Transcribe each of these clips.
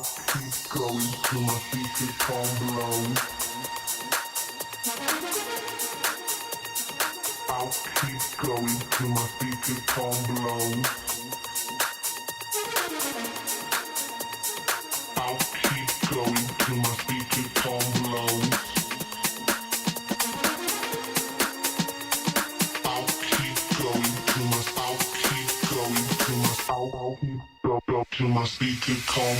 I'll keep going till my feet become blown. I'll keep going till my feet become blown. I'll keep going till my feet become blown. I'll keep going till my till my feet become.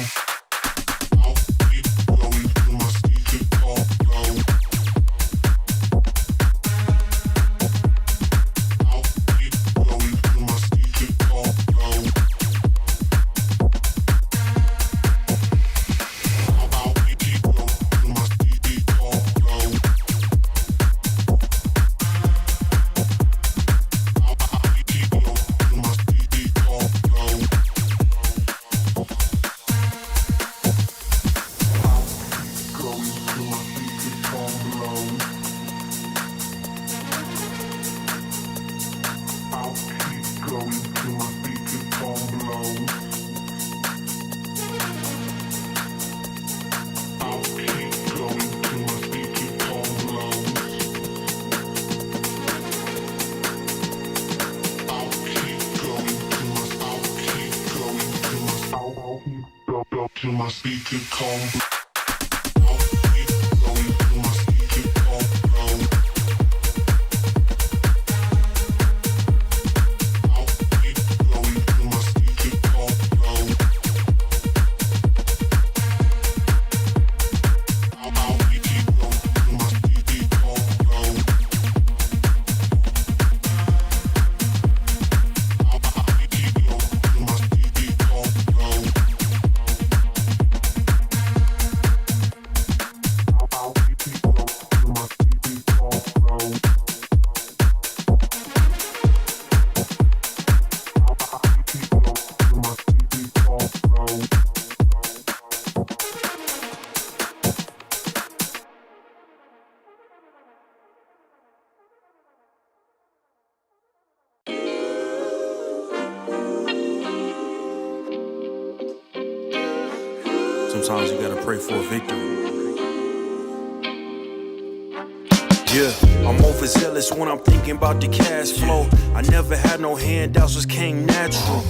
I'll keep going till my feet become blown. I'll keep going till my feet become blown. I'll keep going till my feet become blown. I'll keep going till my feet become blown. Till my feet become I'll keep going till my feet become blown. I'll keep going till my feet become blown. I'll keep going till my feet become blown. I'll keep going till my feet become blown. Sometimes you gotta pray for a victory. Yeah, I'm overzealous when I'm thinking about the cash flow. I never had no handouts, just came natural.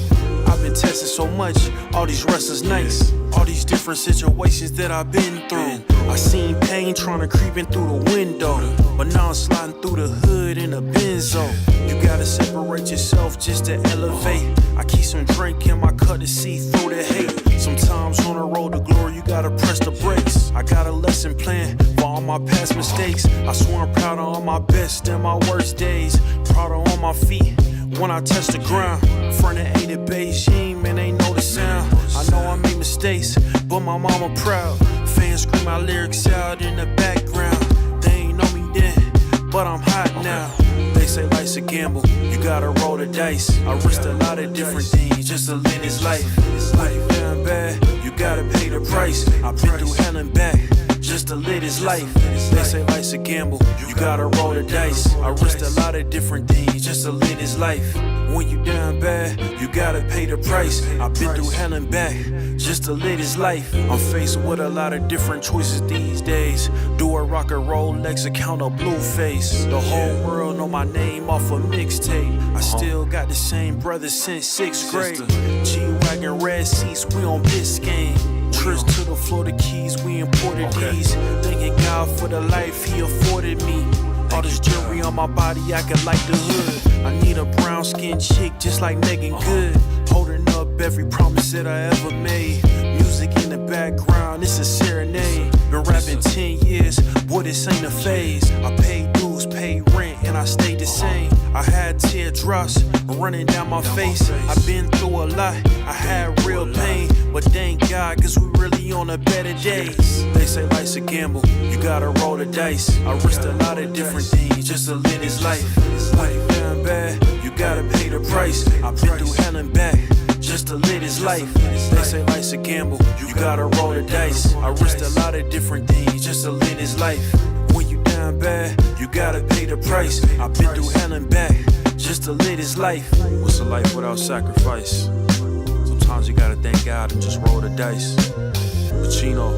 I've been tested so much, all these restless nights, all these different situations that I've been through. I seen pain trying to creep in through the window, but now I'm sliding through the hood in a benzo. You gotta separate yourself just to elevate. I keep some drink in my cup to see through the hate. Sometimes on the road to glory, you gotta press the brakes. I got a lesson plan for all my past mistakes. I swear I'm proud of all my best and my worst days. Proud of on my feet when I touch the ground. Front of A to Beijing, man, they know the sound. I know I made mistakes, but my mama proud. Fans scream my lyrics out in the background. They ain't know me then, but I'm hot now. They say life's a gamble, you gotta roll the dice. I risked a lot of different things just to live this life. Life down bad, you gotta pay the price. I've been through hell and back just to live this life. They say life's a gamble, you gotta roll the dice. I risked a lot of different things just to live this life. When you down bad, you gotta pay the price. I've been through hell and back just to live this life. I'm faced with a lot of different choices these days. Do a rock and roll Lex account or blue face. The whole world know my name off a mixtape. I still got the same brothers since 6th grade. G-Wagon red seats, we on Biscayne. Trips to the Florida Keys, we imported these. Thanking God for the life he afforded me. All this jewelry on my body, I could light the hood. I need a brown skinned chick just like Megan Good. Holding up every promise that I ever made. Music in the background, it's a serenade. Been rapping 10 years, boy, this ain't a phase. I paid dues, paid rent, and I stayed the same. I had teardrops running down my face. I've been through a lot, I had real pain. But thank God, cause we really on a better days. They say life's a gamble, you gotta roll the dice. I risked a lot of different things just to live this life. Life down bad, you gotta pay the price. I've been through hell and back just to live this life. They say life's a gamble, you gotta roll the dice. I risked a lot of different things just to live this life. When you down bad, you gotta pay the price. I've been through hell and back just to live this life. What's a life without sacrifice? Sometimes you gotta thank God and just roll the dice. Pacino.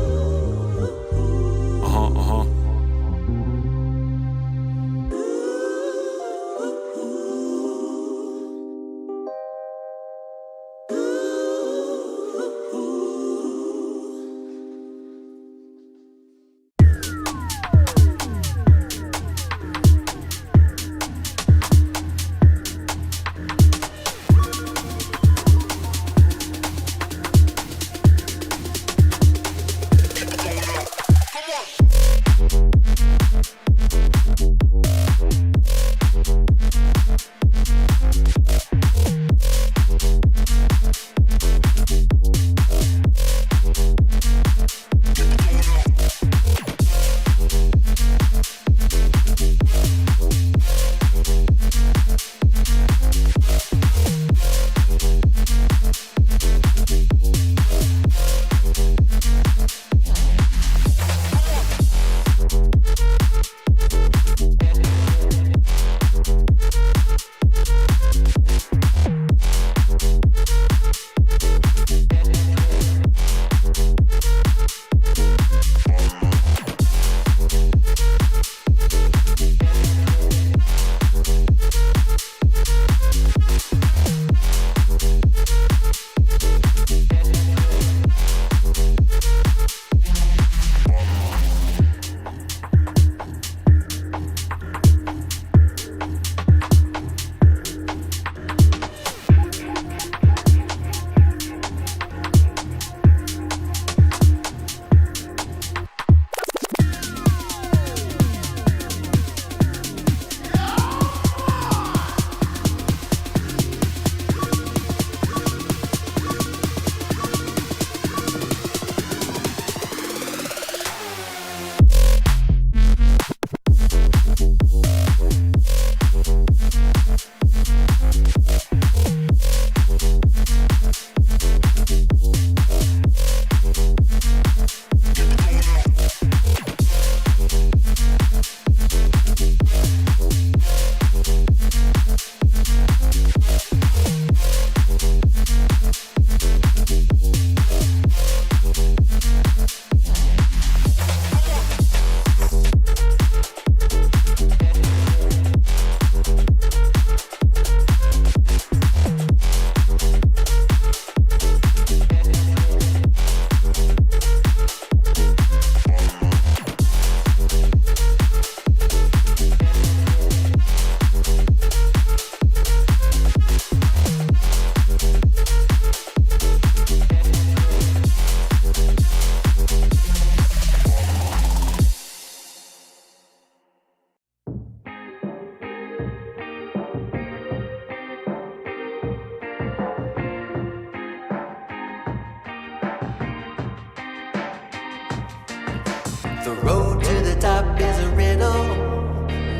The road to the top is a riddle.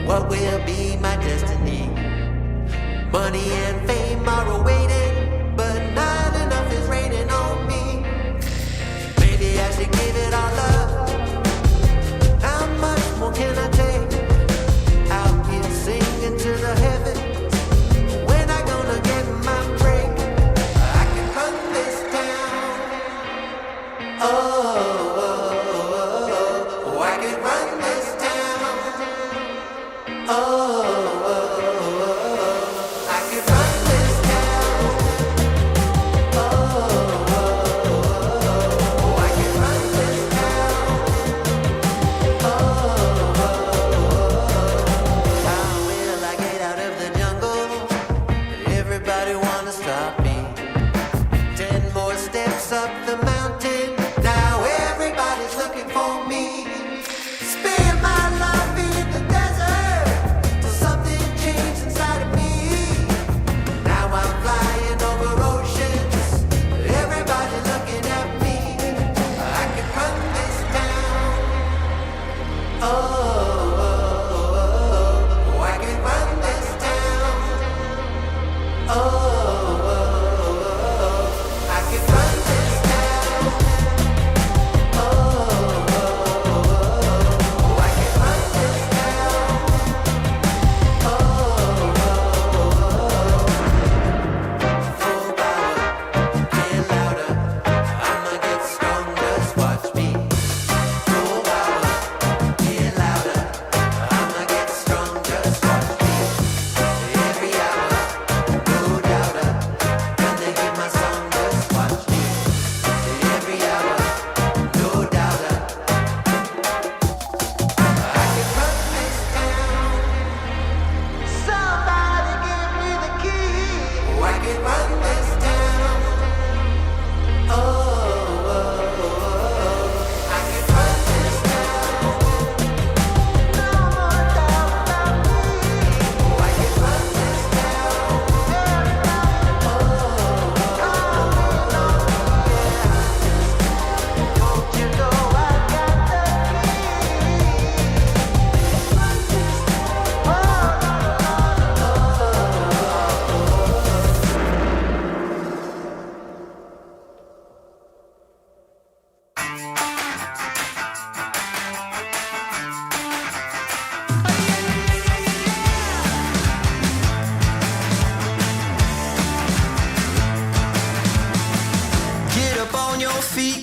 What will be my destiny? Money and fame are awaiting, but not enough is raining on me. Maybe I should give it all up. How much more can I take? Out here singing to the heavens. When I gonna get my break? I can run this town. I can run this town. I can run this town.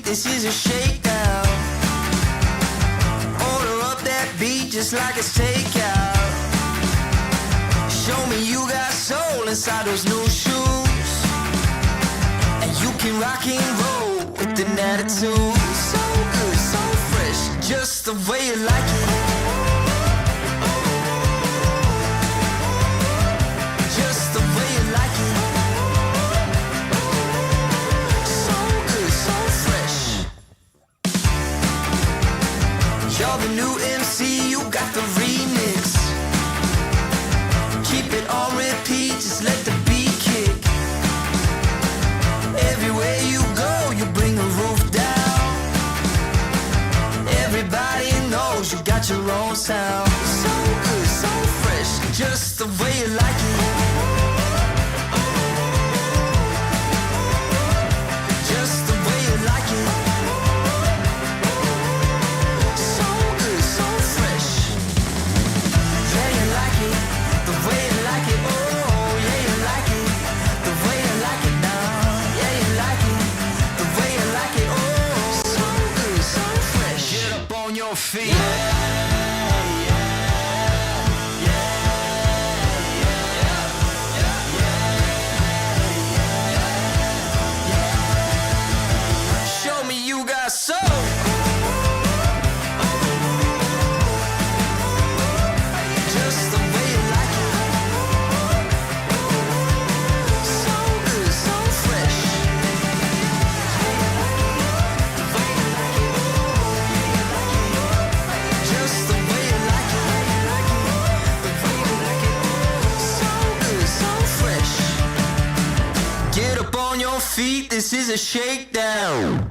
this is a shakedown. Order up that beat just like it's takeout. Show me you got soul inside those new shoes, and you can rock and roll with an attitude. So good, so fresh, just the way you like it. Just the way you like it. So good, so fresh. You're the new MC, you got the remix. Keep it on repeat, just let the beat kick. Everywhere you go, you bring the roof down. Everybody knows you got your own sound. So good, so fresh, just the way you like it. Just the way you like it. So good, so fresh. Yeah, you like it, the way you like it. Oh, yeah, you like it, the way you like it now. Yeah, you like it, the way you like it. Oh, so good, so fresh. Get up on your feet. Show me you got soul. Just the way you like it. So good, so fresh. Just the way you like it. So good, so fresh. Get up on your feet, this is a shakedown.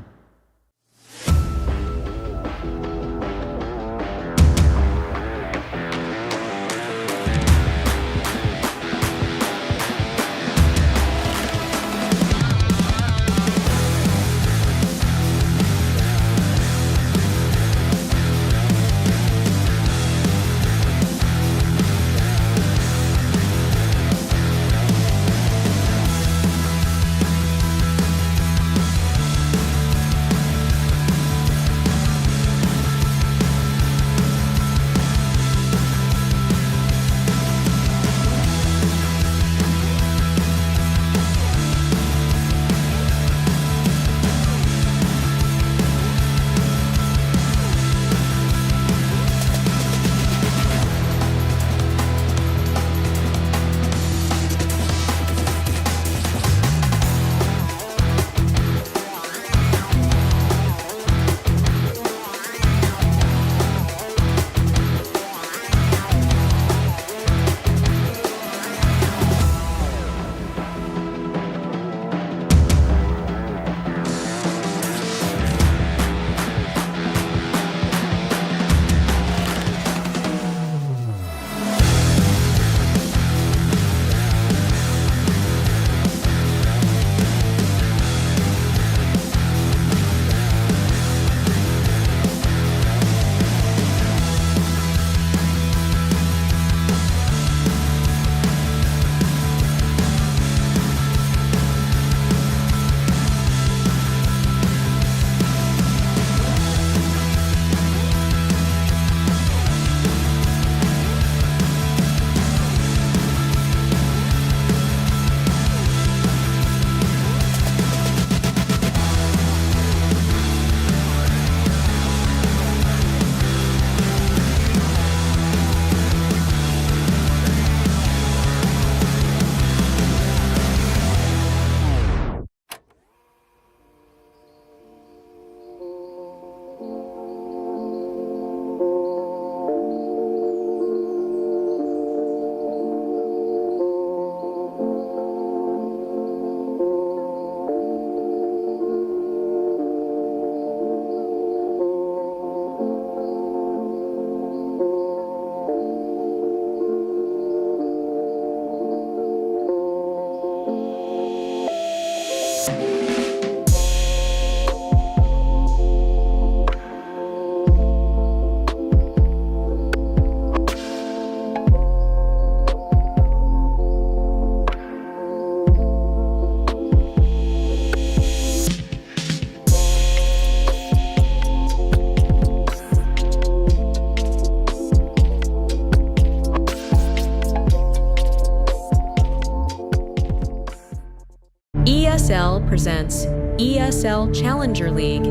ESL presents ESL Challenger League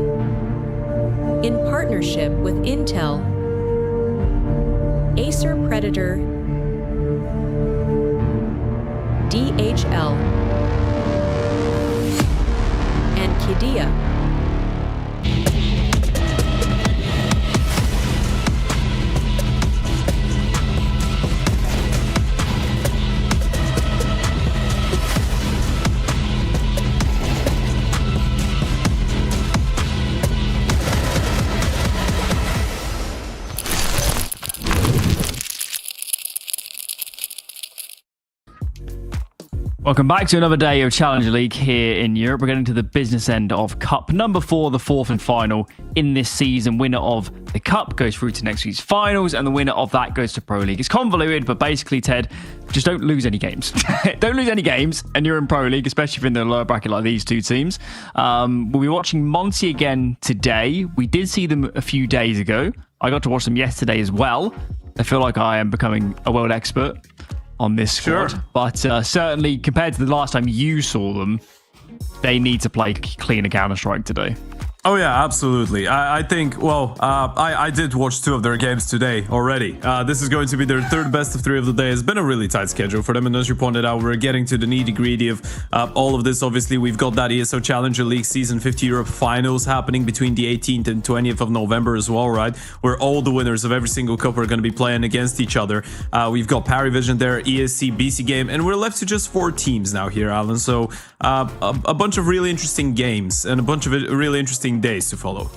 in partnership with Intel, Acer Predator, DHL, and Qiddiya. Welcome back to another day of Challenger League here in Europe. We're getting to the business end of Cup number 4, the fourth and final in this season. Winner of the Cup goes through to next week's finals, and the winner of that goes to Pro League. It's convoluted, but basically, Ted, just don't lose any games. Don't lose any games, and you're in Pro League, especially if you're in the lower bracket like these two teams. We'll be watching Monte again today. We did see them a few days ago. I got to watch them yesterday as well. I feel like I am becoming a world expert on this squad. Sure. But certainly compared to the last time you saw them, they need to play cleaner Counter-Strike today. Oh yeah, absolutely. I think, well, I did watch 2 of their games today already. This is going to be their third best of 3 of the day. It's been a really tight schedule for them, and as you pointed out, we're getting to the nitty-gritty of all of this. Obviously, we've got that ESL Challenger League Season 50 Europe Finals happening between the 18th and 20th of November as well, right? Where all the winners of every single cup are going to be playing against each other. We've got Parivision there, ESC, BC game, and we're left to just 4 teams now here, Alan. So a bunch of really interesting games and a bunch of really interesting days to follow.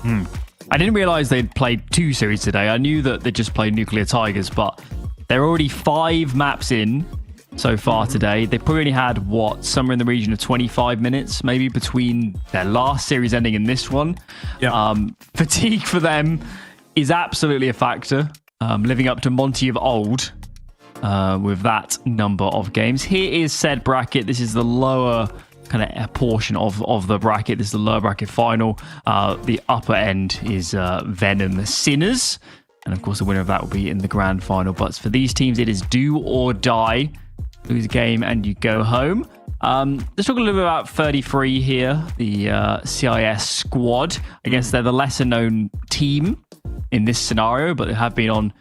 I didn't realize they'd played 2 series today. I knew that they just played Nuclear Tigers, but they're already 5 maps in so far today. They probably only had, somewhere in the region of 25 minutes, maybe, between their last series ending and this one. Yeah. Fatigue for them is absolutely a factor. Living up to Monte of old with that number of games. Here is said bracket. This is the lower kind of a portion of the bracket. This is the lower bracket final. The upper end is Venom Sinners, and of course the winner of that will be in the grand final. But for these teams, it is do or die. Lose a game and you go home. Let's talk a little bit about 33 here, the CIS squad. I guess they're the lesser known team in this scenario, but they have been on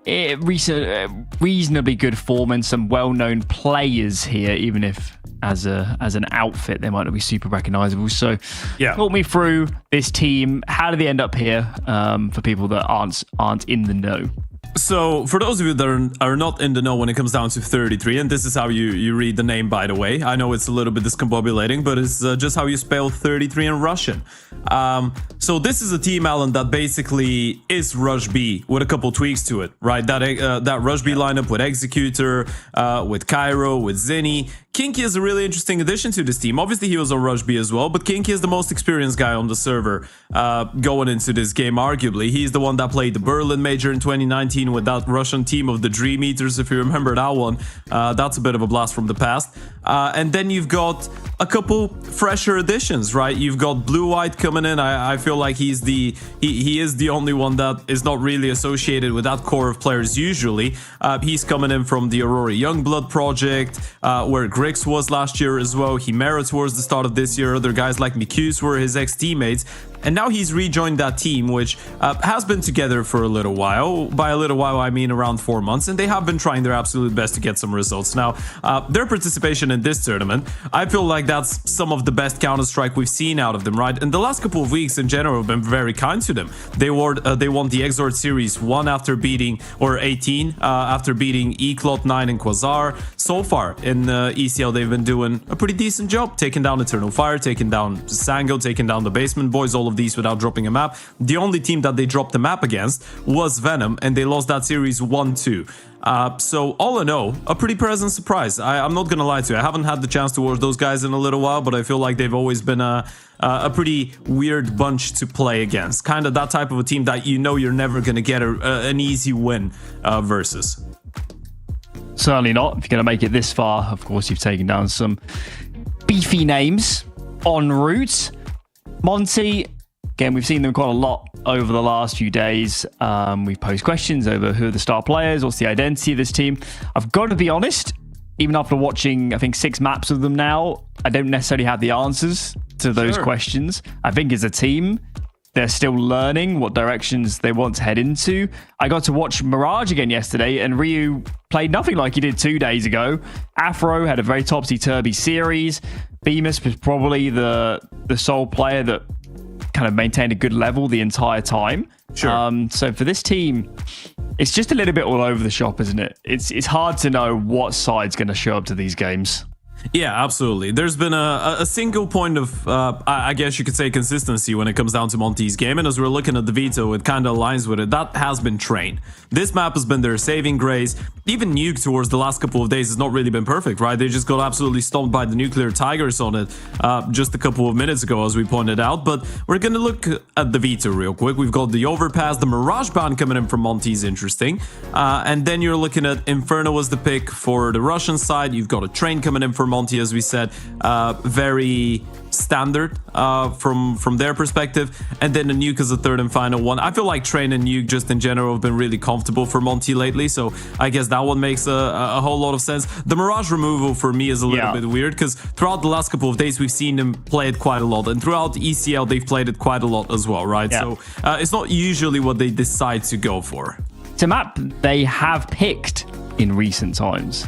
reasonably good form and some well-known players here, even if as an outfit they might not be super recognizable. So yeah, talk me through this team. How did they end up here, for people that aren't in the know? So, for those of you that are not in the know when it comes down to 33, and this is how you read the name, by the way. I know it's a little bit discombobulating, but it's just how you spell 33 in Russian. So this is a team, Alan, that basically is Rush B with a couple tweaks to it, right? That Rush B lineup with Executor, with Cairo, with Zinni. Kinky is a really interesting addition to this team. Obviously, he was on Rush B as well, but Kinky is the most experienced guy on the server going into this game, arguably. He's the one that played the Berlin Major in 2019 with that Russian team of the Dream Eaters, if you remember that one. That's a bit of a blast from the past. And then you've got a couple fresher additions, right? You've got Blue White coming in. I feel like he is the only one that is not really associated with that core of players usually. He's coming in from the Aurora Youngblood project, where Grix was last year as well. Himera towards the start of this year. Other guys like Mikus were his ex-teammates. And now he's rejoined that team, which has been together for a little while. By a little while, I mean around 4 months. And they have been trying their absolute best to get some results. Now, their participation in this tournament, I feel like that's some of the best Counter-Strike we've seen out of them, right? And the last couple of weeks in general have been very kind to them. They won the Exort Series 1 after beating, or 18, after beating Eclot9 and Quasar. So far in ECL, they've been doing a pretty decent job. Taking down Eternal Fire, taking down Sango, taking down the Basement Boys, all of these without dropping a map. The only team that they dropped the map against was Venom, and they lost that series 1-2. So all in all, a pretty pleasant surprise. I'm not gonna lie to you, I haven't had the chance to watch those guys in a little while, but I feel like they've always been a pretty weird bunch to play against. Kind of that type of a team that you know you're never gonna get an easy win versus. Certainly not. If you're going to make it this far, of course, you've taken down some beefy names en route. Monte, again, we've seen them quite a lot over the last few days. We've posed questions over who are the star players, what's the identity of this team. I've got to be honest, even after watching, I think, 6 maps of them now, I don't necessarily have the answers to those questions. I think as a team, they're still learning what directions they want to head into. I got to watch Mirage again yesterday, and Ryu played nothing like he did 2 days ago. Afro had a very topsy-turvy series. Bemis was probably the sole player that kind of maintained a good level the entire time. Sure. So for this team, it's just a little bit all over the shop, isn't it? It's hard to know what side's going to show up to these games. Yeah, absolutely. There's been a single point of, I guess you could say, consistency when it comes down to Monte's game. And as we're looking at the Veto, it kind of aligns with it. That has been trained. This map has been their saving grace. Even Nuke towards the last couple of days has not really been perfect, right? They just got absolutely stomped by the Nuclear Tigers on it just a couple of minutes ago, as we pointed out. But we're going to look at the Veto real quick. We've got the Overpass, the Mirage ban coming in from Monte is interesting. And then you're looking at Inferno as the pick for the Russian side. You've got a train coming in for Monte, as we said, very standard from their perspective, and then the Nuke as a third and final one. I feel like Train and Nuke just in general have been really comfortable for Monte lately, so I guess that one makes a whole lot of sense. The Mirage removal for me is a little bit weird, because throughout the last couple of days we've seen them play it quite a lot, and throughout ECL they've played it quite a lot as well, right? So it's not usually what they decide to go for. It's a map they have picked in recent times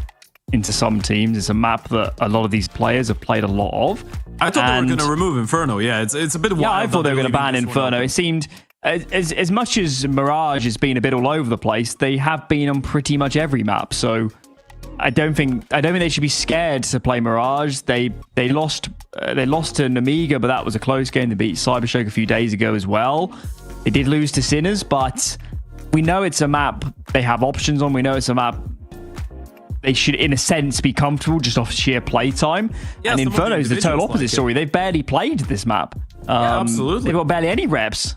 into some teams. It's a map that a lot of these players have played a lot of. I thought they were going to remove Inferno. Yeah, it's a bit wild. Yeah, I thought they were going to ban Inferno. It seemed, as much as Mirage has been a bit all over the place, they have been on pretty much every map. So I don't think they should be scared to play Mirage. They lost to Namiga, but that was a close game. They beat Cybershock a few days ago as well. They did lose to Sinners, but we know it's a map they have options on. We know it's a map they should, in a sense, be comfortable just off sheer play time. Yeah, and Inferno is the total opposite story. They've barely played this map. Yeah, absolutely. They've got barely any reps.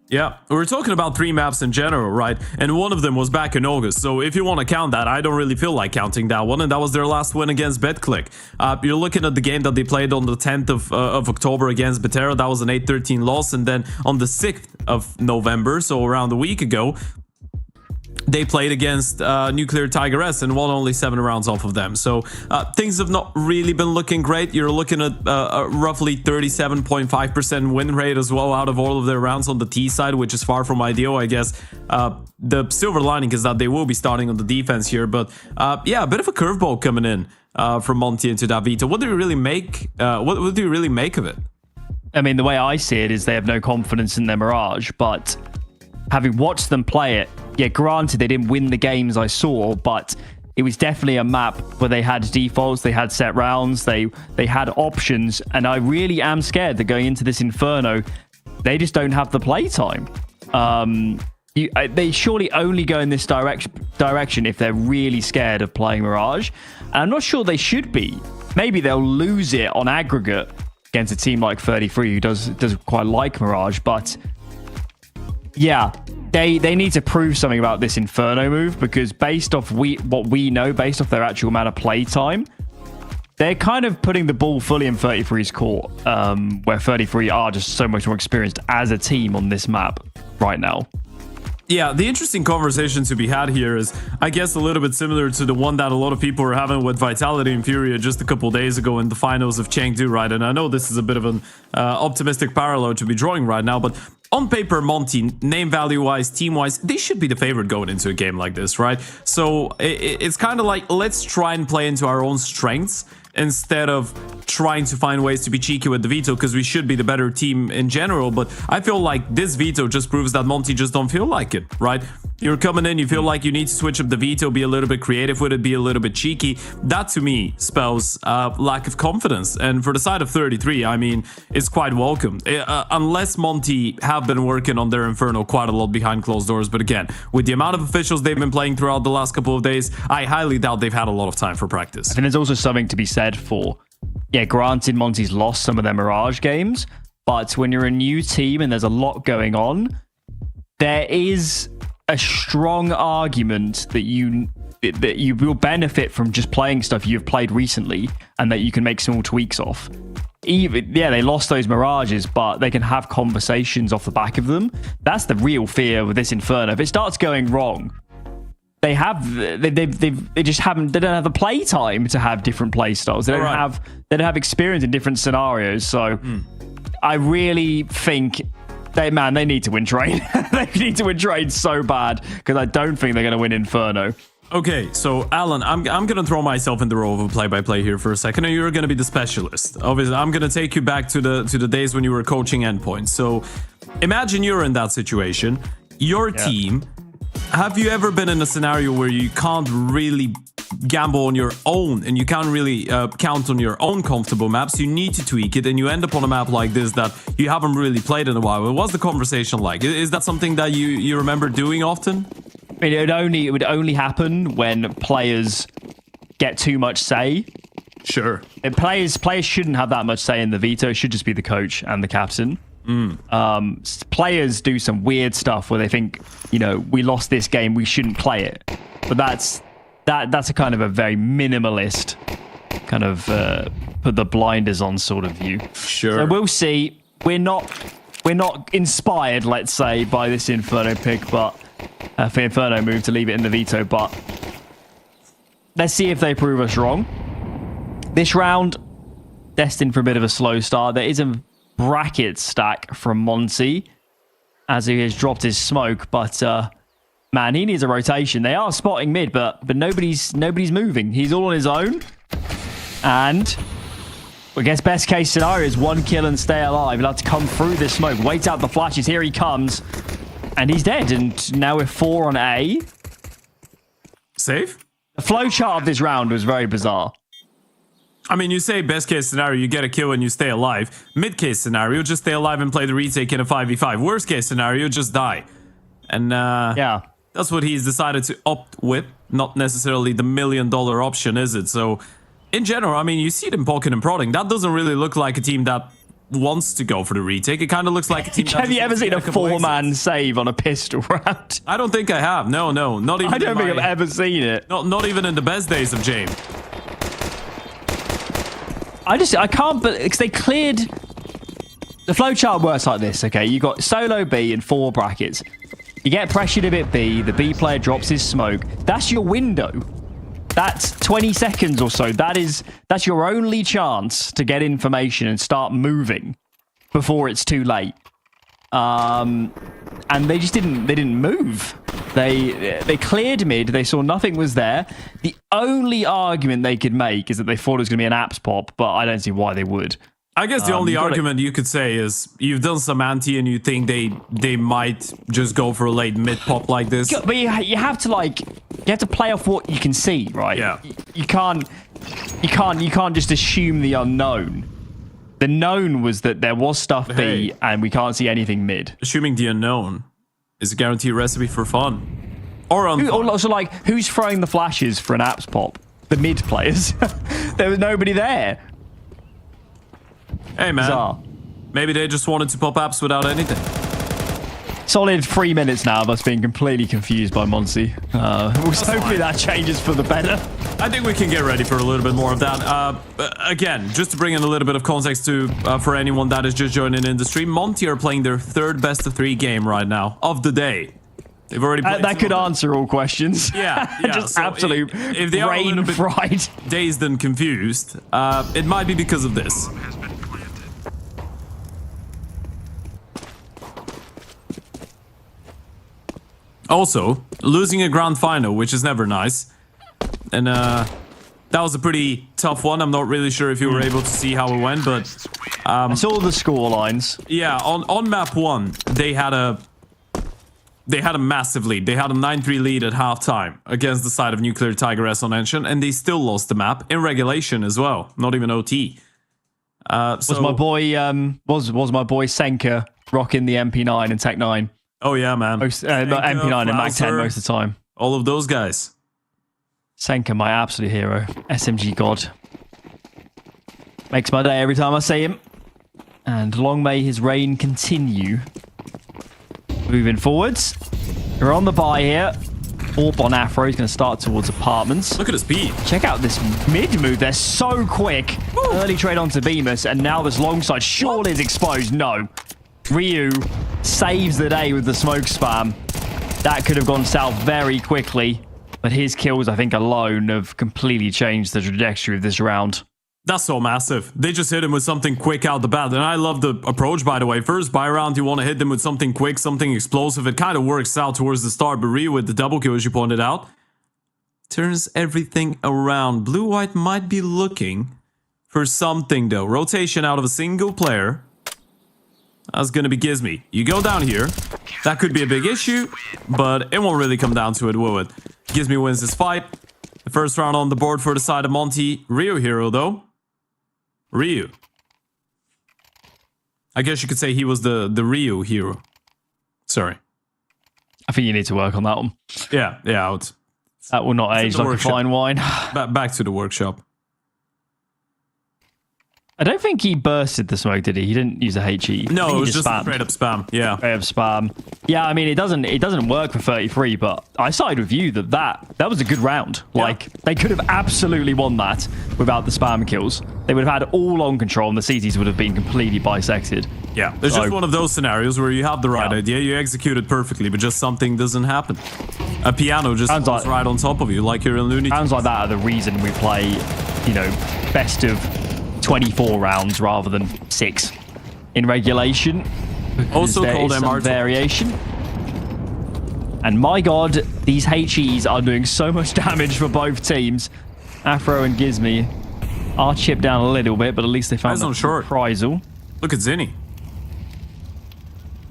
Yeah, we're talking about 3 maps in general, right? And one of them was back in August. So if you want to count that, I don't really feel like counting that one. And that was their last win against BetClick. You're looking at the game that they played on the 10th of October against Betera. That was an 8-13 loss. And then on the 6th of November, so around a week ago, they played against Nuclear Tigress and won only 7 rounds off of them. So things have not really been looking great. You're looking at a roughly 37.5% win rate as well out of all of their rounds on the T side, which is far from ideal, I guess. The silver lining is that they will be starting on the defense here. But yeah, a bit of a curveball coming in from Monte into that Veto. What do you really make? What do you really make of it? I mean, the way I see it is they have no confidence in their Mirage, but having watched them play it, yeah, granted, they didn't win the games I saw, but it was definitely a map where they had defaults, they had set rounds, they had options, and I really am scared that going into this Inferno, they just don't have the play time. They surely only go in this direction if they're really scared of playing Mirage, and I'm not sure they should be. Maybe they'll lose it on aggregate against a team like 33 who does quite like Mirage, but yeah, they need to prove something about this Inferno move, because based off what we know, based off their actual amount of play time, they're kind of putting the ball fully in 33's court, where 33 are just so much more experienced as a team on this map right now. Yeah, the interesting conversation to be had here is, I guess, a little bit similar to the one that a lot of people were having with Vitality and Furia just a couple days ago in the finals of Chengdu, right? And I know this is a bit of an optimistic parallel to be drawing right now, but on paper, Monte, name value-wise, team-wise, they should be the favorite going into a game like this, right? So it's kind of like, let's try and play into our own strengths instead of trying to find ways to be cheeky with the Veto, because we should be the better team in general. But I feel like this Veto just proves that Monte just don't feel like it, right? You're coming in, you feel like you need to switch up the Veto, be a little bit creative with it, be a little bit cheeky. That, to me, spells lack of confidence. And for the side of 33, I mean, it's quite welcome. Unless Monte have been working on their Inferno quite a lot behind closed doors. But again, with the amount of officials they've been playing throughout the last couple of days, I highly doubt they've had a lot of time for practice. I think there's also something to be said for, yeah, granted, Monte's lost some of their Mirage games, but when you're a new team and there's a lot going on, there is a strong argument that you will benefit from just playing stuff you've played recently and that you can make small tweaks off. They lost those Mirages, but they can have conversations off the back of them. That's the real fear with this Inferno. If it starts going wrong, they just haven't. They don't have the play time to have different play styles. They don't have experience in different scenarios. So I really think they need to win trade. They need to win trade so bad because I don't think they're going to win Inferno. Okay, so Alan, I'm going to throw myself in the role of a play-by-play here for a second, and you're going to be the specialist. Obviously, I'm going to take you back to the days when you were coaching Endpoint. So imagine you're in that situation. Your team, have you ever been in a scenario where you can't really gamble on your own and you can't really count on your own comfortable maps? You need to tweak it, and you end up on a map like this that you haven't really played in a while. What's the conversation like? Is that something that you remember doing often? I mean, it would only happen when players get too much say. Sure. And players shouldn't have that much say in the veto. It should just be the coach and the captain. Players do some weird stuff where they think, we lost this game, we shouldn't play it. But that's a kind of a very minimalist kind of put the blinders on sort of view. Sure. So we'll see. We're not inspired, let's say, by this Inferno pick, but for Inferno move to leave it in the veto. But let's see if they prove us wrong. This round, destined for a bit of a slow start. There is a bracket stack from Monte as he has dropped his smoke, but man, he needs a rotation. They are spotting mid, but nobody's moving. He's all on his own, and I guess best case scenario is 1 kill and stay alive. He'll have to come through this smoke, wait out the flashes. Here he comes, and he's dead. And now we're 4 on A. Safe? The flowchart of this round was very bizarre. I mean, you say best case scenario, you get a kill and you stay alive. Mid case scenario, just stay alive and play the retake in a 5v5. Worst case scenario, just die. And yeah, that's what he's decided to opt with. Not necessarily the $1 million option, is it? So, in general, I mean, you see them poking and prodding. That doesn't really look like a team that wants to go for the retake. It kind of looks like a team that have you ever seen a 4-man save on a pistol round? I don't think I have. No, not even. I don't think I've ever seen it. Not even in the best days of James. I can't, but because they cleared the flowchart works like this. Okay, you got solo B in 4 brackets. You get pressured a bit B. The B player drops his smoke. That's your window. That's 20 seconds or so. That's your only chance to get information and start moving before it's too late. And they just didn't move. They cleared mid. They saw nothing was there. The only argument they could make is that they thought it was going to be an apps pop, but I don't see why they would. I guess the only argument you could say is you've done some anti and you think they might just go for a late mid pop like this. But you have to play off what you can see, right? Yeah. You can't just assume the unknown. The known was that there was stuff B and we can't see anything mid. Assuming the unknown is a guaranteed recipe for fun. Or unfun. Also, like, who's throwing the flashes for an apps pop? The mid players. There was nobody there. Hey, man. Bizarre. Maybe they just wanted to pop apps without anything. Solid 3 minutes now of us being completely confused by Monte. Hopefully that changes for the better. I think we can get ready for a little bit more of that. Again, just to bring in a little bit of context to for anyone that is just joining in the stream, Monte are playing their 3rd best of 3 game right now of the day. They've already played that could answer all questions. Yeah. Just so absolute if they are a little bit fried, dazed and confused, it might be because of this. Also, losing a grand final, which is never nice. And that was a pretty tough one. I'm not really sure if you were able to see how it went, but I saw the score lines. Yeah, on map 1, they had a massive lead. They had a 9-3 lead at halftime against the side of Nuclear Tiger S on Ancient, and they still lost the map in regulation as well. Not even OT. Was my boy Senka rocking the MP9 and Tech 9? Oh yeah, man. Not MP9 and Mac 10 most of the time. All of those guys. Senka, my absolute hero. SMG god. Makes my day every time I see him. And long may his reign continue. Moving forwards. We're on the buy here. Orb on Afro. He's going to start towards apartments. Look at the speed. Check out this mid move. They're so quick. Woo. Early trade onto Bemis. And now this long side surely is exposed. No. Ryu saves the day with the smoke spam. That could have gone south very quickly. But his kills, I think, alone have completely changed the trajectory of this round. That's so massive. They just hit him with something quick out the bat. And I love the approach, by the way. First buy round, you want to hit them with something quick, something explosive. It kind of works out towards the start. But Ryu with the double kill, as you pointed out, turns everything around. Blue-white might be looking for something, though. Rotation out of a single player. That's going to be Gizmy. You go down here. That could be a big issue, but it won't really come down to it, will it? Gizmy wins this fight. The first round on the board for the side of Monte. Ryu hero, though. Ryu. I guess you could say he was the Ryu hero. Sorry. I think you need to work on that one. Yeah. That will not age like workshop. a fine wine. Back to the workshop. I don't think he bursted the smoke, did he? He didn't use a HE. No, it was just spammed. straight up spam. Yeah. Straight up spam. Yeah, I mean, it doesn't work for 33, but I side with you that was a good round. Yeah. Like, they could have absolutely won that without the spam kills. They would have had all on control, and the CTs would have been completely bisected. Yeah, it's just one of those scenarios where you have the right Yeah. idea, you execute it perfectly, but just something doesn't happen. A piano just Sounds falls like- right on top of you, like you're in Looney Tunes. Sounds like that are the reason we play, best of 24 rounds rather than 6 in regulation. Also There called is some MR. variation. And my god, these HEs are doing so much damage for both teams. Afro and Gizmy are chipped down a little bit, but at least they found Eyes the on short. reprisal. Look at Zinni.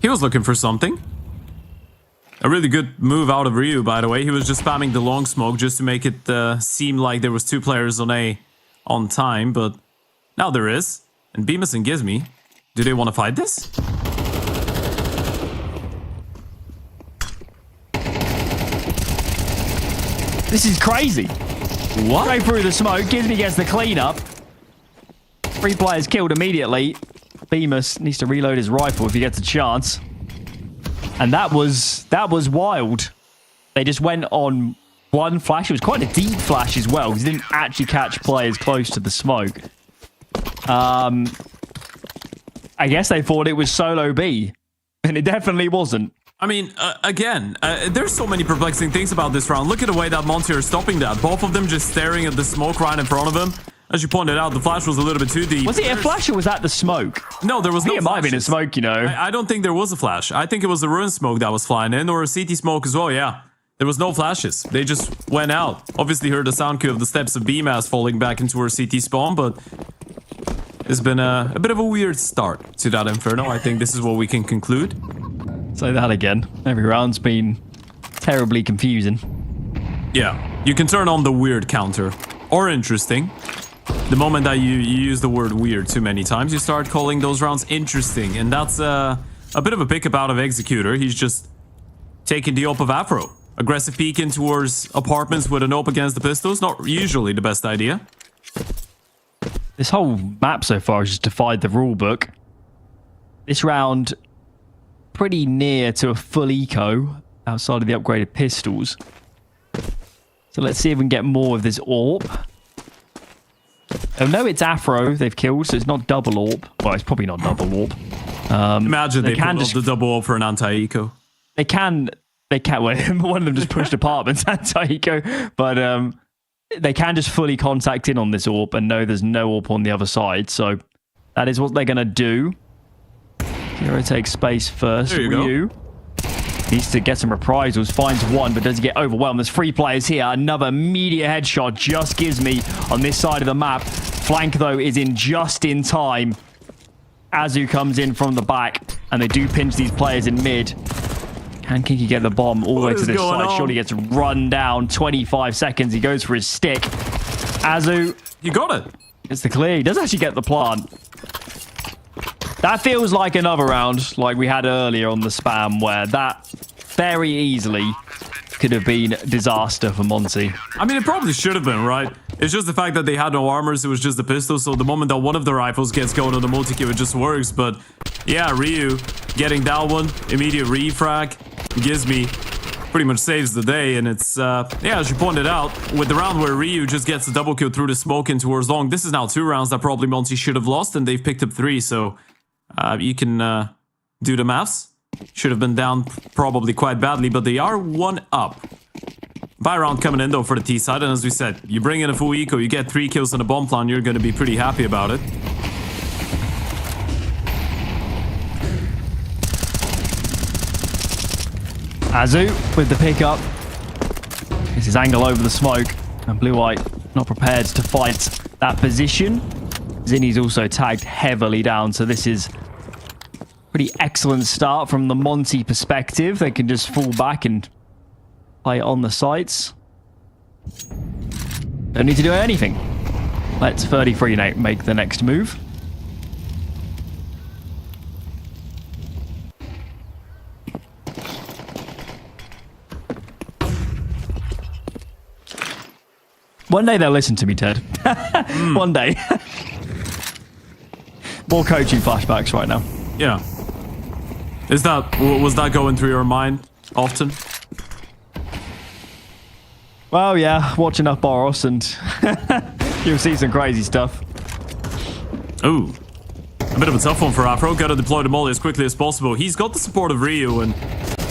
He was looking for something. A really good move out of Ryu, by the way. He was just spamming the long smoke just to make it seem like there was 2 players on A on time, but now there is. And Bemis and Gizmy, do they want to fight this? This is crazy. What? Straight through the smoke. Gizmy gets the cleanup. 3 players killed immediately. Bemis needs to reload his rifle if he gets a chance. And that was wild. They just went on one flash. It was quite a deep flash as well, because he didn't actually catch players close to the smoke. I guess they thought it was solo B, and it definitely wasn't. I mean, again, there's so many perplexing things about this round. Look at the way that Monte are stopping that. Both of them just staring at the smoke right in front of him. As you pointed out, the flash was a little bit too deep. Was it a flash or was that the smoke? No, there was I think no it might have been a flashes. smoke, I don't think there was a flash. I think it was the ruin smoke that was flying in, or a CT smoke as well, yeah. There was no flashes. They just went out. Obviously heard the sound cue of the steps of BMAS falling back into her CT spawn, but it's been a bit of a weird start to that Inferno. I think this is what we can conclude. Say that again. Every round's been terribly confusing. Yeah, you can turn on the weird counter. Or interesting. The moment that you use the word weird too many times, you start calling those rounds interesting. And that's a bit of a pickup out of Executor. He's just taking the op of Afro. Aggressive peek in towards apartments with an op against the pistols. Not usually the best idea. This whole map so far has just defied the rule book. This round, pretty near to a full eco outside of the upgraded pistols. So let's see if we can get more of this AWP. Oh no, it's Afro they've killed, so it's not double AWP. Well, it's probably not double AWP. Imagine they can pulled just- off the double op for an anti-eco. They can, well, one of them just pushed apartments anti-eco, but they can just fully contact in on this AWP and know there's no AWP on the other side, so that is what they're going to do. Hero takes space first. There you go. Ryu needs to get some reprisals, finds one, but does he get overwhelmed? There's 3 players here. Another immediate headshot just gives me on this side of the map. Flank, though, is in just in time. Azu comes in from the back, and they do pinch these players in mid. Can Kinky get the bomb all the way What to is this going side? on? Surely gets run down. 25 seconds. He goes for his stick. Azu You got it. gets the clear. He does actually get the plant. That feels like another round like we had earlier on the spam, where that very easily could have been disaster for Monte. I mean, it probably should have been, right? It's just the fact that they had no armors, it was just the pistol, so the moment that one of the rifles gets going on the multi-kill, it just works. But yeah, Ryu getting that one, immediate refrag, Gizmy pretty much saves the day. And it's, yeah, as you pointed out, with the round where Ryu just gets the double kill through the smoke in towards long, this is now 2 rounds that probably Monte should have lost, and they've picked up 3, so you can do the maths. Should have been down probably quite badly, but they are 1 up Buy round coming in though for the T side, and as we said, you bring in a full eco, you get 3 kills on a bomb plan, you're going to be pretty happy about it. Azu with the pickup. This is angle over the smoke, and Blue White not prepared to fight that position. Zinni's also tagged heavily down, so this is pretty excellent start from the Monte perspective. They can just fall back and play on the sites. Don't need to do anything. Let's 33 make the next move. One day they'll listen to me, Ted. One day. More coaching flashbacks right now. Yeah. Was that going through your mind often? Well, yeah, watch enough Boros and you'll see some crazy stuff. Ooh. A bit of a tough one for Afro. Gotta deploy the molly as quickly as possible. He's got the support of Ryu and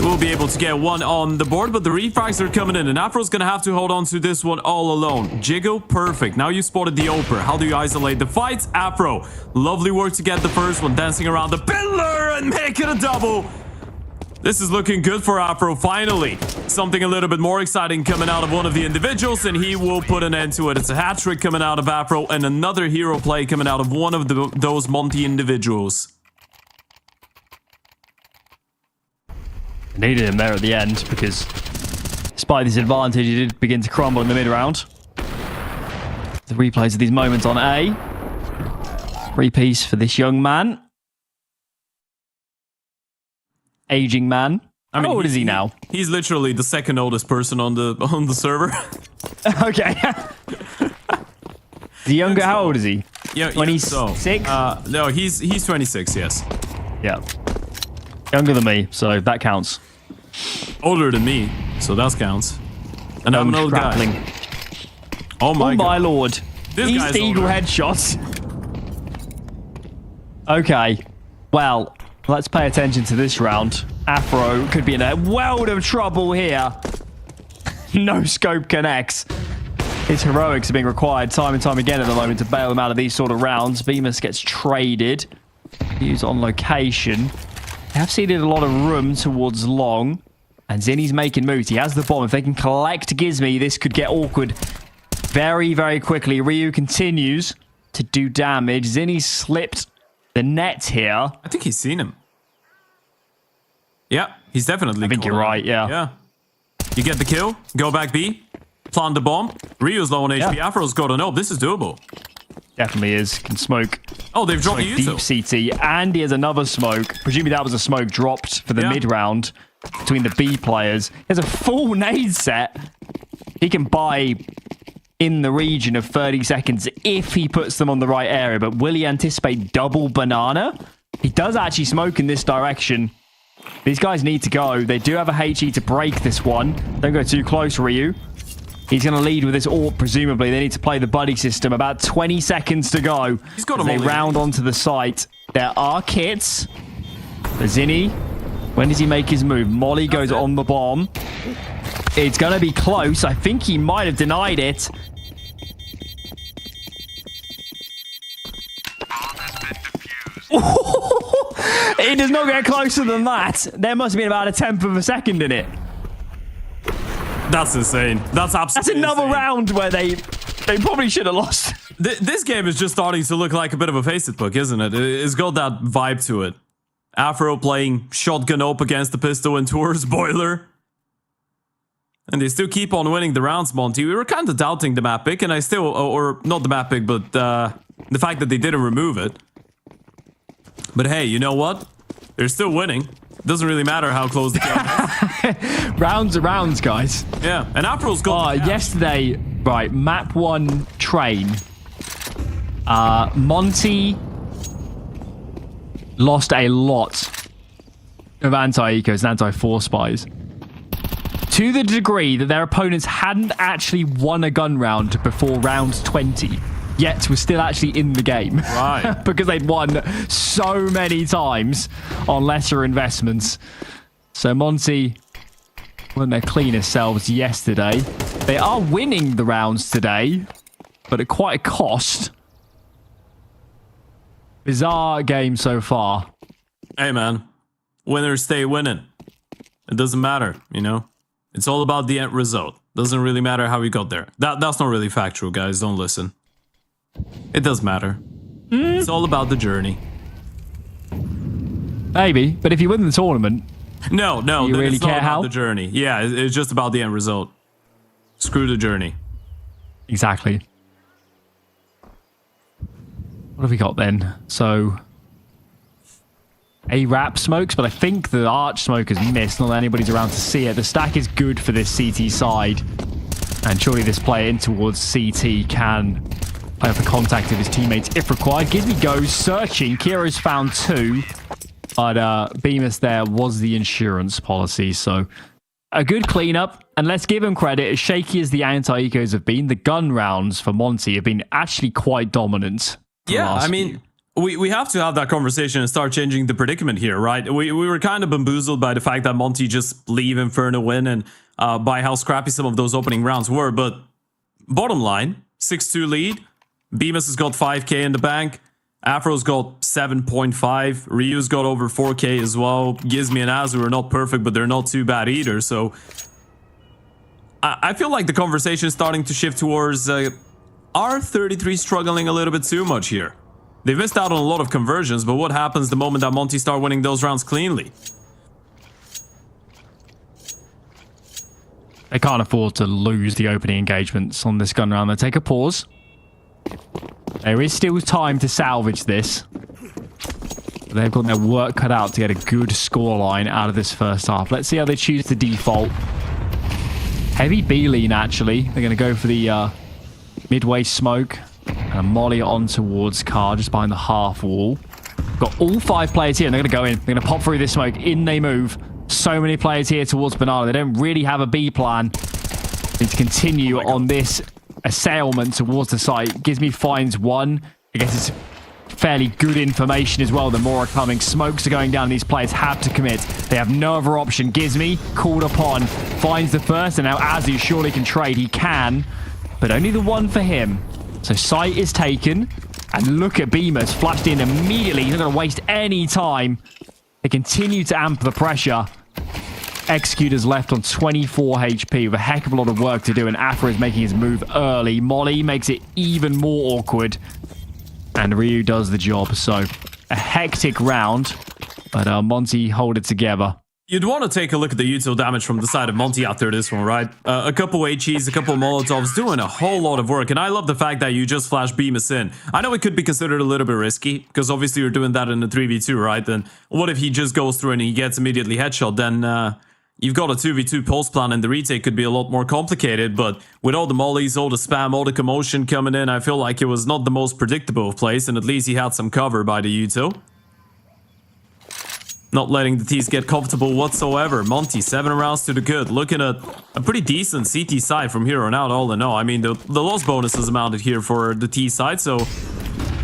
will be able to get one on the board, but the refrags are coming in and Afro's gonna have to hold on to this one all alone. Jiggle, perfect. Now you spotted the Oper. How do you isolate the fights? Afro, lovely work to get the first one, dancing around the pillar and make it a double. This is looking good for Afro, finally. Something a little bit more exciting coming out of one of the individuals, and he will put an end to it. It's a hat trick coming out of Afro, and another hero play coming out of one of those Monte individuals. Needed him there at the end, because despite this advantage, he did begin to crumble in the mid-round. The replays of these moments on A. 3-piece for this young man. Aging man. I mean, how old is he now? He's literally the second oldest person on the server. Okay. The younger, how old is he? Yeah, 26? No, he's 26, yes. Yeah. Younger than me, so that counts. Older than me, so that counts. And I'm an old guy. Oh my god. Lord. This East Eagle headshots. Okay. Well, let's pay attention to this round. Afro could be in a world of trouble here. No scope connects. His heroics are being required time and time again at the moment to bail him out of these sort of rounds. Bemis gets traded. He's on location. They have ceded a lot of room towards long. And Zinni's making moves. He has the bomb. If they can collect Gizmy, this could get awkward very, very quickly. Ryu continues to do damage. Zinni slipped the net here. I think he's seen him. Yeah, he's definitely. I think you're right, yeah. Yeah. You get the kill, go back B, plant the bomb. Ryu's low on HP. Yeah. Afro's got to know this is doable. Definitely is. Can smoke. Oh, they've dropped the deep CT, and he has another smoke. Presumably that was a smoke dropped for the mid round between the B players. He has a full nade set. He can buy in the region of 30 seconds if he puts them on the right area. But will he anticipate double banana? He does actually smoke in this direction. These guys need to go. They do have a HE to break this one. Don't go too close, Ryu. He's going to lead with this AWP, presumably. They need to play the buddy system. About 20 seconds to go. He's got they round onto the site. There are kits. Zinni, when does he make his move? Molly goes on the bomb. It's going to be close. I think he might have denied it. It does not get closer than that. There must have been about a tenth of a second in it. That's insane. That's absolutely That's another insane. round where they probably should have lost. This game is just starting to look like a bit of a Face-It book, isn't it? It's got that vibe to it. Afro playing shotgun up against the pistol and towards boiler. And they still keep on winning the rounds, Monty. We were kind of doubting the map pick, and I still... Or not the map pick, but the fact that they didn't remove it. But hey, you know what? They're still winning. Doesn't really matter how close the game is. Rounds are rounds, guys. Yeah, and Afro's got... yesterday, right, map 1 train. Monte lost a lot of anti-ecos and anti-force spies. To the degree that their opponents hadn't actually won a gun round before round 20. Yet was still actually in the game. Right. Because they'd won so many times on lesser investments. So Monte weren't their cleanest selves yesterday. They are winning the rounds today, but at quite a cost. Bizarre game so far. Hey, man. Winners stay winning. It doesn't matter, you know? It's all about the end result. Doesn't really matter how we got there. That's not really factual, guys. Don't listen. It does matter. It's all about the journey. Maybe, but if you win the tournament... No, do you really it's not care about how? the journey. Yeah, it's just about the end result. Screw the journey. Exactly. What have we got then? So... A-Rap smokes, but I think the Arch smoke has missed. Not that anybody's around to see it. The stack is good for this CT side. And surely this player in towards CT can play off the contact of his teammates if required. Gizmy goes searching. Kiro's found 2. But Bemis there was the insurance policy. So a good cleanup. And let's give him credit. As shaky as the anti-ecos have been, the gun rounds for Monte have been actually quite dominant. Yeah, I mean... We have to have that conversation and start changing the predicament here, right? We were kind of bamboozled by the fact that Monte just leave Inferno win and by how scrappy some of those opening rounds were. But bottom line, 6-2 lead. Bemis has got 5k in the bank. Afro's got 7.5. Ryu's got over 4k as well. Gizmy and Azu are not perfect, but they're not too bad either. So I feel like the conversation is starting to shift towards are 33 struggling a little bit too much here? They've missed out on a lot of conversions, but what happens the moment that Monte start winning those rounds cleanly? They can't afford to lose the opening engagements on this gun round. They take a pause. There is still time to salvage this. They've got their work cut out to get a good scoreline out of this first half. Let's see how they choose to default. Heavy B lean, actually. They're going to go for the midway smoke. And a molly on towards Car, just behind the half wall. Got all 5 players here, and they're going to go in. They're going to pop through this smoke. In they move. So many players here towards Banana. They don't really have a B plan. Need to continue on this assailment towards the site. Gizmy finds 1. I guess it's fairly good information as well. The more are coming. Smokes are going down. These players have to commit. They have no other option. Gizmy, called upon, finds the first, and now Azu surely can trade. He can, but only the 1 for him. So site is taken, and look at Bemis flashed in immediately. He's not going to waste any time. They continue to amp the pressure. Executor's left on 24 HP with a heck of a lot of work to do, and Afro is making his move early. Molly makes it even more awkward, and Ryu does the job. So a hectic round, but Monte hold it together. You'd want to take a look at the util damage from the side of Monte after this one, right? A couple HEs, a couple Molotovs, doing a whole lot of work. And I love the fact that you just flash Bemis in. I know it could be considered a little bit risky, because obviously you're doing that in a 3v2, right? Then what if he just goes through and he gets immediately headshot? Then you've got a 2v2 pulse plan, and the retake could be a lot more complicated. But with all the mollies, all the spam, all the commotion coming in, I feel like it was not the most predictable of plays, and at least he had some cover by the util. Not letting the T's get comfortable whatsoever. Monte, 7 rounds to the good. Looking at a pretty decent CT side from here on out, all in all. I mean, the loss bonuses amounted here for the T side, so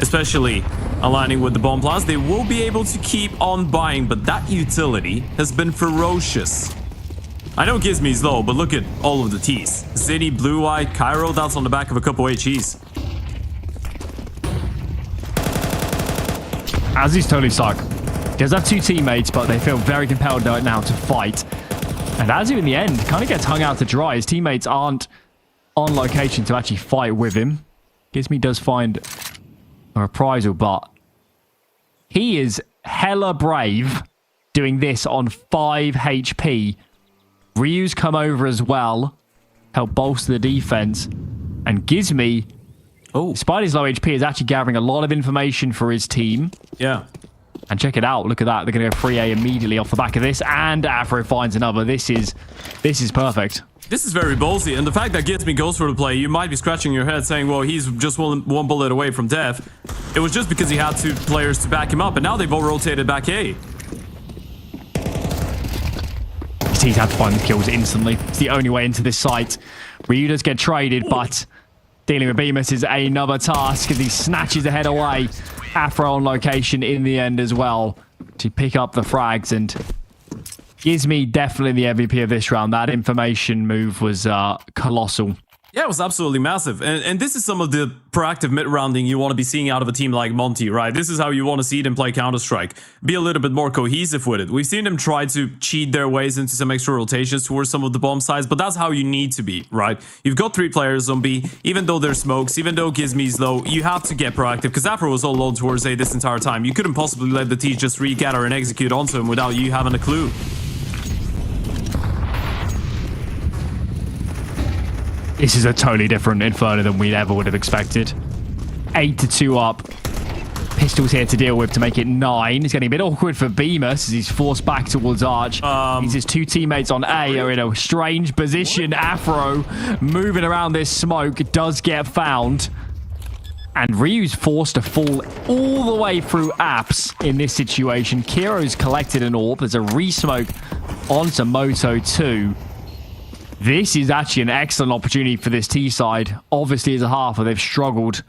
especially aligning with the bomb plans, they will be able to keep on buying, but that utility has been ferocious. I know Gizmy's low, but look at all of the T's. Ziddy, Blue Eye, Cairo, that's on the back of a couple HEs. Azu's totally suck. He does have 2 teammates, but they feel very compelled right now to fight. And Azu, in the end, kind of gets hung out to dry. His teammates aren't on location to actually fight with him. Gizmy does find a reprisal, but he is hella brave doing this on 5 HP. Ryu's come over as well, help bolster the defense. And Gizmy, despite his low HP, is actually gathering a lot of information for his team. Yeah. And check it out. Look at that. They're going to go 3A immediately off the back of this. And Afro finds another. This is perfect. This is very ballsy. And the fact that Gizmy goes for the play, you might be scratching your head saying, well, he's just one bullet away from death. It was just because he had 2 players to back him up. And now they've all rotated back A. He's had to find the kills instantly. It's the only way into this site. Ryu does get traded, but dealing with Bemis is another task as he snatches the head away. Afro on location in the end as well to pick up the frags, and Gizmi definitely the MVP of this round. That information move was colossal. Yeah, it was absolutely massive. And this is some of the proactive mid-rounding you want to be seeing out of a team like Monte, right? This is how you want to see them play Counter-Strike. Be a little bit more cohesive with it. We've seen them try to cheat their ways into some extra rotations towards some of the bomb sites, but that's how you need to be, right? You've got 3 players on B, even though there's smokes, even though Gizmi's low, you have to get proactive, because Afro was all alone towards A this entire time. You couldn't possibly let the T just regather and execute onto him without you having a clue. This is a totally different Inferno than we ever would have expected. 8-2 up. Pistols here to deal with to make it 9. It's getting a bit awkward for Beamus as he's forced back towards Arch. His 2 teammates on A are in a strange position. Afro moving around this smoke does get found. And Ryu's forced to fall all the way through apps in this situation. Kiro's collected an AWP. There's a re-smoke onto Moto 2. This is actually an excellent opportunity for this T side. Obviously, as a halfer, they've struggled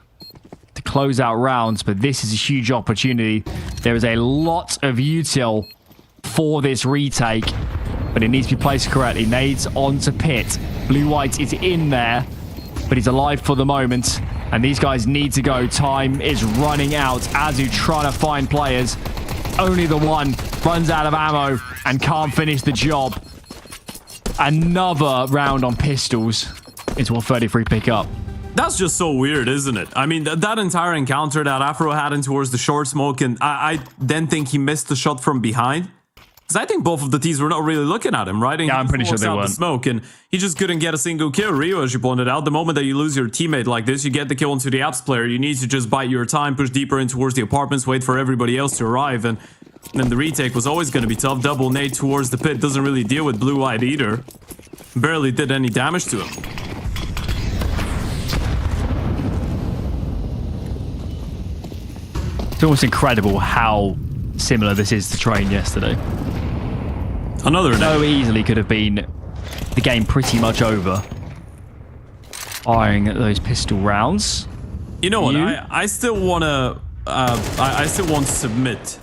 to close out rounds, but this is a huge opportunity. There is a lot of util for this retake, but it needs to be placed correctly. Nades onto Pit. Blue-White is in there, but he's alive for the moment, and these guys need to go. Time is running out. Azu trying to find players. Only the one runs out of ammo and can't finish the job. Another round on pistols into a 33 pick up. That's just so weird, isn't it? I mean, that entire encounter that Afro had in towards the short smoke, and I then think he missed the shot from behind. Because I think both of the teams were not really looking at him, right? And yeah, I'm pretty sure they weren't. The smoke, and he just couldn't get a single kill. Rio, as you pointed out, the moment that you lose your teammate like this, you get the kill into the apps player. You need to just bite your time, push deeper in towards the apartments, wait for everybody else to arrive, and then the retake was always going to be tough. Double nade towards the pit doesn't really deal with Blue-White either. Barely did any damage to him. It's almost incredible how similar this is to Train yesterday. Another so easily could have been the game pretty much over. Firing at those pistol rounds. You know what? I still want to. I still want to submit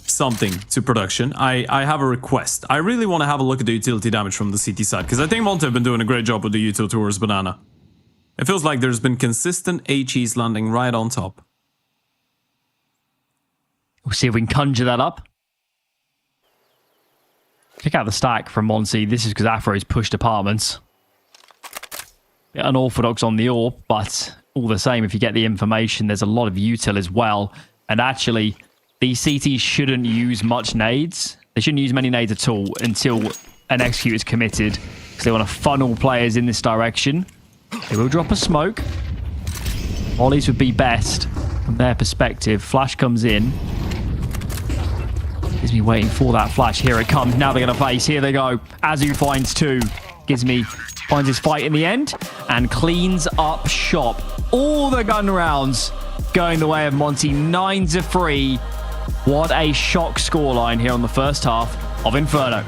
something to production. I have a request. I really want to have a look at the utility damage from the CT side, because I think Monte have been doing a great job with the util towards Banana. It feels like there's been consistent HEs landing right on top. We'll see if we can conjure that up. Check out the stack from Monte. This is because Afro's pushed apartments. Bit unorthodox on the AWP, but all the same, if you get the information, there's a lot of util as well. And actually, these CTs shouldn't use much nades. They shouldn't use many nades at all until an execute is committed, because they want to funnel players in this direction. They will drop a smoke. Mollies would be best from their perspective. Flash comes in. Gizmi waiting for that flash. Here it comes. Now they're going to face. Here they go. Azu finds 2. Gizmi finds his fight in the end and cleans up shop. All the gun rounds going the way of Monte. 9-3. What a shock scoreline here on the first half of Inferno.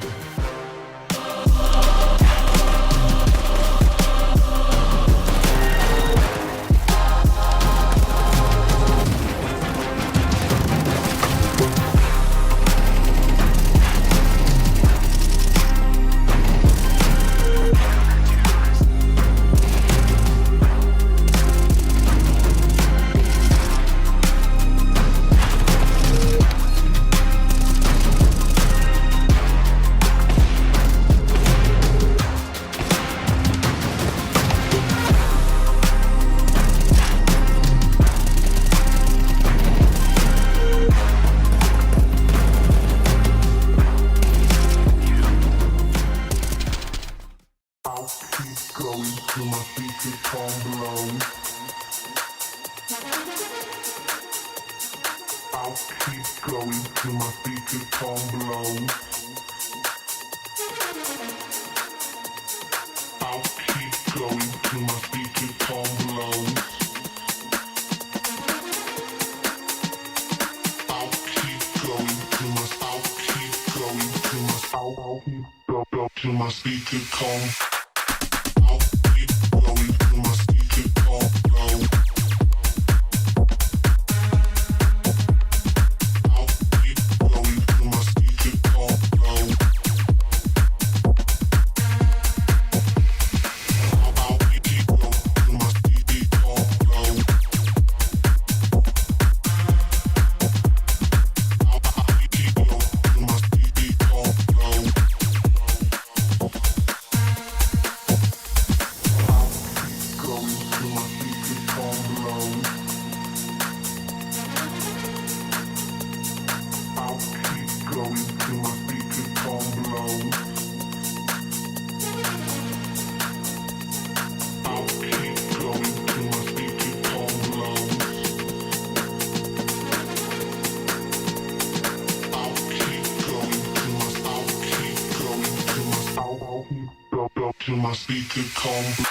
to my speaker combo.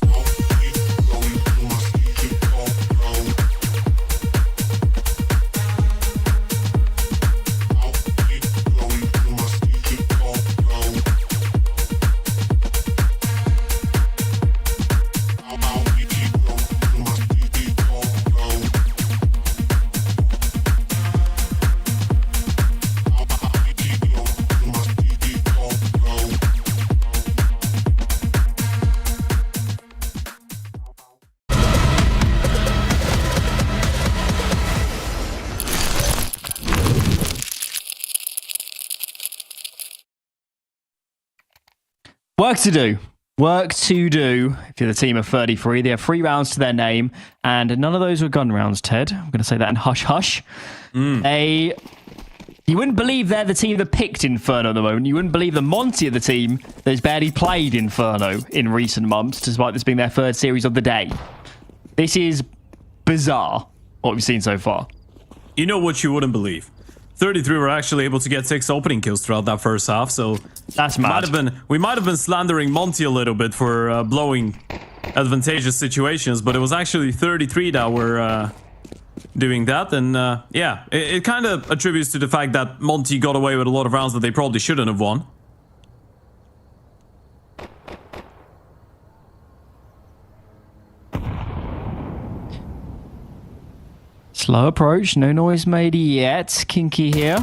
I'll keep going to my speaker combo. I'll keep going to my speaker combo. I'll keep going to my speaker combo. Work to do. Work to do. If you're the team of 33, they have 3 rounds to their name, and none of those were gun rounds, Ted. I'm going to say that in hush-hush. You wouldn't believe they're the team that picked Inferno at the moment. You wouldn't believe the Monte of the team that's barely played Inferno in recent months, despite this being their 3rd series of the day. This is bizarre, what we've seen so far. You know what you wouldn't believe? 33 were actually able to get 6 opening kills throughout that first half, so that's mad. We might have been slandering Monte a little bit for blowing advantageous situations, but it was actually 33 that were doing that, and yeah, it kind of attributes to the fact that Monte got away with a lot of rounds that they probably shouldn't have won. Slow approach, no noise made yet. Kinky here,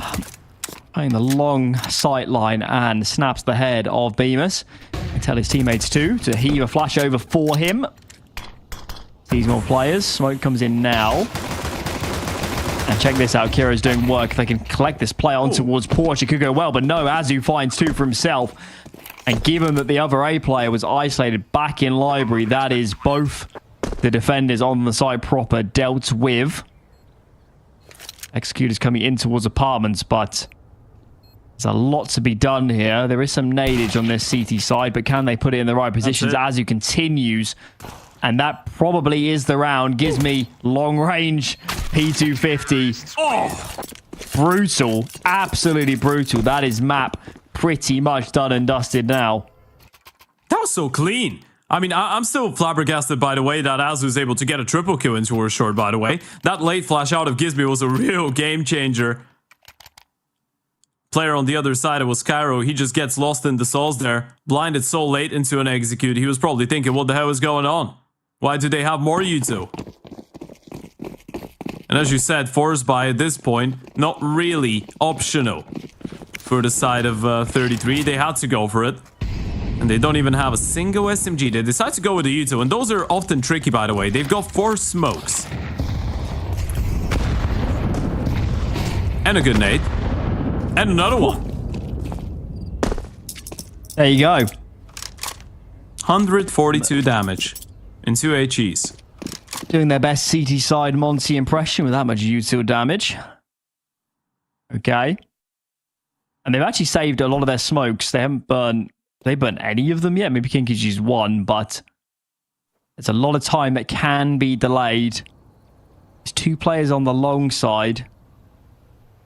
playing the long sight line and snaps the head of Bemis. I tell his teammates to heave a flash over for him. Sees more players. Smoke comes in now. And check this out, Kira's doing work. If they can collect this play on towards Porsche, it could go well, but no, Azu finds 2 for himself. And given that the other A player was isolated back in library, that is both the defenders on the side proper dealt with. Executors coming in towards apartments, but there's a lot to be done here. There is some nadage on this CT side, but can they put it in the right positions? Azu continues, and that probably is the round. Gives me long range P250. Oh, brutal. Absolutely brutal. That is map pretty much done and dusted now. That was so clean. I mean, I'm still flabbergasted by the way that Azu was able to get a triple kill into her short, by the way. That late flash out of Gizby was a real game changer. Player on the other side, it was Cairo. He just gets lost in the sauce there. Blinded so late into an execute. He was probably thinking, what the hell is going on? Why do they have more U2? And as you said, forced by at this point, not really optional for the side of 33. They had to go for it. And they don't even have a single SMG. They decide to go with the U2. And those are often tricky, by the way. They've got 4 smokes. And a good nade. And another one. There you go. 142 damage in 2 HEs. Doing their best CT side Monty impression with that much util damage. Okay. And they've actually saved a lot of their smokes. They haven't burnt any of them yet. Maybe Kinky's used 1, but there's a lot of time that can be delayed. There's 2 players on the long side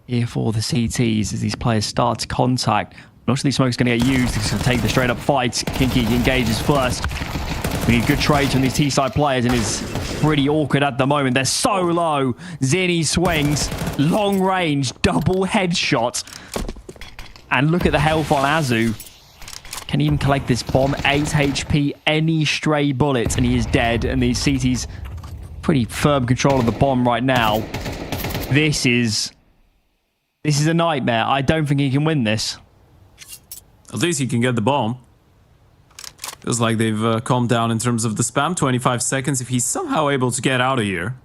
here for the CTs as these players start to contact. Not sure these smokes going to get used. It's going to take the straight up fight. Kinky engages first. We need good trades from these T-side players, and it's pretty awkward at the moment. They're so low. Zinni swings. Long range. Double headshot. And look at the health on Azu. Can even collect this bomb. 8 HP. Any stray bullets, and he is dead. And these CTs pretty firm control of the bomb right now. This is a nightmare. I don't think he can win this. At least he can get the bomb. Feels like they've calmed down in terms of the spam. 25 seconds. If he's somehow able to get out of here,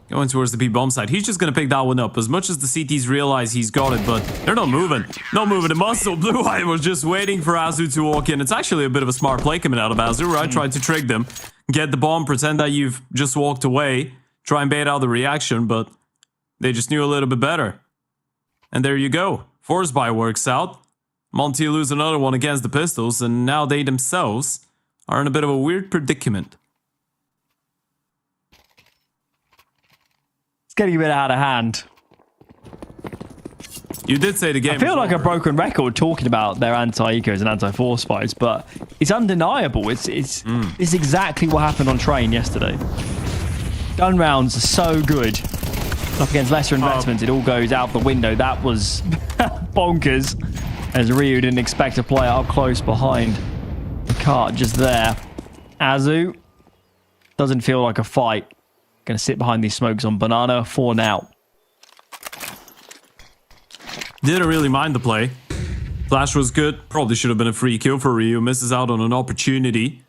going towards the B-bomb side, he's just going to pick that one up. As much as the CTs realize he's got it, but they're not moving. Not moving. The muscle Blue Eye was just waiting for Azu to walk in. It's actually a bit of a smart play coming out of Azu, right? Tried to trick them. Get the bomb, pretend that you've just walked away. Try and bait out the reaction, but they just knew a little bit better. And there you go. Force buy works out. Monte lose another one against the Pistols, and now they themselves are in a bit of a weird predicament. It's getting a bit out of hand. You did say the game. I feel like a broken record talking about their anti-ecos and anti-force spikes, but it's undeniable. It's exactly what happened on train yesterday. Gun rounds are so good. Up against lesser investments, it all goes out the window. That was bonkers, as Ryu didn't expect to play up close behind the cart just there. Azu doesn't feel like a fight. Going to sit behind these smokes on banana for now. Didn't really mind the play. Flash was good. Probably should have been a free kill for Ryu. Misses out on an opportunity.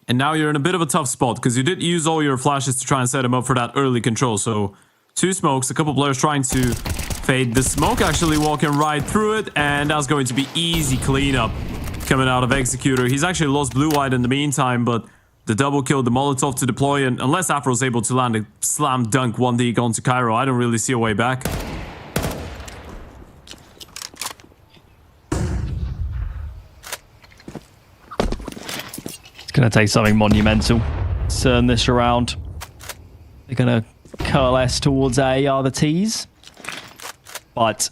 And now you're in a bit of a tough spot because you did use all your flashes to try and set him up for that early control. So 2 smokes, a couple players trying to fade the smoke, actually walking right through it. And that's going to be easy cleanup coming out of Executor. He's actually lost blue-white in the meantime, but the double kill, the Molotov to deploy, and unless Afro's able to land a slam dunk 1D onto Cairo, I don't really see a way back. Going to take something monumental. Turn this around. They're going to coalesce towards A are the T's. But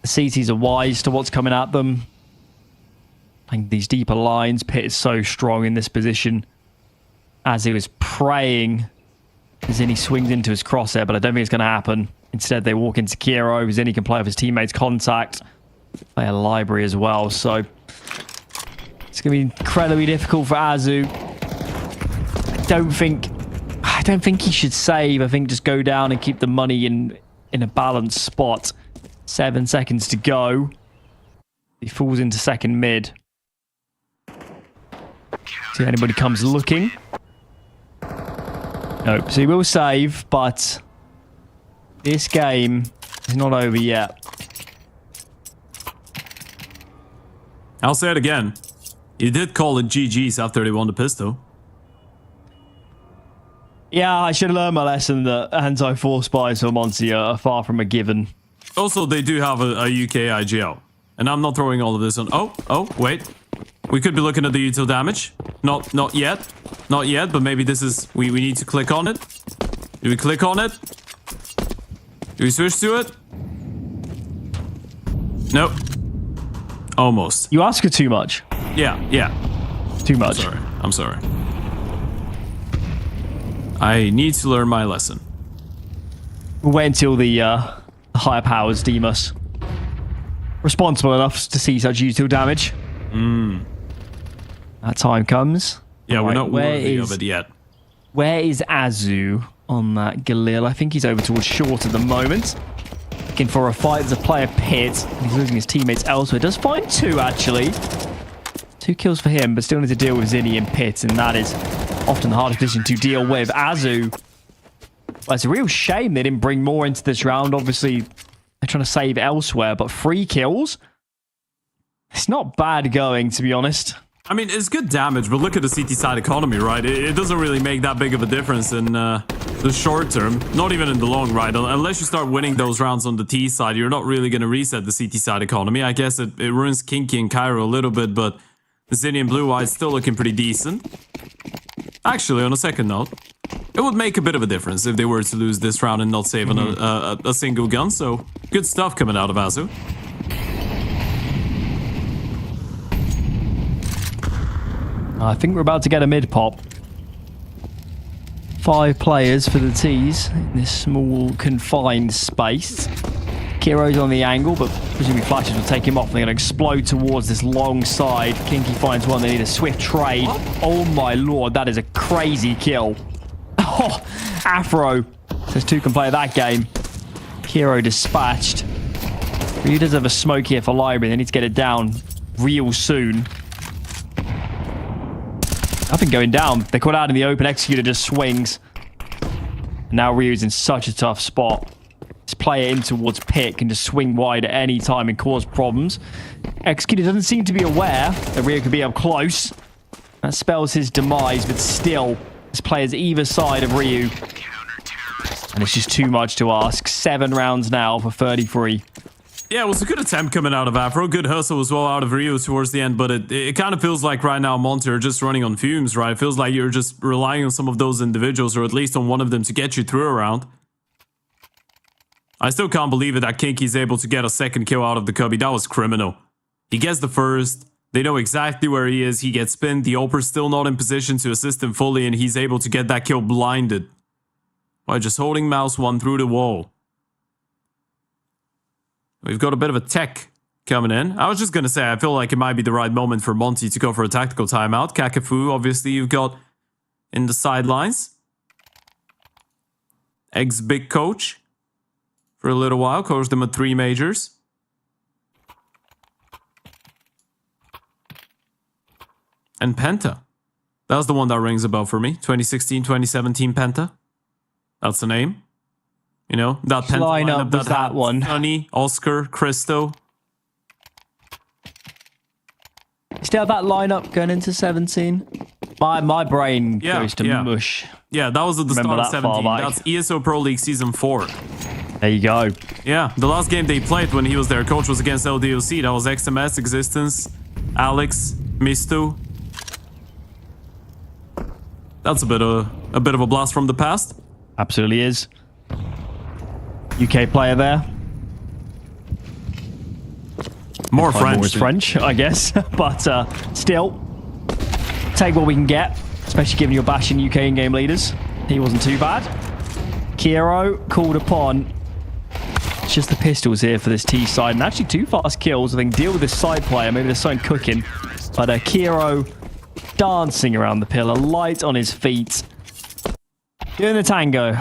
the CTs are wise to what's coming at them. Playing these deeper lines. Pit is so strong in this position. As he was praying, Zinni swings into his crosshair, but I don't think it's going to happen. Instead, they walk into Kiro. Zinni can play off his teammates' contact. Play a library as well, so it's going to be incredibly difficult for Azu. I don't think he should save. I think just go down and keep the money in a balanced spot. 7 seconds to go. He falls into second mid. See if anybody comes looking. Nope. So he will save, but this game is not over yet. I'll say it again. You did call it GG's after they won the pistol. Yeah, I should have learned my lesson that anti-force buys for Monte are far from a given. Also, they do have a UK IGL. And I'm not throwing all of this on... Oh, wait. We could be looking at the util damage. Not yet. Not yet, but maybe this is... We need to click on it. Do we click on it? Do we switch to it? Nope. Almost. You ask her too much. Yeah. Too much. I'm sorry. I need to learn my lesson. We'll wait until the higher powers deem us responsible enough to see such util damage. That time comes. Yeah, right, we're not worthy of it yet. Where is Azu on that Galil? I think he's over towards short at the moment. Looking for a fight. There's a player pit. He's losing his teammates elsewhere. Does find 2, actually. 2 kills for him, but still need to deal with Zinni and Pit, and that is often the hardest position to deal with. Azu, well, it's a real shame they didn't bring more into this round. Obviously, they're trying to save elsewhere, but 3 kills? It's not bad going, to be honest. I mean, it's good damage, but look at the CT side economy, right? It doesn't really make that big of a difference in the short term, not even in the long, right? Unless you start winning those rounds on the T side, you're not really going to reset the CT side economy. I guess it ruins Kinky and Cairo a little bit, but the Zinni and Blue-White still looking pretty decent. Actually, on a second note, it would make a bit of a difference if they were to lose this round and not save on a single gun, so good stuff coming out of Azu. I think we're about to get a mid-pop. 5 players for the T's in this small, confined space. Kiro's on the angle, but presumably flashes will take him off. They're going to explode towards this long side. Kinky finds one. They need a swift trade. Oh my lord, that is a crazy kill. Oh, Afro says 2 can play that game. Kiro dispatched. He does have a smoke here for library. They need to get it down real soon. Nothing going down. They caught out in the open. Executor just swings. Now Ryu's in such a tough spot. This player in towards Pit can just swing wide at any time and cause problems. Executor doesn't seem to be aware that Ryu could be up close. That spells his demise, but still, this player's either side of Ryu. And it's just too much to ask. 7 rounds now for 33. Yeah, it was a good attempt coming out of Afro. Good hustle as well out of Ryu towards the end, but it kind of feels like right now Monte are just running on fumes, right? It feels like you're just relying on some of those individuals, or at least on one of them to get you through a round. I still can't believe it that Kinky's able to get a second kill out of the Cubby. That was criminal. He gets the first. They know exactly where he is. He gets spinned. The Oper's still not in position to assist him fully, and he's able to get that kill blinded by just holding mouse 1 through the wall. We've got a bit of a tech coming in. I was just going to say, I feel like it might be the right moment for Monte to go for a tactical timeout. Kakafu, obviously, you've got in the sidelines. Ex-big coach for a little while. Coached them at 3 majors. And Penta. That's the one that rings a bell for me. 2016, 2017 Penta. That's the name. You know, that Penta lineup was that one. Sonny, Oscar, Christo. Still that lineup going into 17. My brain goes to mush. Yeah, that was at the start of 17. That's ESL Pro League Season 4. There you go. Yeah, the last game they played when he was their coach was against LDOC. That was XMS, Existence, Alex, Mistu. That's a bit of a blast from the past. Absolutely is. UK player there. More French. More is French, I guess. But still, take what we can get, especially given you're bashing UK in-game leaders. He wasn't too bad. Kiro called upon. It's just the pistols here for this T side, and actually 2 fast kills. I think deal with this side player. Maybe there's something cooking. But Kiro dancing around the pillar, light on his feet, doing the tango.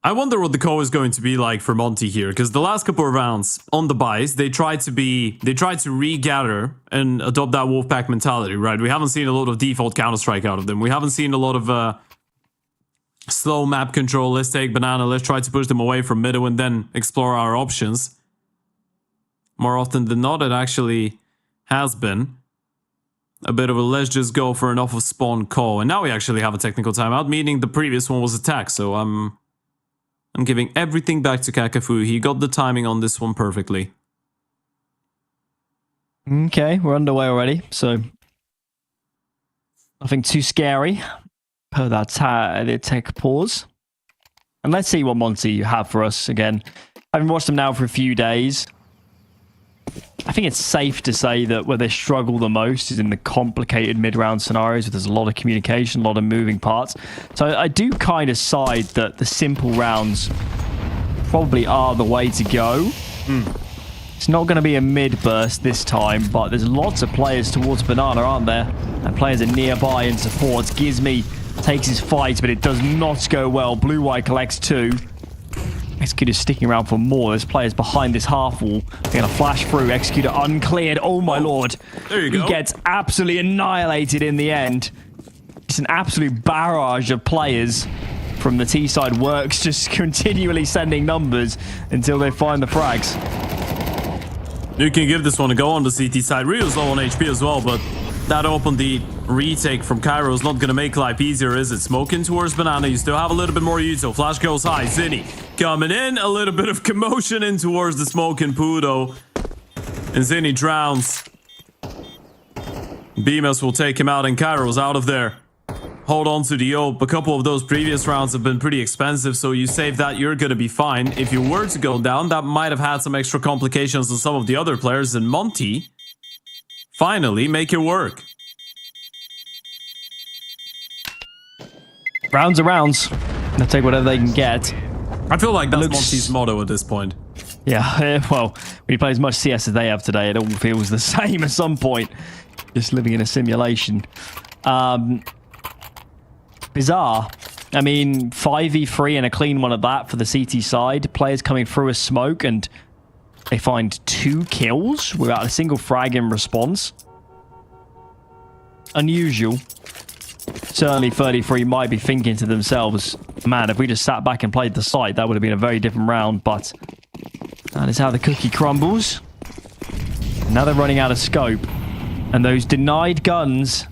I wonder what the call is going to be like for Monte here, because the last couple of rounds on the buys, they tried to regather and adopt that Wolfpack mentality, right? We haven't seen a lot of default Counter-Strike out of them. We haven't seen a lot of slow map control. Let's take banana, let's try to push them away from middle and then explore our options. More often than not, it actually has been a bit of a let's just go for an off of spawn call. And now we actually have a technical timeout, meaning the previous one was attack, so I'm giving everything back to Kakafu. He got the timing on this one perfectly. Okay, we're underway already, so nothing too scary per that the tech pause. And let's see what Monte you have for us again. I've watched them now for a few days. I think it's safe to say that where they struggle the most is in the complicated mid-round scenarios where there's a lot of communication, a lot of moving parts. So I do kind of side that the simple rounds probably are the way to go. It's not going to be a mid-burst this time, but there's lots of players towards Banana, aren't there? And players are nearby and supports. Gizmy takes his fight, but it does not go well. Blue-White collects 2. Executor sticking around for more. There's players behind this half wall. They're going to flash through. Executor uncleared. Oh my lord. There you go. He gets absolutely annihilated in the end. It's an absolute barrage of players from the T side works, just continually sending numbers until they find the frags. You can give this one a go on the CT side. Rio's low on HP as well, but that opened the retake from Cairo is not going to make life easier, is it? Smoking towards Banana. You still have a little bit more Yuto. Flash goes high. Zinni coming in. A little bit of commotion in towards the smoking Pudo. And Zinni drowns. Bemis will take him out and Cairo's out of there. Hold on to the Ope. A couple of those previous rounds have been pretty expensive, so you save that, you're going to be fine. If you were to go down, that might have had some extra complications on some of the other players. And Monte finally make it work. Rounds are rounds. They'll take whatever they can get. I feel like that's Monte's motto at this point. Yeah, well, when you play as much CS as they have today, it all feels the same at some point. Just living in a simulation. Bizarre. I mean, 5v3 and a clean one at that for the CT side. Players coming through a smoke and they find 2 kills without a single frag in response. Unusual. Certainly 33 might be thinking to themselves, man, if we just sat back and played the site, that would have been a very different round, but that is how the cookie crumbles. Now they're running out of scope, and those denied guns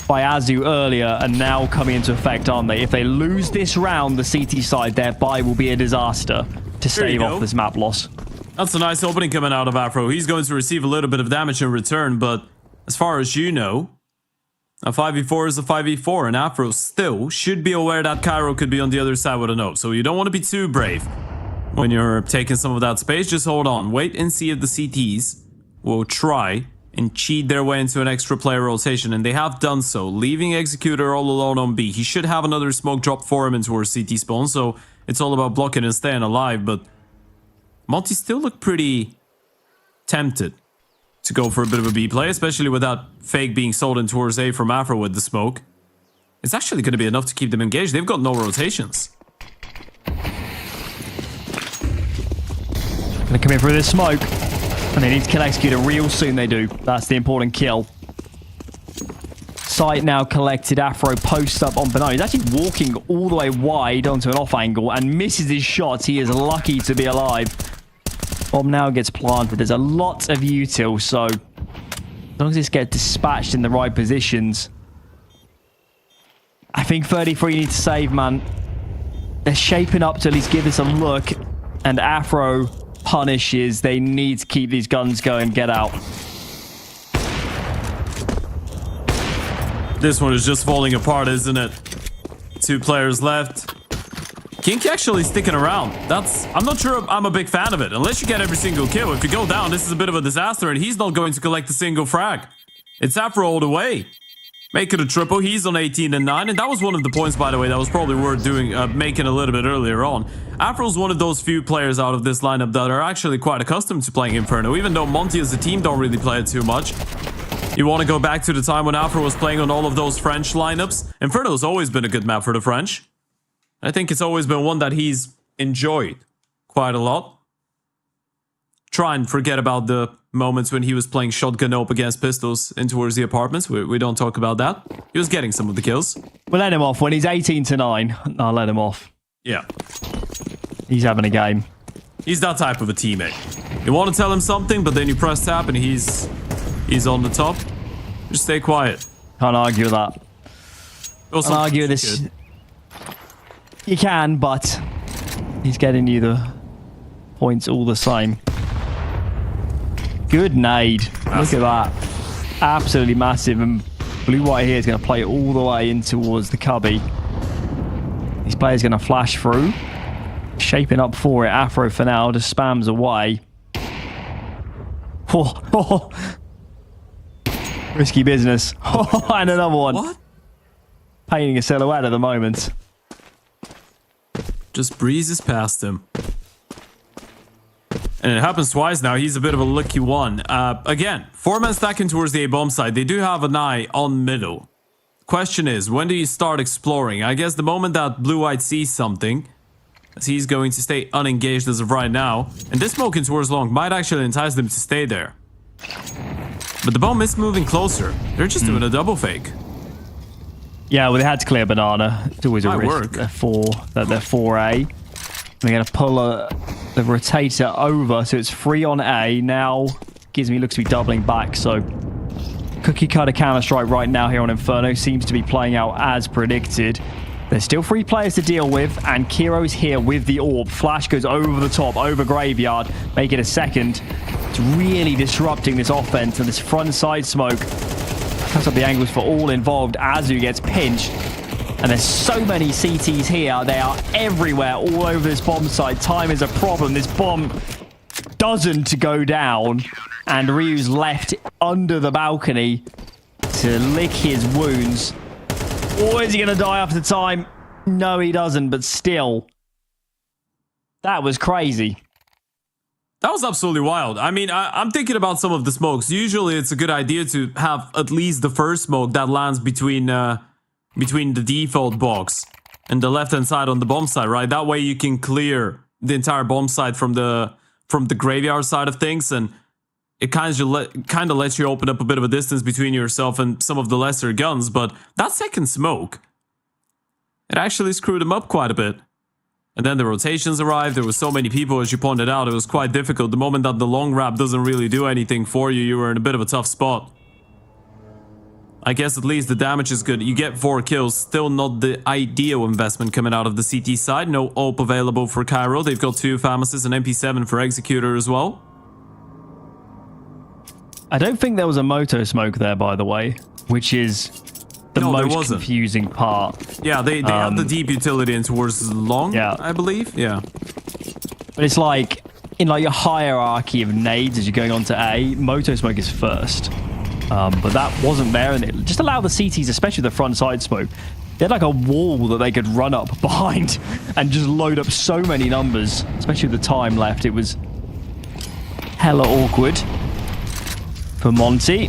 by Azu earlier are now coming into effect, aren't they? If they lose this round, the CT side, their buy will be a disaster to stave off this map loss. That's a nice opening coming out of Afro. He's going to receive a little bit of damage in return, but as far as you know, A 5v4 is a 5v4, and Afro still should be aware that Cairo could be on the other side with a no. So you don't want to be too brave when you're taking some of that space. Just hold on. Wait and see if the CTs will try and cheat their way into an extra player rotation, and they have done so, leaving Executor all alone on B. He should have another smoke drop for him into our CT spawn, so it's all about blocking and staying alive, but Monte still looked pretty tempted to go for a bit of a B play, especially with that fake being sold in towards A from Afro with the smoke. It's actually going to be enough to keep them engaged. They've got no rotations. Gonna come in through this smoke. And they need to kill Executor real soon, they do. That's the important kill. Sight now collected. Afro posts up on Banana. He's actually walking all the way wide onto an off angle and misses his shots. He is lucky to be alive. Bomb now gets planted. There's a lot of util, so as long as this gets dispatched in the right positions. I think 33 need to save, man. They're shaping up to at least give this a look. And Afro punishes. They need to keep these guns going. Get out. This one is just falling apart, isn't it? 2 players left. Kinky actually sticking around. I'm not sure I'm a big fan of it. Unless you get every single kill. If you go down, this is a bit of a disaster, and he's not going to collect a single frag. It's Afro all the way. Make it a triple. He's on 18 and 9, and that was one of the points, by the way, that was probably worth making a little bit earlier on. Afro's one of those few players out of this lineup that are actually quite accustomed to playing Inferno, even though Monte as a team don't really play it too much. You want to go back to the time when Afro was playing on all of those French lineups. Inferno's always been a good map for the French. I think it's always been one that he's enjoyed quite a lot. Try and forget about the moments when he was playing shotgun up against pistols in towards the apartments. We don't talk about that. He was getting some of the kills. We'll let him off when he's 18 to 9. I'll let him off. Yeah. He's having a game. He's that type of a teammate. You want to tell him something, but then you press tap and he's on the top. Just stay quiet. Can't argue with that. Can't argue with this. Good. You can, but he's getting you the points all the same. Good nade. Look at that. Absolutely massive. And blue-white here is going to play it all the way in towards the cubby. These players going to flash through. Shaping up for it. Afro for now just spams away. Oh. Risky business. And another one. What? Painting a silhouette at the moment. Just breezes past him. And it happens twice now. He's a bit of a lucky one. Again, 4-man stacking towards the A-bomb side. They do have an eye on middle. Question is, when do you start exploring? I guess the moment that blue-white sees something, as he's going to stay unengaged as of right now. And this smoke in towards long might actually entice them to stay there. But the bomb is moving closer. They're just doing a double fake. Yeah, well, they had to clear banana. It's always a Might risk work. that they're 4A. They're going to pull the rotator over, so it's 3 on A. Now, Gizmy looks to be doubling back, so cookie cutter Counter-Strike right now here on Inferno seems to be playing out as predicted. There's still 3 players to deal with, and Kiro's here with the orb. Flash goes over the top, over Graveyard, make it a second. It's really disrupting this offense, and this front side smoke cuts up the angles for all involved. Azu gets pinched, and there's so many CTs here. They are everywhere, all over this bomb site. Time is a problem. This bomb doesn't go down, and Ryu's left under the balcony to lick his wounds. Or is he going to die after time? No, he doesn't, but still. That was crazy. That was absolutely wild. I mean, I'm thinking about some of the smokes. Usually it's a good idea to have at least the first smoke that lands between the default box and the left-hand side on the bomb side, right? That way you can clear the entire bomb side from the graveyard side of things, and it kind of lets you open up a bit of a distance between yourself and some of the lesser guns. But that second smoke, it actually screwed him up quite a bit. And then the rotations arrived. There were so many people, as you pointed out. It was quite difficult. The moment that the long wrap doesn't really do anything for you, you were in a bit of a tough spot. I guess at least the damage is good. You get 4 kills. Still not the ideal investment coming out of the CT side. No AWP available for Cairo. They've got 2 Famases and MP7 for Executor as well. I don't think there was a moto smoke there, by the way, which is the No, there most wasn't. confusing part. Yeah, they have the deep utility in towards long, Yeah. I believe. Yeah. But it's like, in like your hierarchy of nades as you're going on to A, Moto Smoke is first. But that wasn't there, and it just allowed the CTs, especially the front side smoke, they had like a wall that they could run up behind and just load up so many numbers, especially with the time left. It was hella awkward for Monte.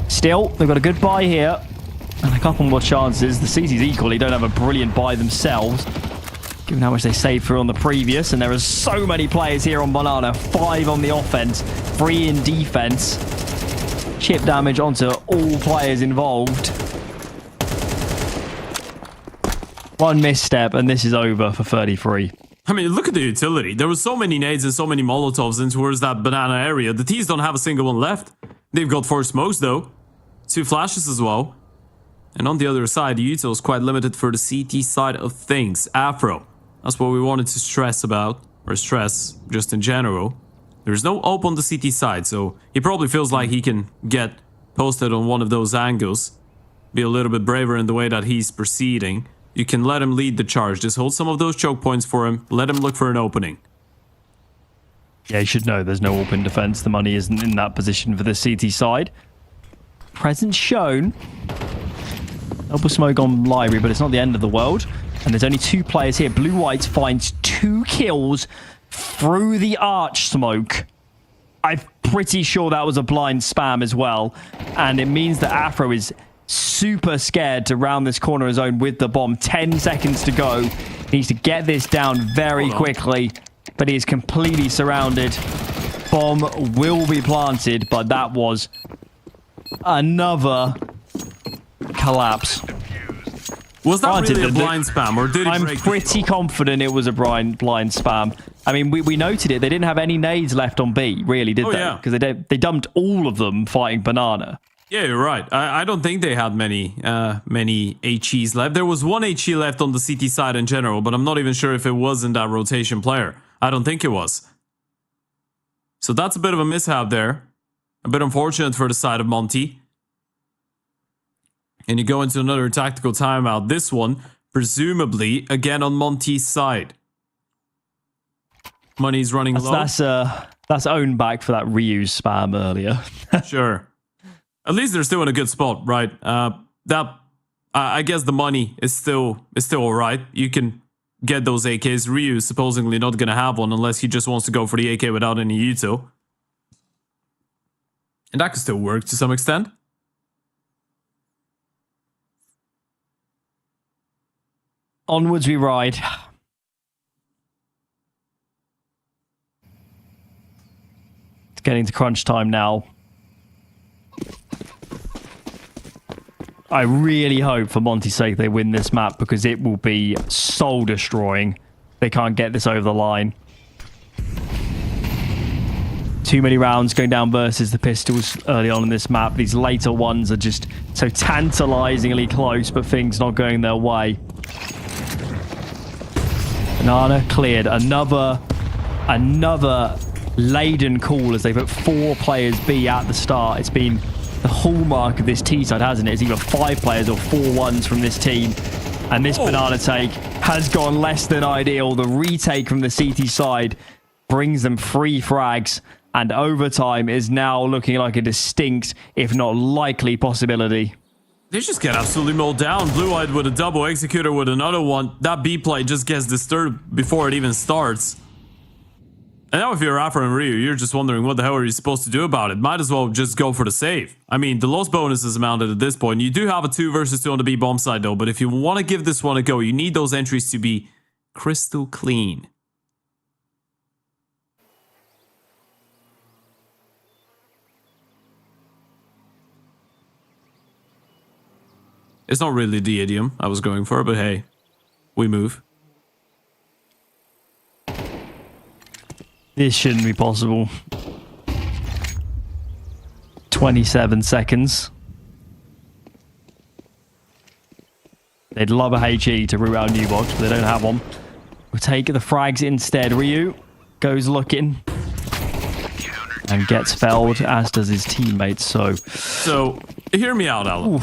Still, they've got a good buy here and a couple more chances. The CTs equally don't have a brilliant buy themselves, given how much they saved through on the previous. And there are so many players here on Banana. 5 on the offense, 3 in defense. Chip damage onto all players involved. One misstep, and this is over for 33. I mean, look at the utility. There were so many nades and so many Molotovs in towards that banana area. The T's don't have a single one left. They've got 4 smokes, though. 2 flashes as well. And on the other side, the util is quite limited for the CT side of things. Afro. That's what we wanted to stress about. Or stress, just in general. There's no op on the CT side, so he probably feels like he can get posted on one of those angles. Be a little bit braver in the way that he's proceeding. You can let him lead the charge. Just hold some of those choke points for him. Let him look for an opening. Yeah, you should know there's no open defense. The money isn't in that position for the CT side. Presence shown. Double smoke on library, but it's not the end of the world. And there's only 2 players here. Blue White finds 2 kills through the arch smoke. I'm pretty sure that was a blind spam as well. And it means that Afro is super scared to round this corner zone with the bomb. 10 seconds to go. He needs to get this down very quickly. But he is completely surrounded. Bomb will be planted, but that was another collapse. Was that Granted, really a blind spam, or did he I'm break pretty confident it was a blind spam. I mean, we noted it. They didn't have any nades left on B, really, did they? yeah. Because they dumped all of them fighting Banana. Yeah, you're right. I don't think they had many HEs left. There was 1 HE left on the CT side in general, but I'm not even sure if it wasn't that rotation player. I don't think it was. So that's a bit of a mishap there. A bit unfortunate for the side of Monte. And you go into another tactical timeout. This one, presumably, again on Monte's side. Money's running low. That's own back for that reuse spam earlier. Sure. At least they're still in a good spot, right? I guess the money is still all right. You can get those AKs. Ryu's supposedly not going to have one unless he just wants to go for the AK without any util. And that could still work to some extent. Onwards we ride. It's getting to crunch time now. I really hope for Monte's sake they win this map, because it will be soul destroying. They can't get this over the line. Too many rounds going down versus the pistols early on in this map. These later ones are just so tantalizingly close, but things not going their way. Banana cleared. Another laden call as they put 4 players B at the start. It's been the hallmark of this T side, hasn't it? It's either 5 players or 4 ones from this team. And this banana take has gone less than ideal. The retake from the CT side brings them 3 frags. And overtime is now looking like a distinct, if not likely, possibility. They just get absolutely mowed down. Blue-eyed with a double, Executor with another one. That B play just gets disturbed before it even starts. And now if you're Afro and Ryu, you're just wondering what the hell are you supposed to do about it. Might as well just go for the save. I mean, the loss bonus is mounted at this point. You do have a 2 versus 2 on the B bomb side though, but if you want to give this one a go, you need those entries to be crystal clean. It's not really the idiom I was going for, but hey, we move. This shouldn't be possible. 27 seconds. They'd love a HE to root out new box, but they don't have one. We'll take the frags instead. Ryu goes looking and gets felled, as does his teammates. So hear me out, Alan.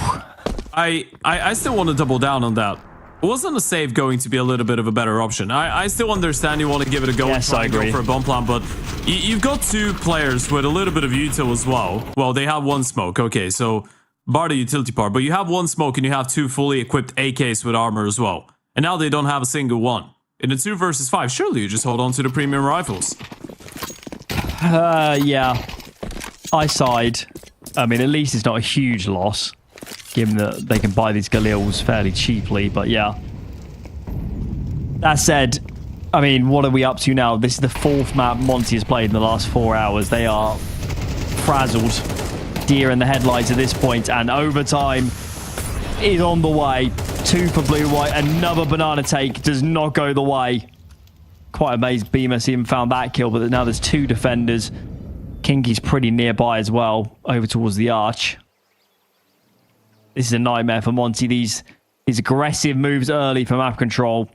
I still want to double down on that. Wasn't a save going to be a little bit of a better option? I still understand you want to give it a go and Yes, try I and go agree. for a bomb plant, but you've got two players with a little bit of util as well. Well, they have one smoke. Okay, so bar the utility part, but you have one smoke and you have two fully equipped AKs with armor as well. And now they don't have a single one. In a 2 versus 5, surely you just hold on to the premium rifles. Yeah. I side. I mean, at least it's not a huge loss, given that they can buy these Galils fairly cheaply, but yeah. That said, I mean, what are we up to now? This is the 4th map Monte has played in the last 4 hours. They are frazzled, deer in the headlights at this point, and overtime is on the way. 2 for blue-white, another banana take does not go the way. Quite amazed Bemis even found that kill, but now there's 2 defenders. Kinky's pretty nearby as well, over towards the arch. This is a nightmare for Monte. These aggressive moves early for map control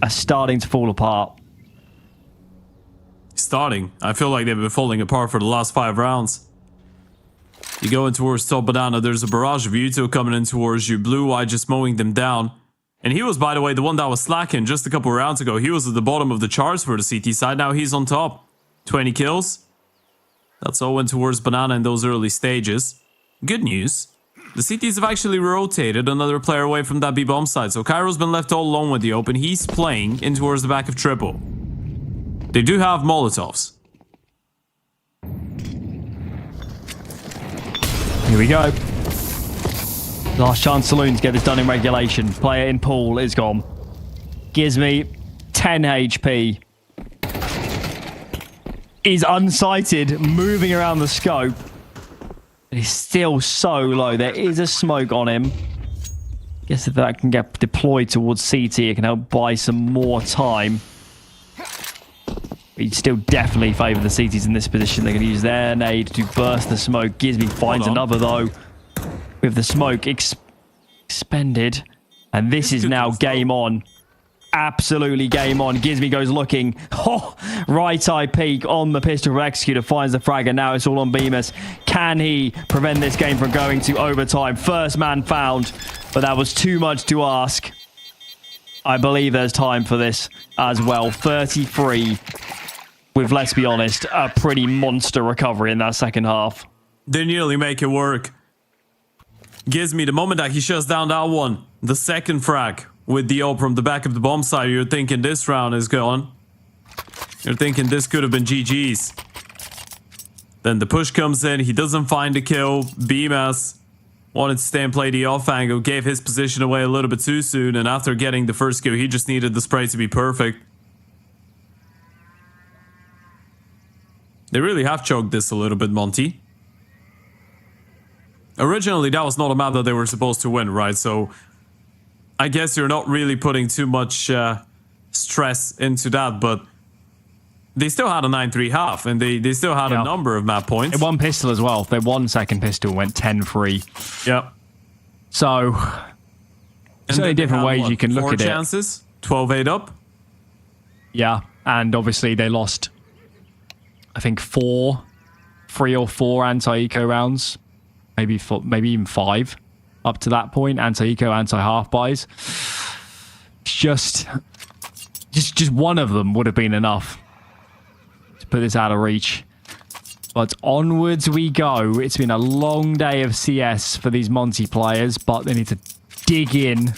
are starting to fall apart. Starting? I feel like they've been falling apart for the last 5 rounds. You go in towards top banana, there's a barrage of Veto coming in towards you. Blue-Eye just mowing them down. And he was, by the way, the one that was slacking just a couple of rounds ago. He was at the bottom of the charts for the CT side. Now he's on top. 20 kills. That's all went towards banana in those early stages. Good news. The CTs have actually rotated another player away from that B-bomb side. So Cairo's been left all alone with the open. He's playing in towards the back of triple. They do have Molotovs. Here we go. Last chance saloon to get this done in regulation. Player in pool is gone. Gives me 10 HP. Is unsighted, moving around the scope. He's still so low. There is a smoke on him. Guess if that can get deployed towards CT, it can help buy some more time. But you'd still definitely favour the CTs in this position. They're going to use their nade to burst the smoke. Gizmy finds another, though, with the smoke expended. And this is now game on. Absolutely game on. Gizmy goes looking. Oh, right eye peek on the pistol for Executor. Finds the frag, and now it's all on Bemis. Can he prevent this game from going to overtime? First man found, but that was too much to ask. I believe there's time for this as well. 33 with, let's be honest, a pretty monster recovery in that second half. They nearly make it work. Gizmy, the moment that he shuts down that one, the second frag with the ult from the back of the bomb side, you're thinking this round is gone. You're thinking this could have been GG's. Then the push comes in. He doesn't find the kill. Bemis wanted to stay and play the off angle. Gave his position away a little bit too soon. And after getting the first kill, he just needed the spray to be perfect. They really have choked this a little bit, Monte. Originally, that was not a map that they were supposed to win, right? So I guess you're not really putting too much stress into that, but they still had a 9-3 half, and they still had a number of map points. They won pistol as well. They won second pistol, went 10-3. Yep. So, there's so many different ways you can look at it. 4 chances, 12-8 up. Yeah, and obviously they lost, I think, 3 or 4 anti-eco rounds. Maybe even 5 up to that point. Anti-eco, anti-half buys. Just one of them would have been enough to put this out of reach. But onwards we go. It's been a long day of CS for these Monte players, but they need to dig in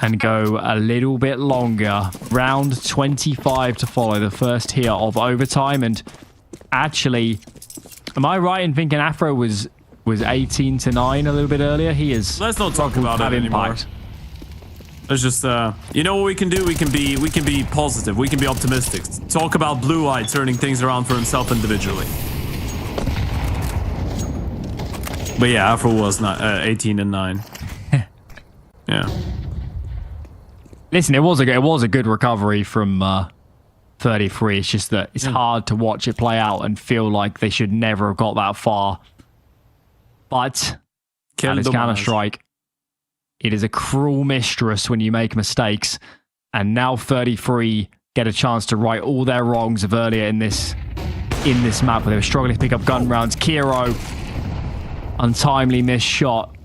and go a little bit longer. Round 25 to follow, the first here of overtime. And actually, am I right in thinking Afro was 18-9 a little bit earlier? He is. Let's not talk about it anymore. Let's just, you know what we can do? We can be positive. We can be optimistic. Talk about Blue-Eye turning things around for himself individually. But yeah, Afro was 18-9. Yeah. Listen, it was a good recovery from 33. It's just that it's hard to watch it play out and feel like they should never have got that far. But that is Counter-Strike. It is a cruel mistress when you make mistakes. And now 33 get a chance to right all their wrongs of earlier in this map where they were struggling to pick up gun rounds. Kiro, untimely missed shot.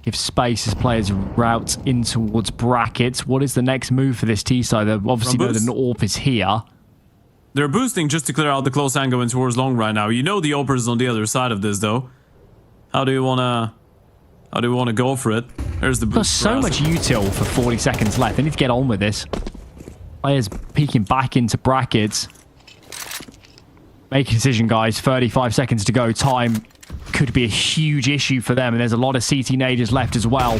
Give space as players route in towards brackets. What is the next move for this T side? They obviously know that an AWP is here. They're boosting just to clear out the close angle in towards long right now. You know the AWP is on the other side of this though. How do you wanna go for it? There's the boost. There's so much util for 40 seconds left. They need to get on with this. Players peeking back into brackets. Make a decision, guys. 35 seconds to go. Time could be a huge issue for them, and there's a lot of CT nades left as well.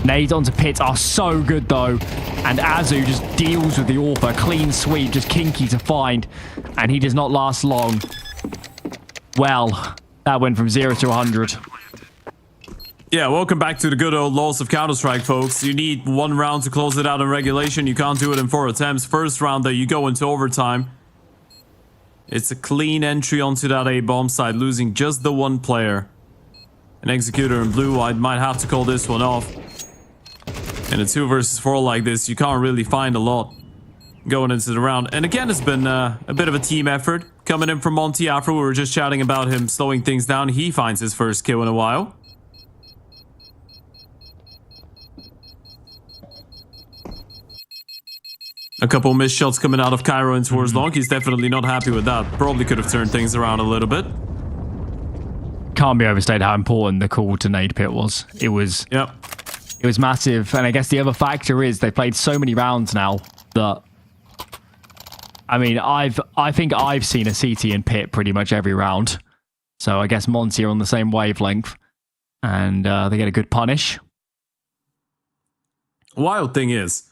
Nades onto pits are so good though, and Azu just deals with the AWP. Clean sweep, just Kinky to find, and he does not last long. Well, that went from 0 to 100. Yeah, welcome back to the good old laws of Counter-Strike, folks. You need 1 round to close it out in regulation. You can't do it in 4 attempts. First round that you go into overtime. It's a clean entry onto that A bomb side, losing just the 1 player. An Executor in blue-white might have to call this one off. In a 2 versus 4 like this, you can't really find a lot going into the round. And again, it's been a bit of a team effort. Coming in from Monte after we were just chatting about him slowing things down. He finds his first kill in a while. A couple missed shots coming out of Cairo in towards long. He's definitely not happy with that. Probably could have turned things around a little bit. Can't be overstated how important the call to nade pit was. It was massive. And I guess the other factor is they played so many rounds now that, I mean, I think I've seen a CT in pit pretty much every round. So I guess Monte are on the same wavelength, and they get a good punish. Wild thing is,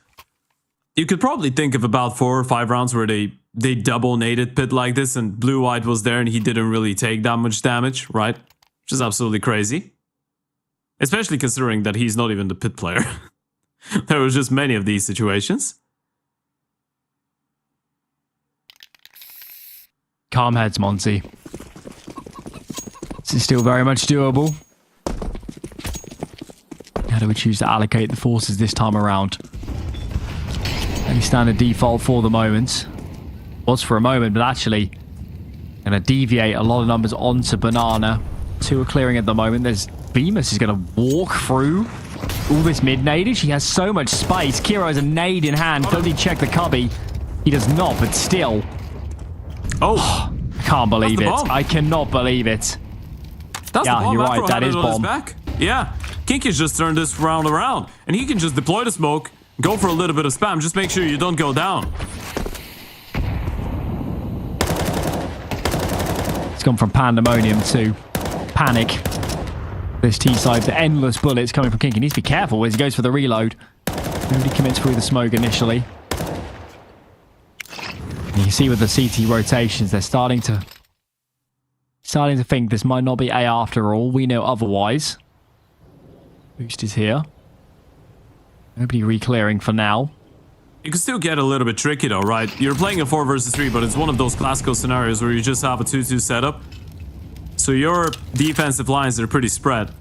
you could probably think of about 4 or 5 rounds where they double naded pit like this, and blue-white was there and he didn't really take that much damage, right? Which is absolutely crazy. Especially considering that he's not even the pit player. There was just many of these situations. Calm heads, Monte. This is still very much doable. How do we choose to allocate the forces this time around? Any standard default for the moment. Was for a moment, but actually going to deviate a lot of numbers onto Banana. 2 are clearing at the moment. There's Bemis is going to walk through all this mid-nadage. He has so much space. Kiro has a nade in hand. Does he check the cubby? He does not, but still. Oh, I can't believe it. I cannot believe it. That's yeah, you're right. That is bomb. Back. Yeah, Kinky's just turned this round around, and he can just deploy the smoke. Go for a little bit of spam. Just make sure you don't go down. It's gone from pandemonium to panic. This T-side, the endless bullets coming from Kinky. He needs to be careful as he goes for the reload. Nobody commits through the smoke initially. And you can see with the CT rotations, they're starting to think this might not be A after all. We know otherwise. Boost is here. Nobody re-clearing for now. It can still get a little bit tricky though, right? You're playing a 4 versus 3, but it's one of those classical scenarios where you just have a 2-2 setup. So your defensive lines are pretty spread.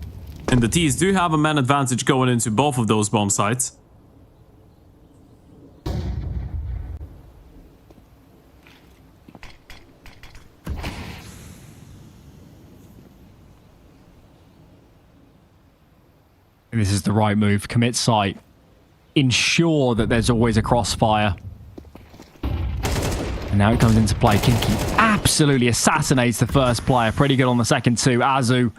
And the T's do have a man advantage going into both of those bomb sites. And this is the right move. Commit site. Ensure that there's always a crossfire. And now it comes into play. Kinky absolutely assassinates the first player. Pretty good on the second 2. Azu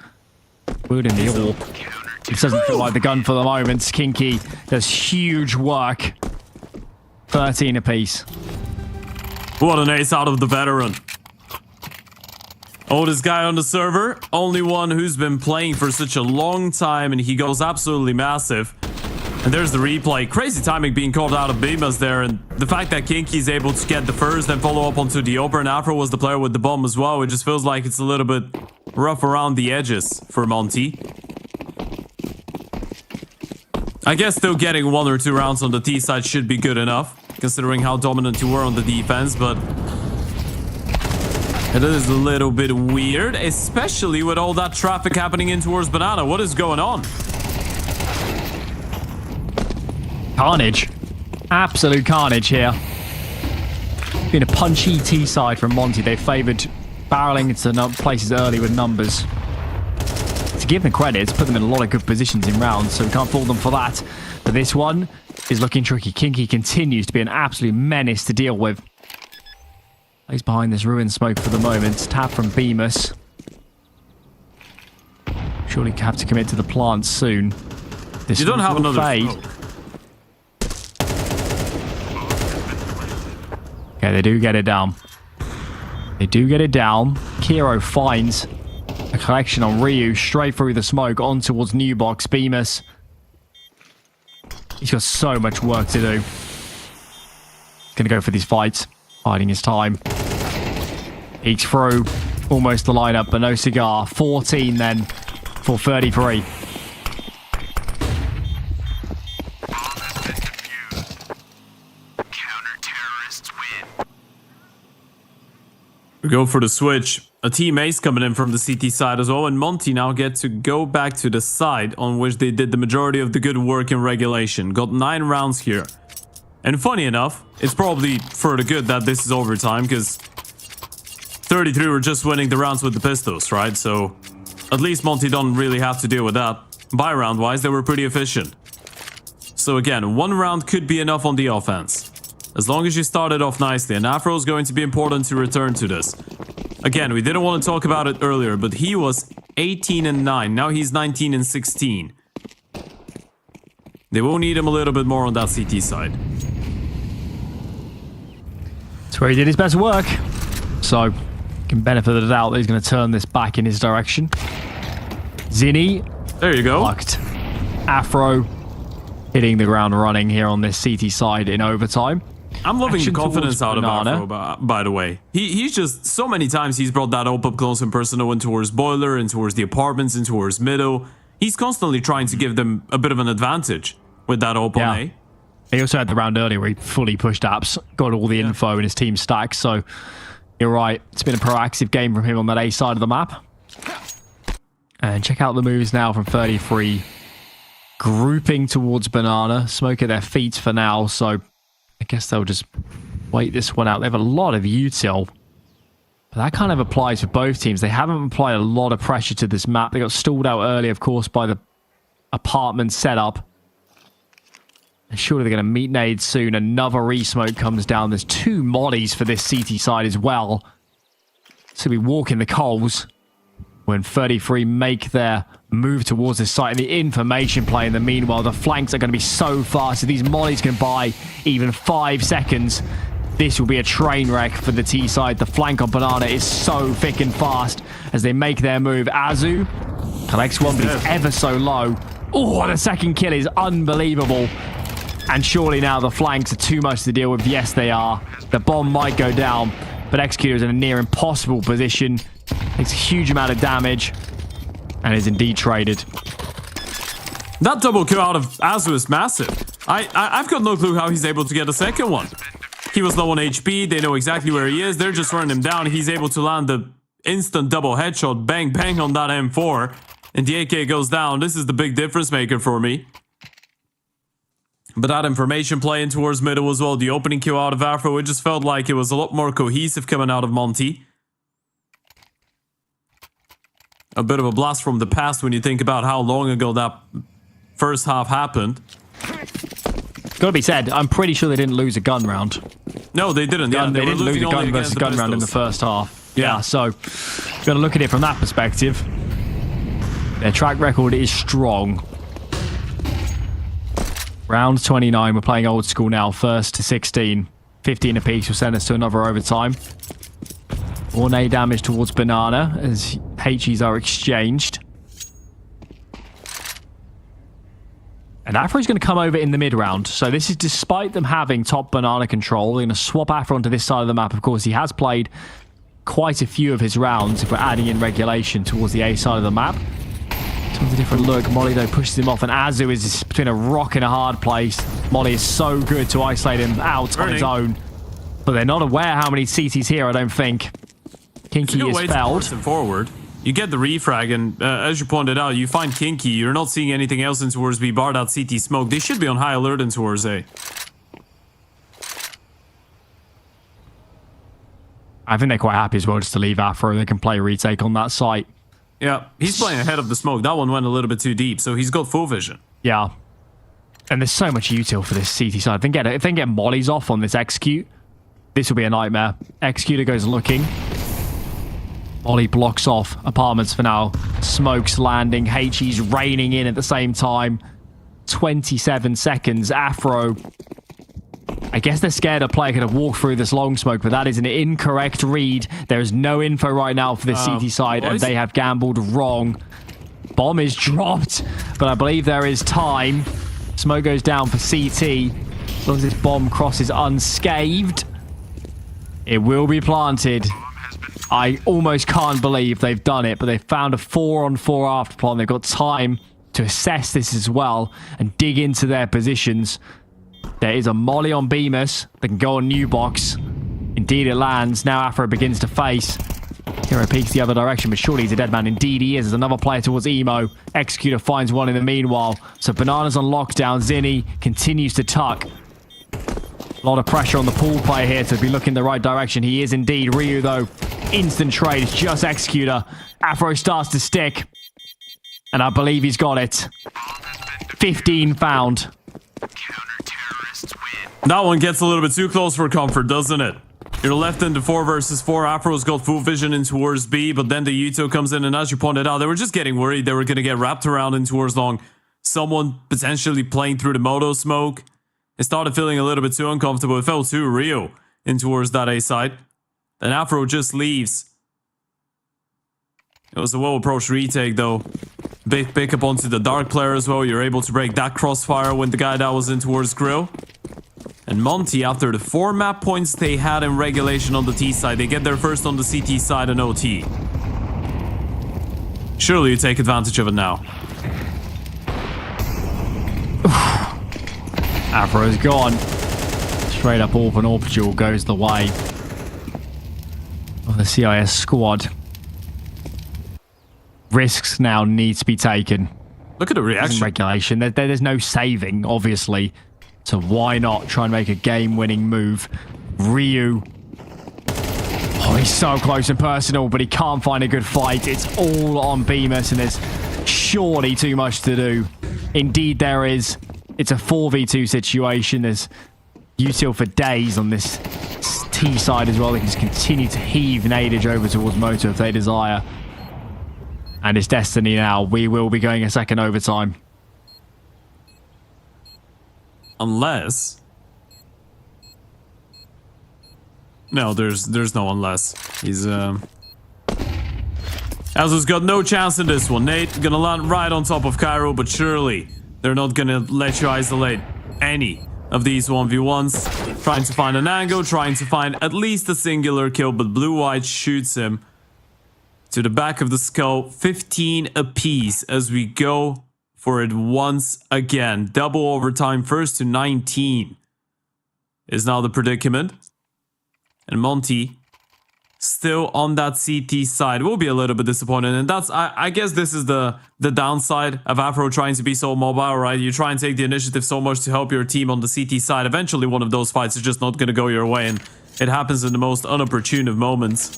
wielding the AWP. It doesn't feel like the gun for the moment. Kinky does huge work. 13 apiece. What an ace out of the veteran. Oldest guy on the server. Only one who's been playing for such a long time, and he goes absolutely massive. And there's the replay. Crazy timing being called out of Bemis there, and the fact that Kinky's able to get the first, then follow up onto the opener, and Afro was the player with the bomb as well. It just feels like it's a little bit rough around the edges for Monte. I guess still getting 1 or 2 rounds on the T side should be good enough, considering how dominant you were on the defense, but it is a little bit weird, especially with all that traffic happening in towards Banana. What is going on? Carnage. Absolute carnage here. Been a punchy T side from Monte. They favoured barreling into places early with numbers. to give them credit, it's put them in a lot of good positions in rounds, so we can't fault them for that. But this one is looking tricky. Kinky continues to be an absolute menace to deal with. He's behind this ruin smoke for the moment. Tap from Bemis. Surely have to commit to the plant soon. This You don't have another fade. smoke. Okay, they do get it down. They do get it down. Kiro finds a collection on Ryu straight through the smoke on towards New Box. Bemis. He's got so much work to do. Gonna go for these fights. Biding his time. Eats through almost the lineup, but no cigar. 14 then for 33. We go for the switch. A team ace coming in from the CT side as well, and Monte now get to go back to the side on which they did the majority of the good work in regulation. Got 9 rounds here. And funny enough, it's probably for the good that this is overtime, because 33 were just winning the rounds with the pistols, right? So at least Monte don't really have to deal with that. By round wise, they were pretty efficient. So again, 1 round could be enough on the offense. As long as you started off nicely, and Afro is going to be important to return to this. Again, we didn't want to talk about it earlier, but he was 18-9. Now he's 19-16. They will need him a little bit more on that CT side. That's where he did his best work. So, can benefit of the doubt that he's going to turn this back in his direction. Zinni. There you go. Locked. Afro hitting the ground running here on this CT side in overtime. I'm loving Action the confidence towards out of Banana. Afro, by the way. He's just, so many times he's brought that up close and personal in towards Boiler, and towards the apartments, and towards Middle. He's constantly trying to give them a bit of an advantage with that open A. He also had the round earlier where he fully pushed apps, got all the info in his team stack, so you're right. It's been a proactive game from him on that A side of the map. And check out the moves now from 33. Grouping towards Banana. Smoke at their feet for now, so I guess they'll just wait this one out. They have a lot of util. But that kind of applies for both teams. They haven't applied a lot of pressure to this map. They got stalled out early, of course, by the apartment setup. And surely they're going to meet nades soon. Another re-smoke comes down. There's 2 mollies for this CT side as well. So we walk in the coals when 33 make their move towards this site. And the information play in the meanwhile, the flanks are going to be so fast. If these mollies can buy even 5 seconds, this will be a train wreck for the T side. The flank on Banana is so thick and fast as they make their move. Azu collects one, but he's ever so low. Oh, the second kill is unbelievable. And surely now the flanks are too much to deal with. Yes, they are. The bomb might go down, but Executor is in a near impossible position. Takes a huge amount of damage and is indeed traded. That double kill out of Azu is massive. I've got no clue how he's able to get a second one. He was low on HP. They know exactly where he is. They're just running him down. He's able to land the instant double headshot. Bang, bang on that M4. And the AK goes down. This is the big difference maker for me. But that information playing towards middle as well. The opening kill out of Afro. It just felt like it was a lot more cohesive coming out of Monte. A bit of a blast from the past when you think about how long ago that first half happened. Gotta be said, I'm pretty sure they didn't lose a gun round. No, they didn't. They didn't lose a gun versus gun round in the first half. Yeah, so gotta look at it from that perspective. Their track record is strong. Round 29, we're playing old school now. 1st to 16. 15 apiece will send us to another overtime. More nade damage towards Banana as HEs are exchanged. And Afro's going to come over in the mid-round. So this is despite them having top Banana control. They're going to swap Afro onto this side of the map. Of course, he has played quite a few of his rounds if we're adding in regulation towards the A side of the map. It's a different look. Molly, though, pushes him off, and Azu is between a rock and a hard place. Molly is so good to isolate him out on his own. But they're not aware how many CTs here, I don't think. Kinky is felled. Forward. You get the refrag, and as you pointed out, you find Kinky. You're not seeing anything else in towards B, bar that CT smoke. They should be on high alert in towards A. I think they're quite happy as well just to leave Afro. They can play retake on that site. Yeah, he's playing ahead of the smoke. That one went a little bit too deep, so he's got full vision. Yeah. And there's so much util for this CT side. If they can get mollies off on this execute, this will be a nightmare. Executor goes looking. Molly blocks off apartments for now. Smoke's landing. HE's raining in at the same time. 27 seconds. Afro. I guess they're scared a player could have walked through this long smoke, but that is an incorrect read. There is no info right now for the CT side, and they have gambled wrong. Bomb is dropped, but I believe there is time. Smoke goes down for CT. As long as this bomb crosses unscathed, it will be planted. I almost can't believe they've done it, but they've found a 4-on-4 after plan. They've got time to assess this as well and dig into their positions. There is a molly on Bemis that can go on new box. Indeed, it lands. Now Afro begins to face. Hero peeks the other direction, but surely he's a dead man. Indeed, he is. There's another player towards Emo. Executor finds one in the meanwhile. So Banana's on lockdown. Zinni continues to tuck. A lot of pressure on the pool player here to be looking the right direction. He is indeed. Ryu, though, instant trade. It's just Executor. Afro starts to stick. And I believe he's got it. 15 found. That one gets a little bit too close for comfort, doesn't it? You're left into 4 versus 4. Afro's got full vision in towards B, but then the Yuto comes in, and as you pointed out, they were just getting worried they were going to get wrapped around in towards long. Someone potentially playing through the moto smoke. It started feeling a little bit too uncomfortable. It fell to Rio in towards that A side. And Afro just leaves. It was a well-approached retake, though. Big pickup onto the Dark player as well. You're able to break that crossfire when the guy that was in towards Grill. And Monte, after the 4 map points they had in regulation on the T side, they get their first on the CT side and OT. Surely you take advantage of it now. Afro's gone. Straight up AWP and AWP duel goes the way of the CIS squad. Risks now need to be taken. Look at the reaction. Regulation. There's no saving, obviously. So why not try and make a game-winning move? Ryu. Oh, he's so close and personal, but he can't find a good fight. It's all on Bemis, and there's surely too much to do. Indeed, there is. It's a 4v2 situation. There's util for days on this T side as well. They can just continue to heave Nadage over towards Moto if they desire. And it's destiny now. We will be going a second overtime. Unless... No, there's no unless. He's, Azu's got no chance in this one. Nate gonna land right on top of Cairo, but surely they're not gonna let you isolate any of these 1v1s. Trying to find an angle, trying to find at least a singular kill, but Blue-White shoots him to the back of the skull. 15 apiece as we go for it once again. Double overtime, first to 19 is now the predicament. And Monte still on that CT side will be a little bit disappointed, and that's I guess this is the downside of Afro trying to be so mobile, right? You try and take the initiative so much to help your team on the CT side. Eventually one of those fights is just not going to go your way, and it happens in the most unopportune of moments.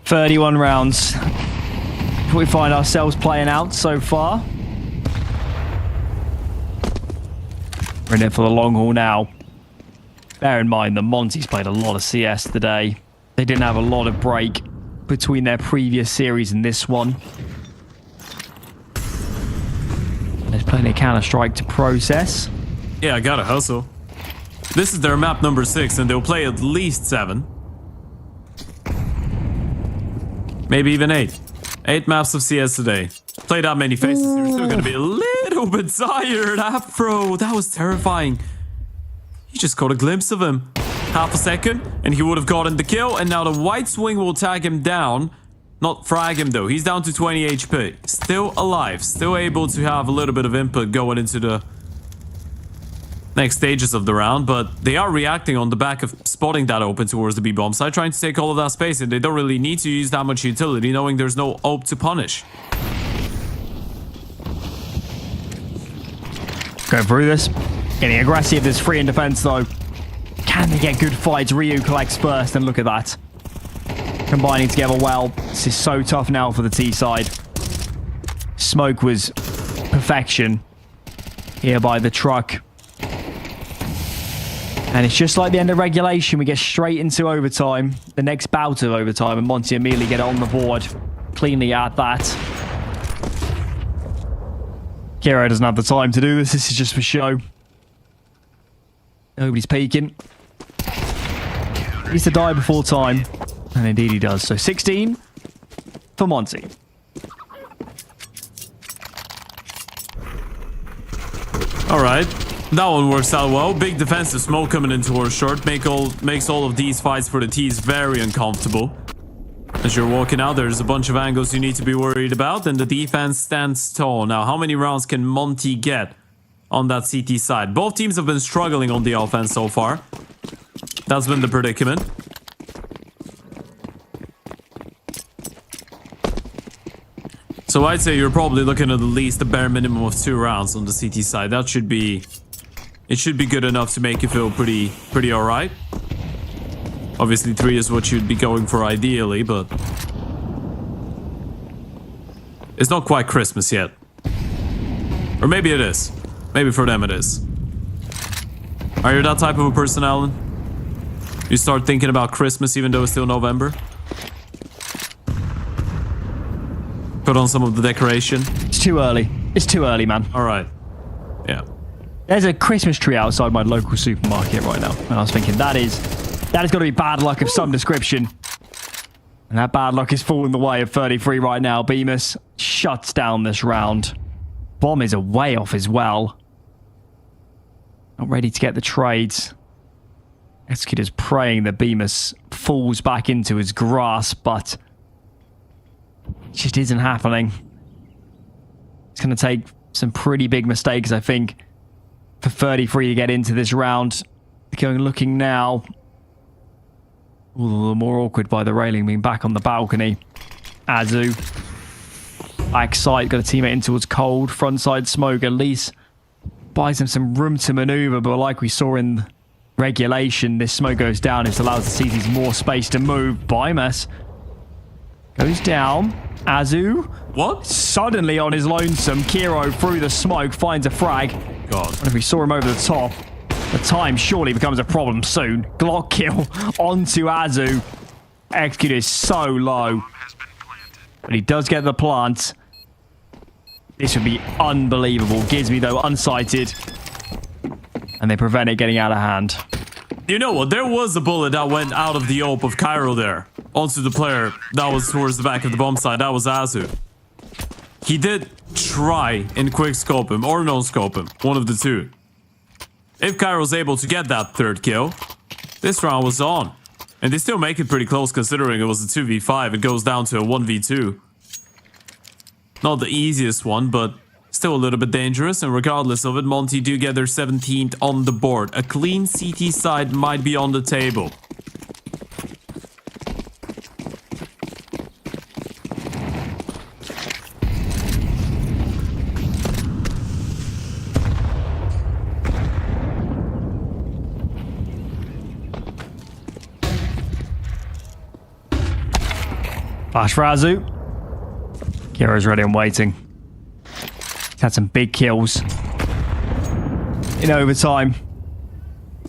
"31 rounds. We find ourselves playing out so far. We're in it for the long haul now. Bear in mind that Monte's played a lot of CS today. They didn't have a lot of break between their previous series and this one. There's plenty of Counter-Strike to process. Yeah, I gotta hustle. This is their map number 6, and they'll play at least 7. Maybe even 8. 8 maps of CS today. Play that many faces, you're still gonna be a little bit tired. Afro, that was terrifying. You just caught a glimpse of him. Half a second, and he would have gotten the kill, and now the white swing will tag him down. Not frag him though, he's down to 20 HP. Still alive, still able to have a little bit of input going into the next stages of the round, but they are reacting on the back of spotting that open towards the B-bomb side, trying to take all of that space, and they don't really need to use that much utility, knowing there's no AWP to punish. Going through this. Getting aggressive. There's 3 in defense, though. Can they get good fights? Ryu collects first, and look at that. Combining together well. This is so tough now for the T side. Smoke was perfection here by the truck. And it's just like the end of regulation. We get straight into overtime. The next bout of overtime. And Monte immediately get it on the board. Cleanly at that. Kiro doesn't have the time to do this. This is just for show. Nobody's peeking. He needs to die before time. And indeed he does. So 16 for Monte. All right. That one works out well. Big defensive smoke coming in towards short. Makes all of these fights for the T's very uncomfortable. As you're walking out, there's a bunch of angles you need to be worried about. And the defense stands tall. Now, how many rounds can Monte get on that CT side? Both teams have been struggling on the offense so far. That's been the predicament. So I'd say you're probably looking at least a bare minimum of 2 rounds on the CT side. That should be... It should be good enough to make you feel pretty alright. Obviously 3 is what you'd be going for ideally, but... It's not quite Christmas yet. Or maybe it is. Maybe for them it is. Are you that type of a person, Alan? You start thinking about Christmas even though it's still November? Put on some of the decoration? It's too early. It's too early, man. Alright. Yeah. There's a Christmas tree outside my local supermarket right now. And I was thinking, that has got to be bad luck of some description. And that bad luck is falling the way of 33 right now. Bemis shuts down this round. Bomb is a way off as well. Not ready to get the trades. Executor's praying that Bemis falls back into his grasp, but it just isn't happening. It's going to take some pretty big mistakes, I think, for 33 to get into this round. Looking now. Ooh, a little more awkward by the railing, being back on the balcony. Azu. Backside, got a teammate in towards Cold. Frontside smoke, at least buys him some room to maneuver, but like we saw in regulation, this smoke goes down. It allows the CTs more space to move. Bymas goes down. Azu. What? Suddenly on his lonesome. Kiro through the smoke finds a frag. God. And if we saw him over the top, the time surely becomes a problem soon. Glock kill onto Azu. Execute is so low. But he does get the plant. This would be unbelievable. Gizmi, though, unsighted. And they prevent it getting out of hand. You know what? There was a bullet that went out of the AWP of Cairo there. Onto the player that was towards the back of the bomb side. That was Azu. He did try and quick scope him or no scope him. One of the two. If Cairo's able to get that 3rd kill, this round was on. And they still make it pretty close considering it was a 2v5. It goes down to a 1v2. Not the easiest one, but still a little bit dangerous. And regardless of it, Monte do get their 17th on the board. A clean CT side might be on the table. Flash for Azu. Kiro's ready and waiting. He's had some big kills in overtime.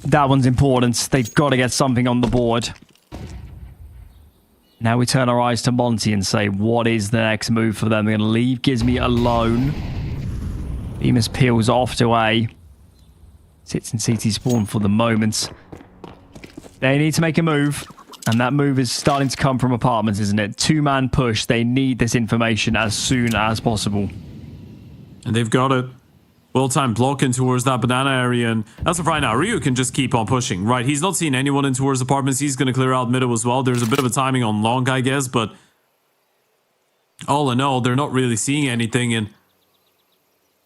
That one's important. They've got to get something on the board. Now we turn our eyes to Monte and say, what is the next move for them? They're going to leave Gizmi alone. Bemis peels off to A. Sits in CT spawn for the moment. They need to make a move. And that move is starting to come from apartments, isn't it? 2-man push. They need this information as soon as possible. And they've got it. Well-timed block in towards that banana area. And as of right now, Ryu can just keep on pushing. Right, he's not seeing anyone in towards apartments. He's going to clear out middle as well. There's a bit of a timing on long, I guess. But all in all, they're not really seeing anything. And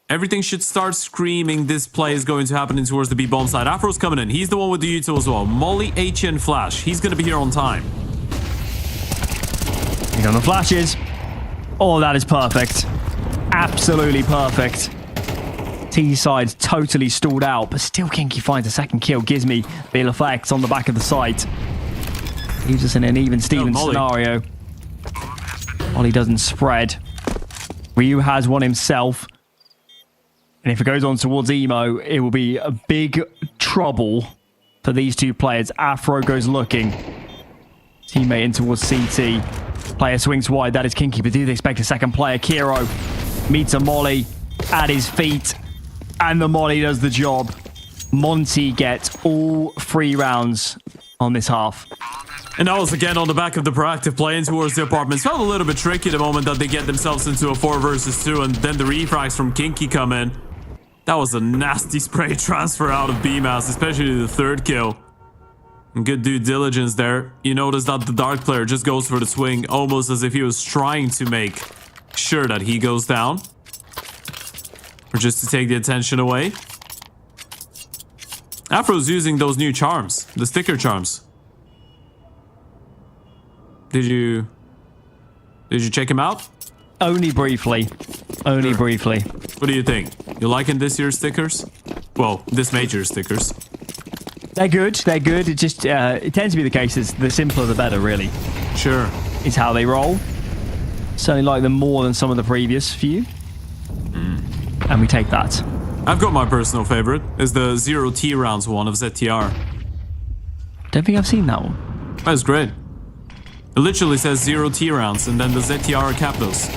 everything should start screaming this play is going to happen in towards the B-bomb side. Afro's coming in. He's the one with the util as well. Molly, HN, Flash. He's going to be here on time. Here come the flashes. Oh, that is perfect. Absolutely perfect. T-side totally stalled out, but still Kinky finds a second kill. Gives me the effects on the back of the site. Leaves us in an even Steven scenario. Molly doesn't spread. Ryu has one himself. And if it goes on towards Emo, it will be a big trouble for these two players. Afro goes looking. Teammate in towards CT. Player swings wide. That is Kinky, but do they expect a second player? Kiro meets a Molly at his feet. And the Molly does the job. Monte gets all 3 rounds on this half. And that was again on the back of the proactive play in towards the apartments. Felt a little bit tricky the moment that they get themselves into a 4 versus 2 and then the refrags from Kinky come in. That was a nasty spray transfer out of BMAS, especially the 3rd kill. And good due diligence there. You notice that the Dark player just goes for the swing almost as if he was trying to make sure that he goes down. Or just to take the attention away. Afro's using those new charms, the sticker charms. Did you check him out? Only briefly. Only briefly. What do you think? You liking this year's stickers? Well, this major stickers. They're good. They're good. It just it tends to be the case. It's the simpler the better, really. Sure. Is how they roll. Certainly like them more than some of the previous few. And we take that. I've got my personal favorite. Is the 0T rounds one of ZTR. Don't think I've seen that one. That's great. It literally says 0T rounds and then the ZTR capitals.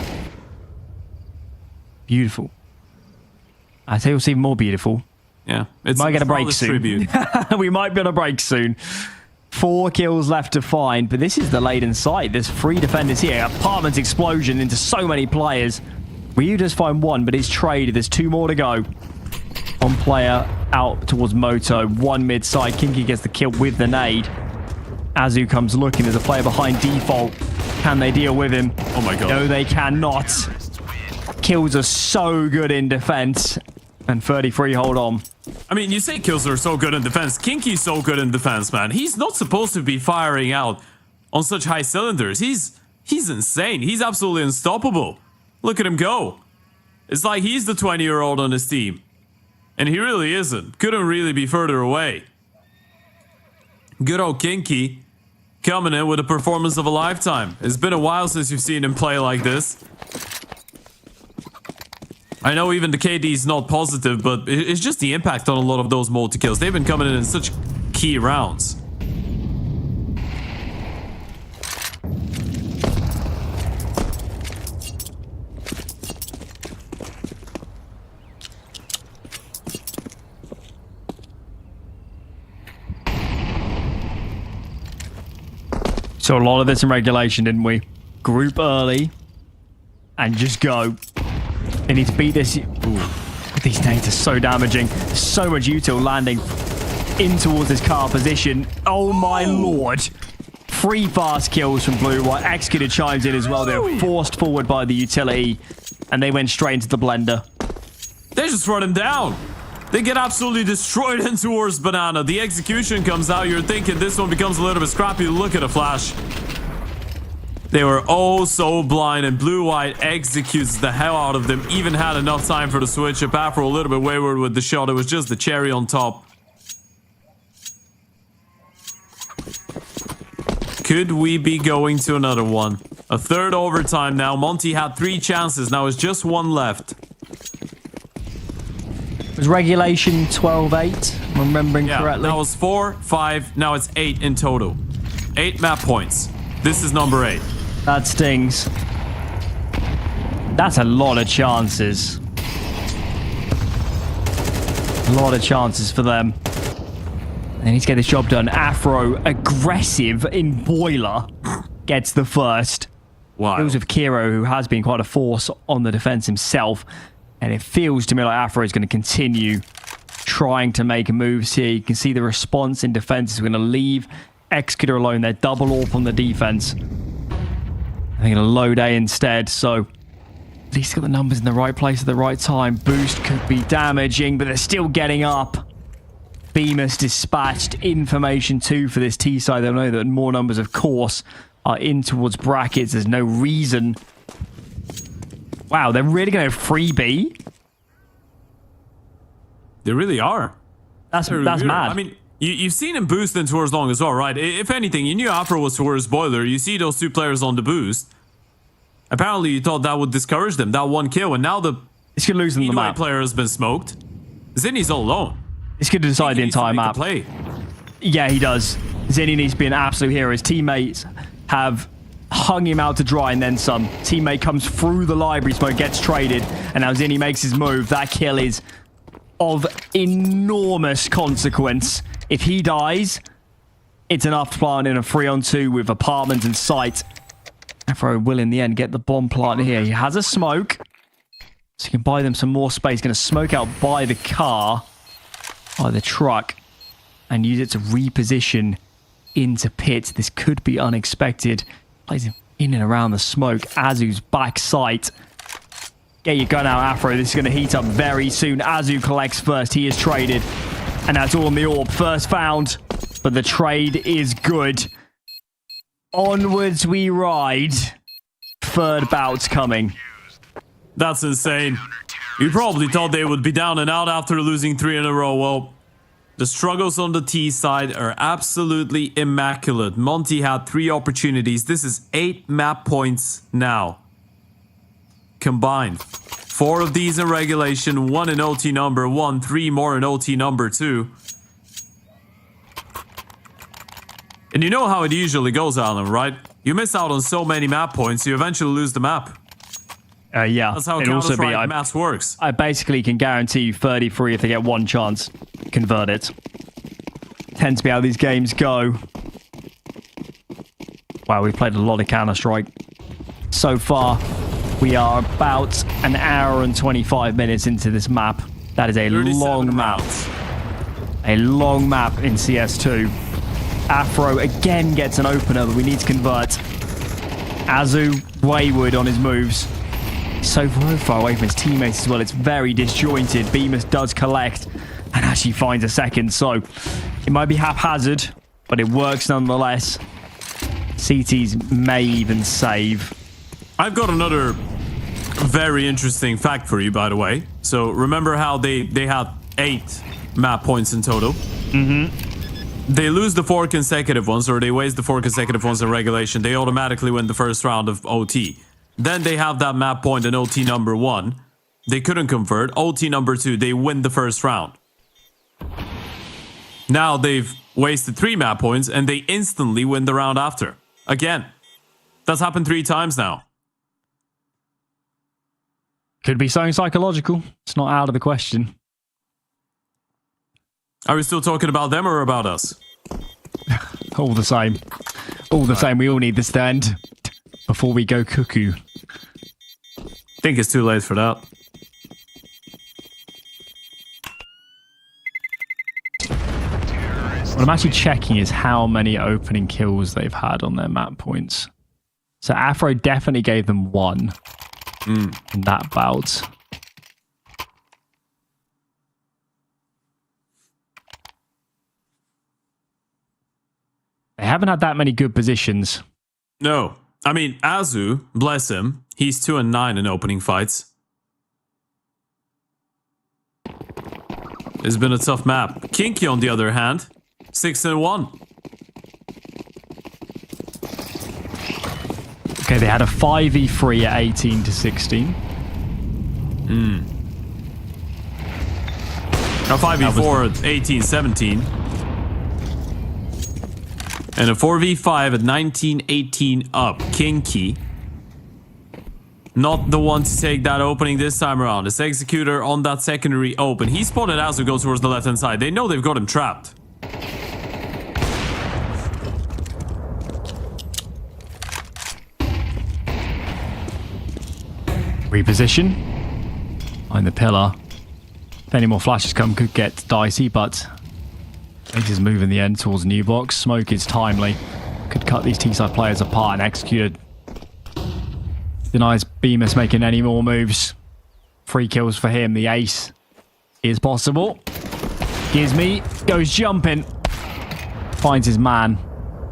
Beautiful. I say it's even more beautiful. Yeah. It's might get a break soon. We might be on a break soon. 4 kills left to find, but this is the laden site. There's 3 defenders here. Apartments explosion into so many players. Ryu does find 1, but it's traded. There's 2 more to go. 1 player out towards Moto. 1 mid-side. Kinky gets the kill with the nade. Azu comes looking. There's a player behind default. Can they deal with him? Oh my god. No, they cannot. Kills are so good in defense. And 33 hold on. I mean, you say kills are so good in defense. Kinky's so good in defense, man. He's not supposed to be firing out on such high cylinders. He's insane. He's absolutely unstoppable. Look at him go. It's like he's the 20-year-old on his team. And he really isn't. Couldn't really be further away. Good old Kinky coming in with a performance of a lifetime. It's been a while since you've seen him play like this. I know even the KD is not positive, but it's just the impact on a lot of those multi-kills. They've been coming in such key rounds. So a lot of this in regulation, didn't we? Group early and just go. They need to beat this. Ooh, these nades are so damaging. So much util landing in towards this car position. Oh my lord. 3 fast kills from Blue White. Executed chimes in as well. They're forced forward by the utility and they went straight into the blender. They just run him down. They get absolutely destroyed in towards Banana. The execution comes out. You're thinking this one becomes a little bit scrappy. Look at the flash. They were oh so blind, and Blue White executes the hell out of them. Even had enough time for the switch up after a little bit wayward with the shot. It was just the cherry on top. Could we be going to another one? A 3rd overtime now. Monte had 3 chances. Now it's just 1 left. Was regulation 12-8? I'm remembering correctly. That was 4, 5. Now it's 8 in total. 8 map points. This is number 8. That stings. That's a lot of chances. A lot of chances for them. They need to get this job done. Afro, aggressive in Boiler, gets the first. Wow. It was with Kiro, who has been quite a force on the defense himself. And it feels to me like Afro is going to continue trying to make moves here. You can see the response in defense is going to leave Executor alone. They're double AWP on the defense. They're going to load A instead. So at least got the numbers in the right place at the right time. Boost could be damaging, but they're still getting up. Bemis dispatched information too for this T side. They'll know that more numbers, of course, are in towards brackets. There's no reason. Wow, they're really going to free B? They really are. That's They're mad. I mean, you've seen him boost in tours long as well, right? If anything, you knew Afro was towards Boiler. You see those two players on the boost. Apparently, you thought that would discourage them, that one kill, and now the This could lose them the Speedway map. player has been smoked. Zinni's all alone. This could decide the He needs to entire make a map. play. Yeah, he does. Zinni needs to be an absolute hero. His teammates have hung him out to dry and then some. Teammate comes through the library smoke, gets traded, and now Zinni makes his move. That kill is of enormous consequence. If he dies, it's enough to plant in a 3-on-2 with apartments in sight. Afro will, in the end, get the bomb planted here. He has a smoke, so he can buy them some more space. Going to smoke out by the car, by the truck, and use it to reposition into pit. This could be unexpected. Plays him in and around the smoke. Azu's back sight. Get your gun out, Afro. This is going to heat up very soon. Azu collects first. He is traded. And that's all in the orb. First found. But the trade is good. Onwards we ride. Third bout's coming. That's insane. You probably thought they would be down and out after losing 3 in a row. Well, the struggles on the T side are absolutely immaculate. Monte had 3 opportunities. This is 8 map points now. Combined. 4 of these in regulation, 1 in OT number 1, 3 more in OT number 2. And you know how it usually goes, Alan, right? You miss out on so many map points, you eventually lose the map. Yeah. That's how It'd also be, Counter-Strike maths works. I basically can guarantee you 33 if they get one chance. Convert it. Tends to be how these games go. Wow, we've played a lot of Counter-Strike. So far, we are about an hour and 25 minutes into this map. That is a long map. rounds. A long map in CS2. Afro again gets an opener, but we need to convert. Azu wayward on his moves. So far away from his teammates as well. It's very disjointed. Bemis does collect and actually finds a second. So it might be haphazard, but it works nonetheless. CTs may even save. I've got another very interesting fact for you, by the way. So remember how they had 8 map points in total? They lose the 4 consecutive ones, or they waste the 4 consecutive ones in regulation. They automatically win the first round of OT. Then they have that map point in OT number 1. They couldn't convert. OT number 2, they win the first round. Now they've wasted 3 map points and they instantly win the round after. Again. That's happened 3 times now. Could be something psychological. It's not out of the question. Are we still talking about them or about us? All the same. All the same. We all need this to end before we go cuckoo. Think it's too late for that. What I'm actually checking is how many opening kills they've had on their map points. So Afro definitely gave them 1 in that bout. They haven't had that many good positions. No. I mean, Azu, bless him, he's 2 and 9 in opening fights. It's been a tough map. Kinky, on the other hand, 6 and 1. Okay, they had a 5v3 at 18 to 16. Now 5v4 at 18-17. And a 4v5 at 19-18 up. Kinky. Not the one to take that opening this time around. It's Executor on that secondary open. He spotted Azu go towards the left-hand side. They know they've got him trapped. Reposition. Behind the pillar. If any more flashes come, could get dicey, but makes his move in the end towards new box. Smoke is timely. Could cut these T-side players apart and executed. Denies Bemis making any more moves. 3 kills for him. The ace is possible. Gizmy goes jumping. Finds his man.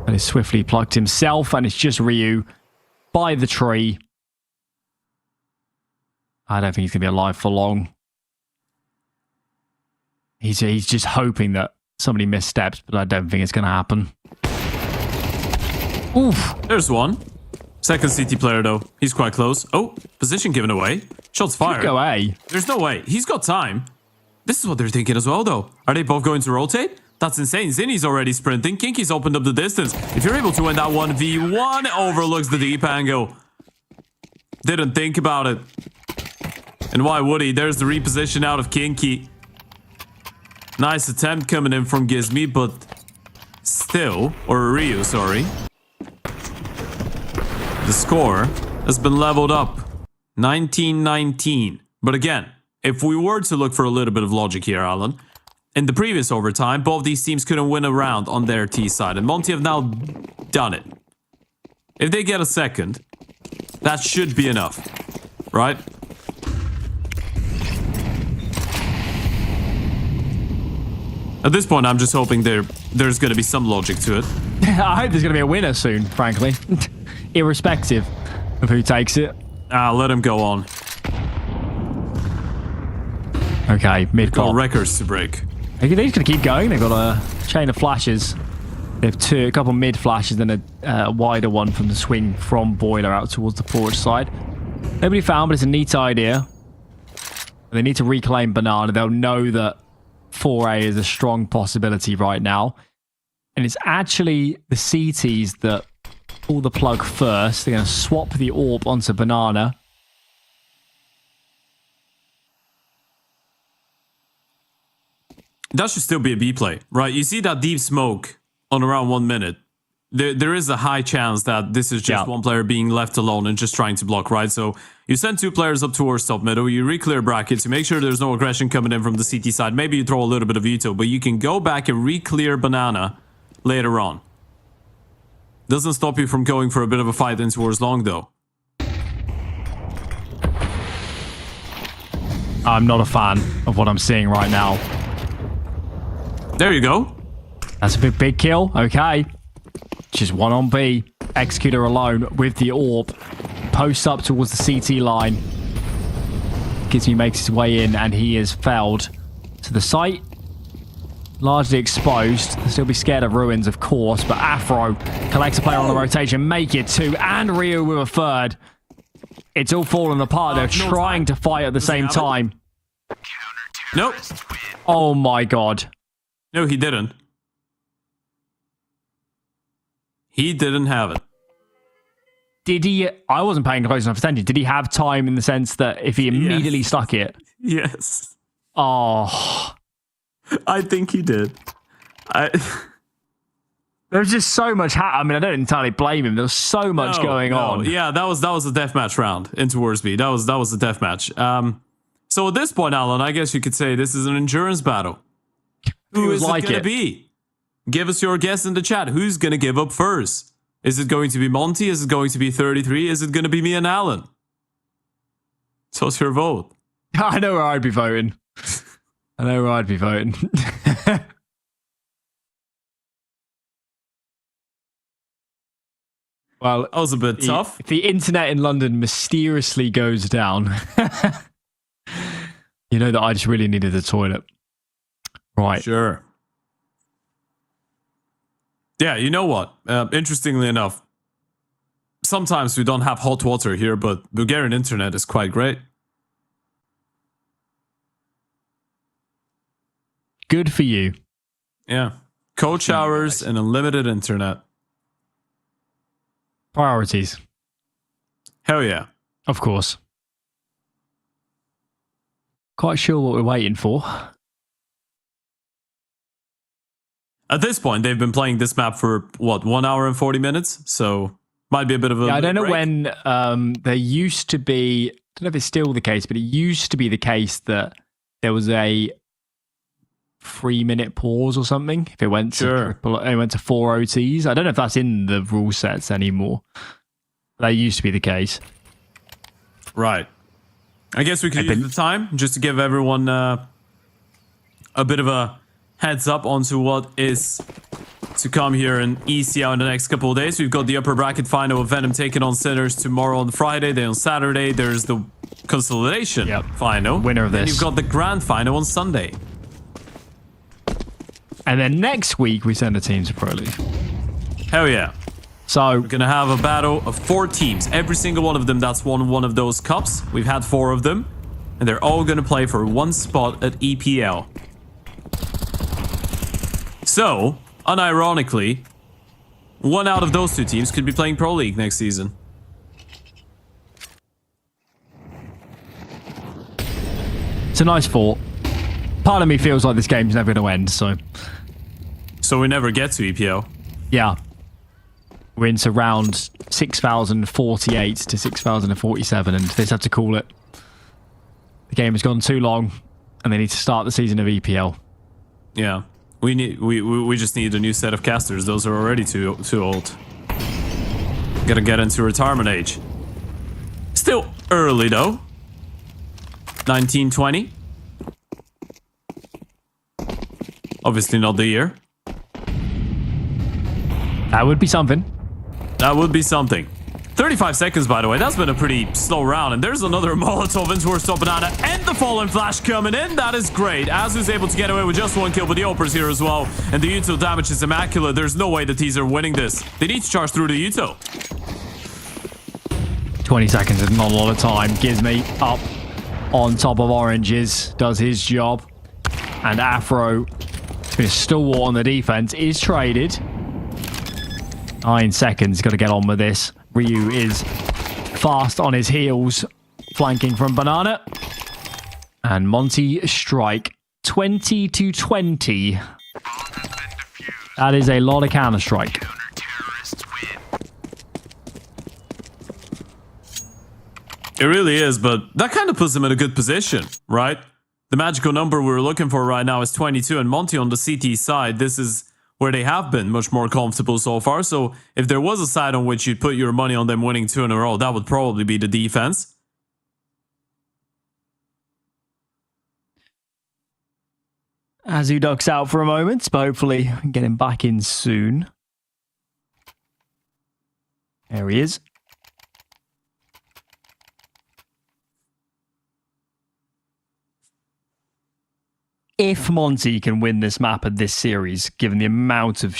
And is swiftly plucked himself. And it's just Ryu by the tree. I don't think he's going to be alive for long. He's just hoping that somebody missteps, but I don't think it's going to happen. Oof. There's one. Second CT player, though. He's quite close. Oh, position given away. Shots fired. Go A. There's no way. He's got time. This is what they're thinking as well, though. Are they both going to rotate? That's insane. Zinni's already sprinting. Kinky's opened up the distance. If you're able to win that 1v1, overlooks the deep angle. Didn't think about it. And why would he? There's the reposition out of Kinky. Nice attempt coming in from Gizmi, but still, or Ryu, sorry. The score has been leveled up. 19-19. But again, if we were to look for a little bit of logic here, Alan, in the previous overtime, both these teams couldn't win a round on their T side, and Monte have now done it. If they get a second, that should be enough, right? At this point, I'm just hoping there's going to be some logic to it. I hope there's going to be a winner soon, frankly. Irrespective of who takes it. Let him go on. Okay, mid-pop. Got records to break. They're just going to keep going. They've got a chain of flashes. They have a couple mid flashes, and a wider one from the swing from Boiler out towards the porch side. Nobody found, but it's a neat idea. They need to reclaim Banana. They'll know that 4A is a strong possibility right now. And it's actually the CTs that pull the plug first. They're going to swap the AWP onto Banana. That should still be a B play, right? You see that deep smoke on around 1 minute. There is a high chance that this is just one player being left alone and just trying to block, right? So you send 2 players up towards top middle, you re-clear brackets, you make sure there's no aggression coming in from the CT side. Maybe you throw a little bit of Veto, but you can go back and re-clear Banana later on. Doesn't stop you from going for a bit of a fight in towards long, though. I'm not a fan of what I'm seeing right now. There you go. That's a big kill. Okay. Just one on B. Executor alone with the AWP. Posts up towards the CT line. Gizmi makes his way in, and he is felled to the site. Largely exposed. They'll still be scared of ruins, of course, but Afro collects a player on the rotation, make it 2, and Ryu with a 3rd. It's all falling apart. They're trying to fight at the same time. Nope. Oh my god. No, he didn't. He didn't have it. Did he? I wasn't paying close enough attention. Did he have time in the sense that if he immediately stuck it? Yes. Oh. I think he did. There's just so much. I mean, I don't entirely blame him. There's so much going on. Yeah, that was a deathmatch round in towards B. That was a deathmatch. So at this point, Alan, I guess you could say this is an endurance battle. Who is it going to be? Give us your guess in the chat. Who's going to give up first? Is it going to be Monte? Is it going to be 33? Is it going to be me and Alan? So what's your vote? I know where I'd be voting. I know where I'd be voting. Well, that was a bit tough. If the internet in London mysteriously goes down, you know that I just really needed the toilet. Right. Sure. Yeah, you know what? Interestingly enough, sometimes we don't have hot water here, but Bulgarian internet is quite great. Good for you. Yeah. Cold showers and unlimited internet. Priorities. Hell yeah. Of course. Quite sure what we're waiting for. At this point, they've been playing this map for, what, 1 hour and 40 minutes? So, might be a bit of a I don't know break. when there used to be, I don't know if it's still the case, but it used to be the case that there was a 3-minute pause or something. If it went to it went to 4 OTs. I don't know if that's in the rule sets anymore. That used to be the case. Right. I guess we could use the time just to give everyone a bit of a heads up onto what is to come here in ECL in the next couple of days. We've got the upper bracket final of Venom taking on Sinners tomorrow on Friday. Then on Saturday, there's the consolidation final. Winner of this. Then you've got the grand final on Sunday. And then next week, we send a team to Pro League. Hell yeah. So We're gonna have a battle of 4 teams. Every single one of them that's won one of those cups. We've had 4 of them. And they're all gonna play for 1 spot at EPL. So, unironically, 1 out of those 2 teams could be playing Pro League next season. it's a nice thought. Part of me feels like this game's never going to end, so... So we never get to EPL. Yeah. We're into round 6,048 to 6,047, and they just have to call it. The game has gone too long, and they need to start the season of EPL. Yeah. We just need a new set of casters. Those are already too old. Gotta get into retirement age. Still early though. 1920. Obviously not the year. That would be something. That would be something. 35 seconds, by the way. That's been a pretty slow round. And there's another Molotov into Stop Banana. And the Fallen Flash coming in. That is great. Azu's able to get away with just 1 kill, but the Oper's here as well. And the Uto damage is immaculate. There's no way the T's are winning this. They need to charge through the Uto. 20 seconds is not a lot of time. Gizme up on top of oranges. Does his job. And Afro, who's stalwart on the defense, is traded. 9 seconds. Got to get on with this. Ryu is fast on his heels, flanking from Banana. And Monte strike 20-20. That is a lot of Counter-Strike. It really is, but that kind of puts him in a good position, right? The magical number we're looking for right now is 22, and Monte on the CT side, this is where they have been much more comfortable so far. So if there was a side on which you'd put your money on them winning 2 in a row, that would probably be the defense. Azu ducks out for a moment, but hopefully get him back in soon. There he is. If Monte can win this map and this series, given the amount of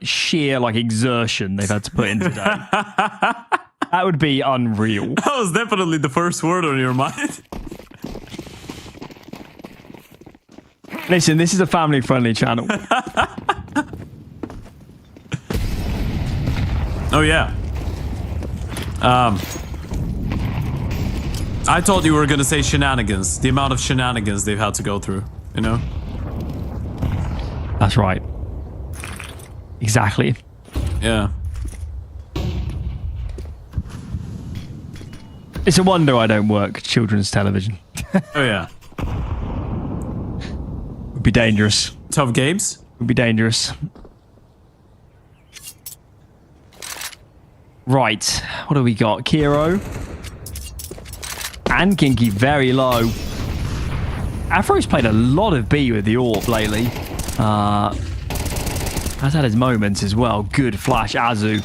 sheer exertion they've had to put in today, that would be unreal. That was definitely the first word on your mind. Listen, this is a family-friendly channel. Oh yeah. I thought you were gonna say shenanigans. The amount of shenanigans they've had to go through. You know? That's right. Exactly. Yeah. It's a wonder I don't work children's television. Oh yeah. Would be dangerous. Tough games? Would be dangerous. Right. What do we got? Kiro. And Kinky very low. Afro's played a lot of B with the AWP lately. Has had his moments as well. Good flash. Azu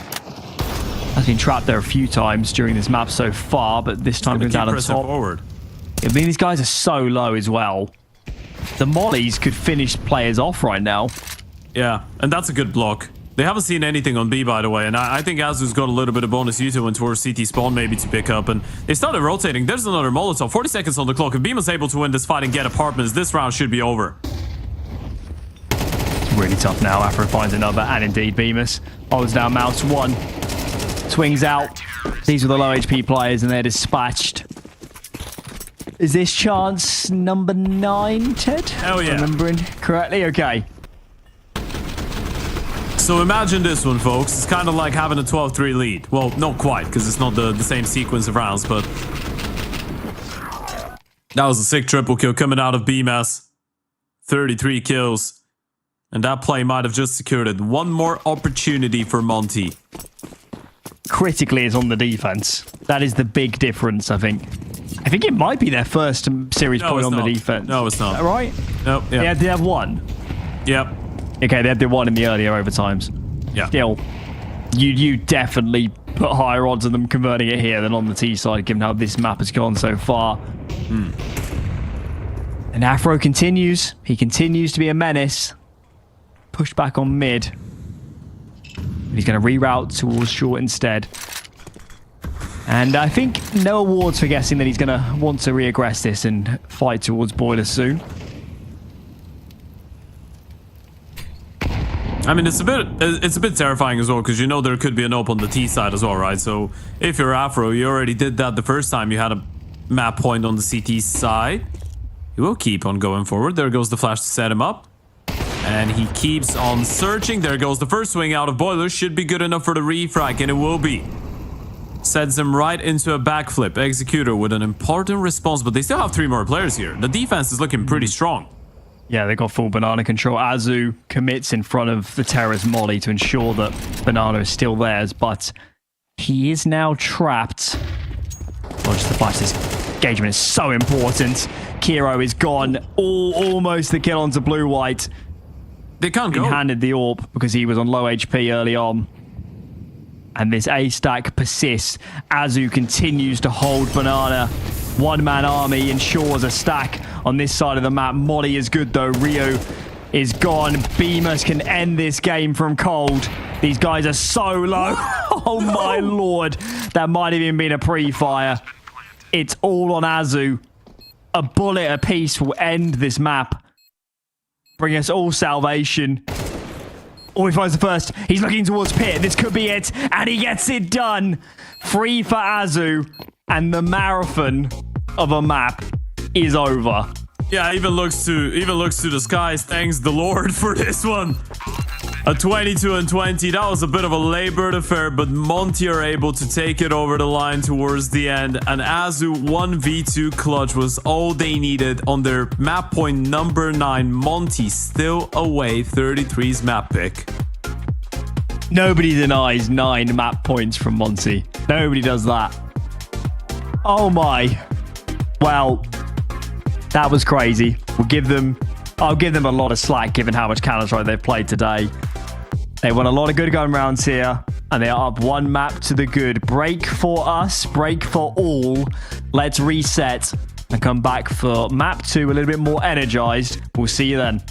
has been trapped there a few times during this map so far, but this time goes down on top. Forward. I mean, these guys are so low as well. The mollies could finish players off right now. Yeah, and that's a good block. They haven't seen anything on B, by the way, and I think Azu's got a little bit of bonus Uto and towards CT spawn maybe to pick up, and they started rotating. There's another Molotov. 40 seconds on the clock. If Beamon's able to win this fight and get apartments, this round should be over. It's really tough now. Afro finds another, and indeed Bemis holds down mouse 1. Swings out. These are the low HP players, and they're dispatched. Is this chance number 9, Ted? Hell yeah. Remembering correctly? Okay. So imagine this one, folks. It's kind of like having a 12-3 lead. Well, not quite, because it's not the same sequence of rounds, but... That was a sick triple kill coming out of BMS. 33 kills. And that play might have just secured it. One more opportunity for Monte. Critically is on the defense. That is the big difference, I think. I think it might be their first series point on the defense. No, it's not. Is that right? Nope. Yeah. They have 1. Yep. Okay, they had the 1 in the earlier overtimes. Yeah. Still, you definitely put higher odds on them converting it here than on the T side, given how this map has gone so far. And Afro continues. He continues to be a menace. pushed back on mid. He's going to reroute towards short instead. And I think no awards for guessing that he's going to want to reaggress this and fight towards boilers soon. I mean, it's a bit terrifying as well, because you know there could be an ope on the T side as well, right? So if you're Afro, you already did that the first time you had a map point on the CT side. He will keep on going forward. There goes the flash to set him up. And he keeps on searching. There goes the first swing out of boilers. Should be good enough for the refrag, and it will be. Sends him right into a backflip. Executor with an important response, but they still have 3 more players here. The defense is looking pretty strong. Yeah, they got full banana control. Azu commits in front of the Terra's molly to ensure that banana is still theirs, but he is now trapped. Well, just the fact this engagement is so important. Kiro is gone. Almost the kill onto blue-white. They can't go. He handed the AWP because he was on low HP early on. And this A stack persists. Azu continues to hold banana. One-man army ensures a stack on this side of the map. Molly is good though. Rio is gone. Beamers can end this game from cold. These guys are so low. Oh my lord. That might have even been a pre-fire. It's all on Azu. A bullet apiece will end this map. Bring us all salvation. Oh, he finds the first. He's looking towards pit. This could be it. And he gets it done. Free for Azu. And the marathon of a map is over. Yeah, even looks to the skies. Thanks the Lord for this one. A 22-20. That was a bit of a labored affair, but Monte are able to take it over the line towards the end. And Azu 1v2 clutch was all they needed on their map point number 9. Monte still away 33's map pick. Nobody denies 9 map points from Monte. Nobody does that. Oh my. Well, that was crazy. I'll give them a lot of slack given how much Counter-Strike they've played today. They won a lot of good gun rounds here, and they are up 1 map to the good. Break for us, break for all. Let's reset and come back for map 2 a little bit more energized. We'll see you then.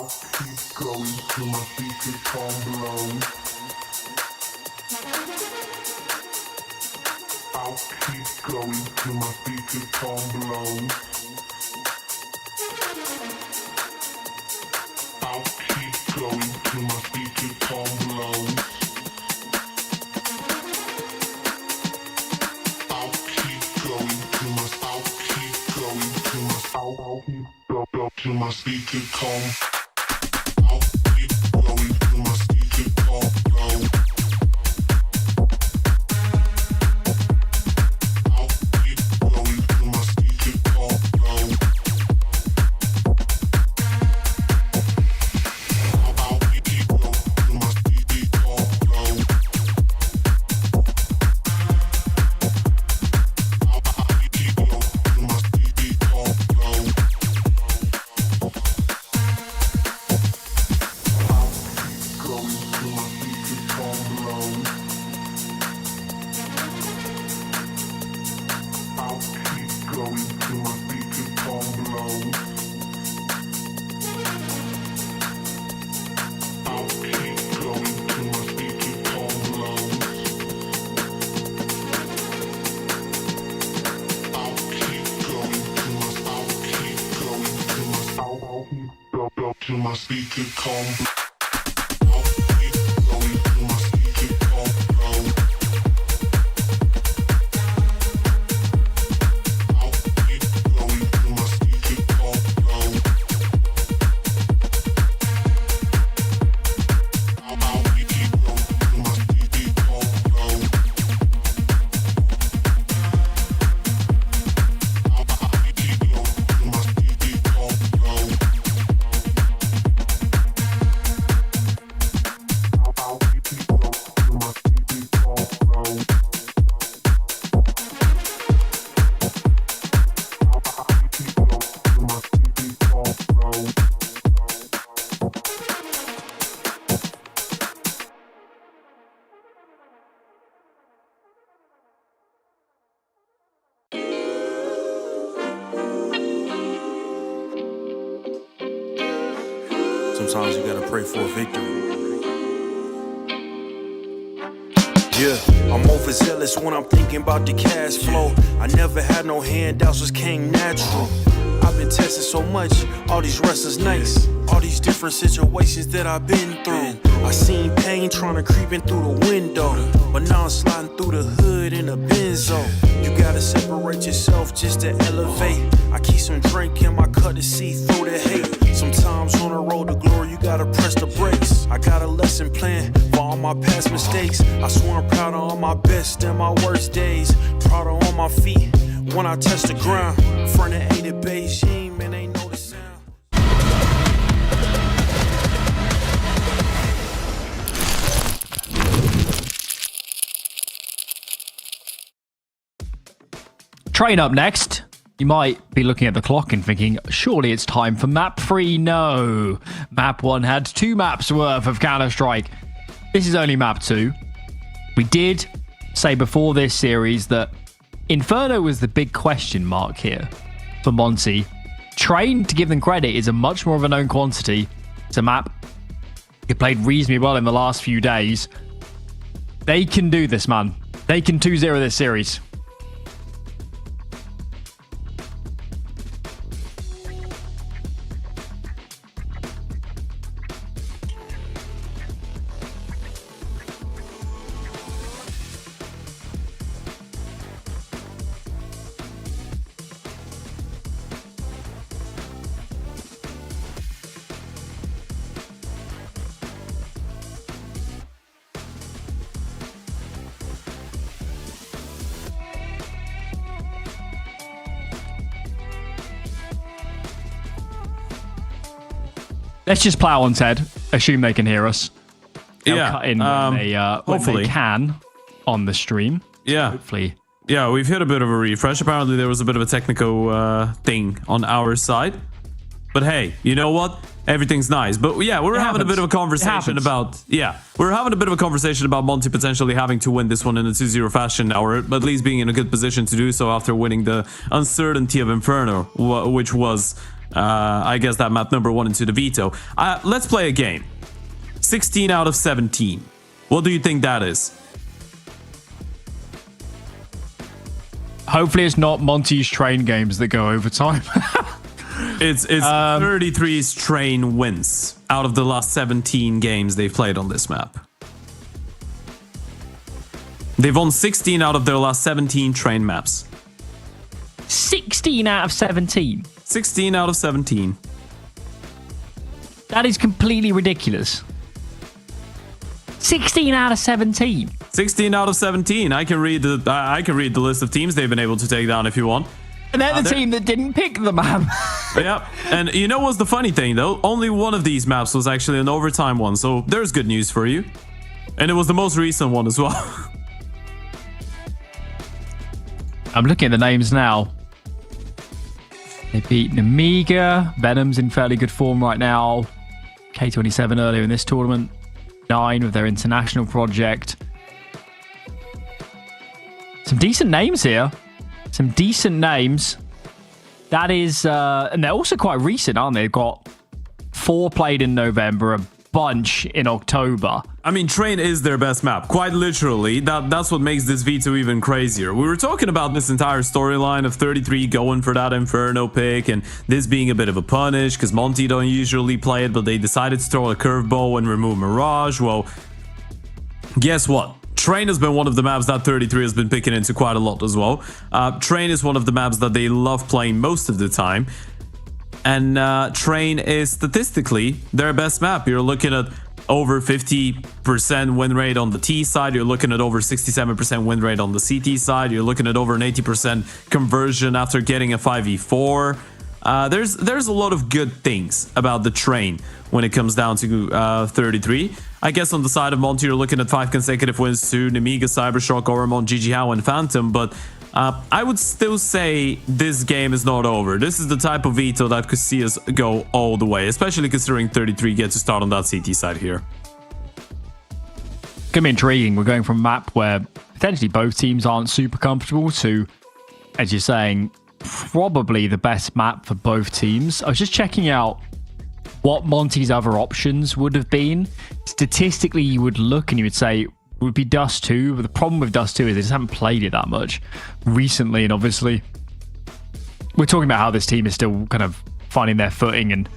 I'll keep going till my speakers come blow. I'll keep going till my speakers come blow. I'll keep going till my speakers come blow. I'll keep going till my till my speaker come. I'll keep going till my speaker come blow. I'll keep going till my speaker come blow. I'll keep going till my speaker come blow. I'll keep going till my speaker come blow. Till my speaker come. I'll keep going till my speaker come blow. I'll keep going till my speaker come blow. I'll keep going till my speaker come blow. I'll keep going till my speaker come blow. Sometimes you gotta pray for a victory. Yeah, I'm overzealous when I'm thinking about the cash flow. I never had no handouts, just came natural. I've been tested so much, all these restless nights, all these different situations that I've been through. I seen pain trying to creep in through the window, but now I'm sliding through the hood in a Benzo. You gotta separate yourself just to elevate. I keep some drink in my cup to see through the hate. Sometimes on the road to glory, you gotta press the brakes. I got a lesson plan for all my past mistakes. I swear I'm proud of all my best and my worst days. Proud of all my feet when I touch the ground. Front of 8 at Beijing, man, ain't know the sound. Train up next. You might be looking at the clock and thinking, surely it's time for map 3. No. Map 1 had 2 maps worth of Counter-Strike. This is only map 2. We did say before this series that Inferno was the big question mark here for Monte. Train, to give them credit, is a much more of a known quantity. It's a map it played reasonably well in the last few days. They can do this, man. They can 2-0 this series. Let's just plow on, Ted. Assume they can hear us. They'll cut in when they can on the stream. Yeah. Hopefully. Yeah, we've hit a bit of a refresh. Apparently, there was a bit of a technical thing on our side. But hey, you know what? Everything's nice. But yeah, we're having a bit of a conversation about... Yeah, we're having a bit of a conversation about Monte potentially having to win this one in a 2-0 fashion, or at least being in a good position to do so after winning the uncertainty of Inferno, which was I guess that map number 1 into the Veto. Let's play a game. 16 out of 17. What do you think that is? Hopefully it's not Monte's train games that go overtime. It's 33's train wins out of the last 17 games they've played on this map. They've won 16 out of their last 17 train maps. 16 out of 17. 16 out of 17. That is completely ridiculous. 16 out of 17. 16 out of 17. I can read the list of teams they've been able to take down if you want. And they're the team that didn't pick the map. Yeah. And you know what's the funny thing, though? Only one of these maps was actually an overtime one. So there's good news for you. And it was the most recent one as well. I'm looking at the names now. They beat Namiga. Venom's in fairly good form right now. K27 earlier in this tournament. 9 with their international project. Some decent names here. Some decent names. That is... and they're also quite recent, aren't they? They've got 4 played in November, a bunch in October. I mean, Train is their best map. Quite literally. That's what makes this Veto even crazier. We were talking about this entire storyline of 33 going for that Inferno pick and this being a bit of a punish because Monte don't usually play it, but they decided to throw a curveball and remove Mirage. Well, guess what? Train has been one of the maps that 33 has been picking into quite a lot as well. Train is one of the maps that they love playing most of the time. And Train is statistically their best map. You're looking at over 50% win rate on the T side. You're looking at over 67% win rate on the CT side. You're looking at over an 80% conversion after getting a 5v4. There's a lot of good things about the Train when it comes down to 33. I guess on the side of Monte, you're looking at 5 consecutive wins to Namiga, Cybershock, Oremon, GG How, and Phantom, but I would still say this game is not over. This is the type of Veto that could see us go all the way, especially considering 33 gets to start on that CT side here. It's going to be intriguing. We're going from a map where potentially both teams aren't super comfortable to, as you're saying, probably the best map for both teams. I was just checking out what Monte's other options would have been. Statistically, you would look and you would say it would be Dust 2, but the problem with Dust 2 is they just haven't played it that much recently, and obviously we're talking about how this team is still kind of finding their footing and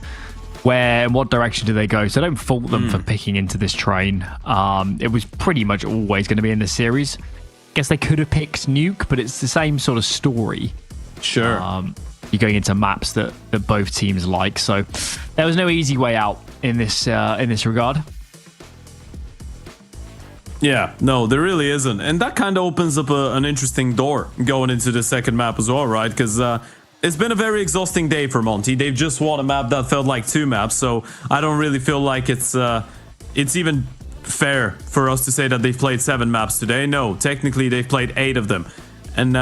where and what direction do they go, so I don't fault them for picking into this Train. It was pretty much always going to be in this series. Guess they could have picked Nuke, but it's the same sort of story. Sure. You're going into maps that both teams like, so there was no easy way out in this regard. Yeah, no, there really isn't. And that kind of opens up an interesting door going into the second map as well, right? Because it's been a very exhausting day for Monte. They've just won a map that felt like 2 maps, so I don't really feel like it's even fair for us to say that they've played 7 maps today. No, technically they've played 8 of them. And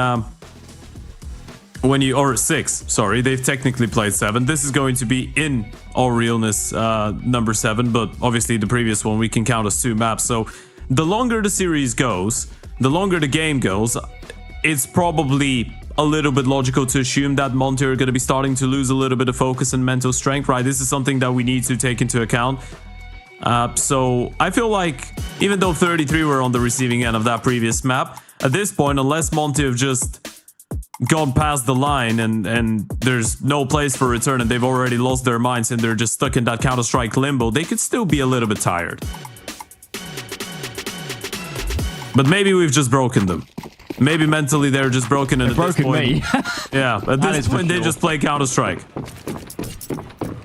or 6, sorry, they've technically played 7. This is going to be in all realness number 7, but obviously the previous one we can count as 2 maps. So the longer the series goes, the longer the game goes, it's probably a little bit logical to assume that Monte are going to be starting to lose a little bit of focus and mental strength, right? This is something that we need to take into account. So I feel like even though 33 were on the receiving end of that previous map, at this point, unless Monte have just gone past the line and there's no place for return and they've already lost their minds and they're just stuck in that Counter-Strike limbo, they could still be a little bit tired. But maybe we've just broken them. Maybe mentally they're just broken and at this point... me. Yeah, at this point they just play Counter-Strike.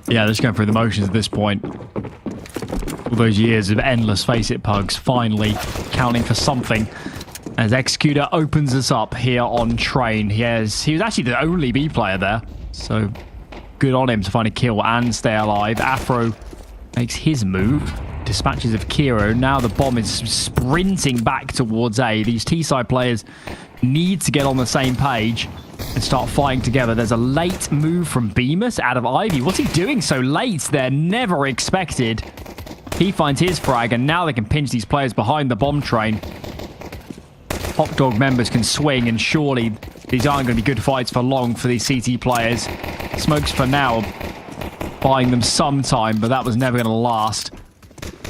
Yeah, they're just going through the motions at this point. All those years of endless face-it pugs finally counting for something. As Executor opens us up here on Train. He was actually the only B player there. So good on him to find a kill and stay alive. Afro makes his move. Dispatches of Kiro. Now the bomb is sprinting back towards A. These T-side players need to get on the same page and start fighting together. There's a late move from Bemis out of Ivy. What's he doing so late? They're never expected. He finds his frag, and now they can pinch these players behind the bomb train. Hot Dog members can swing, and surely these aren't going to be good fights for long for these CT players. Smokes for now, buying them some time, but that was never going to last.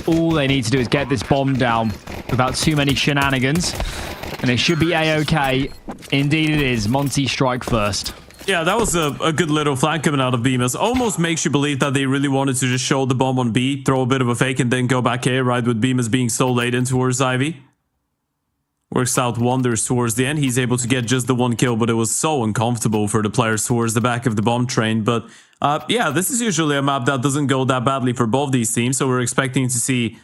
All they need to do is get this bomb down without too many shenanigans, and it should be A-OK. Indeed it is. Monte strike first. Yeah, that was a good little flank coming out of Bemis. Almost makes you believe that they really wanted to just show the bomb on B, throw a bit of a fake, and then go back A, right? With Bemis being so late in towards Ivy. Works out wonders towards the end. He's able to get just the one kill, but it was so uncomfortable for the players towards the back of the bomb train. But yeah, this is usually a map that doesn't go that badly for both these teams, so we're expecting to see,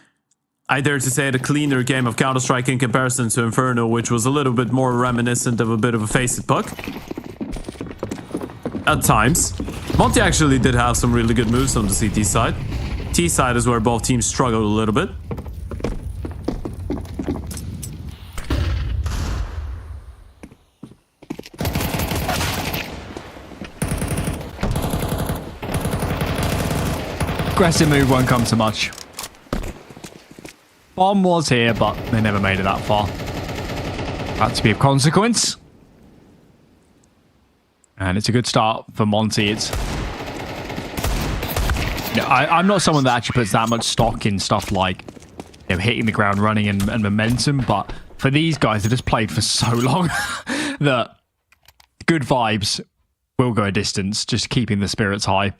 I dare to say, a cleaner game of Counter-Strike in comparison to Inferno, which was a little bit more reminiscent of a bit of a face-it puck. At times. Monte actually did have some really good moves on the CT side. T side is where both teams struggled a little bit. Aggressive move won't come to much. Bomb was here, but they never made it that far. Had to be of consequence. And it's a good start for Monte. It's... You know, I'm not someone that actually puts that much stock in stuff like, you know, hitting the ground running and momentum, but for these guys that just played for so long that good vibes will go a distance, just keeping the spirits high.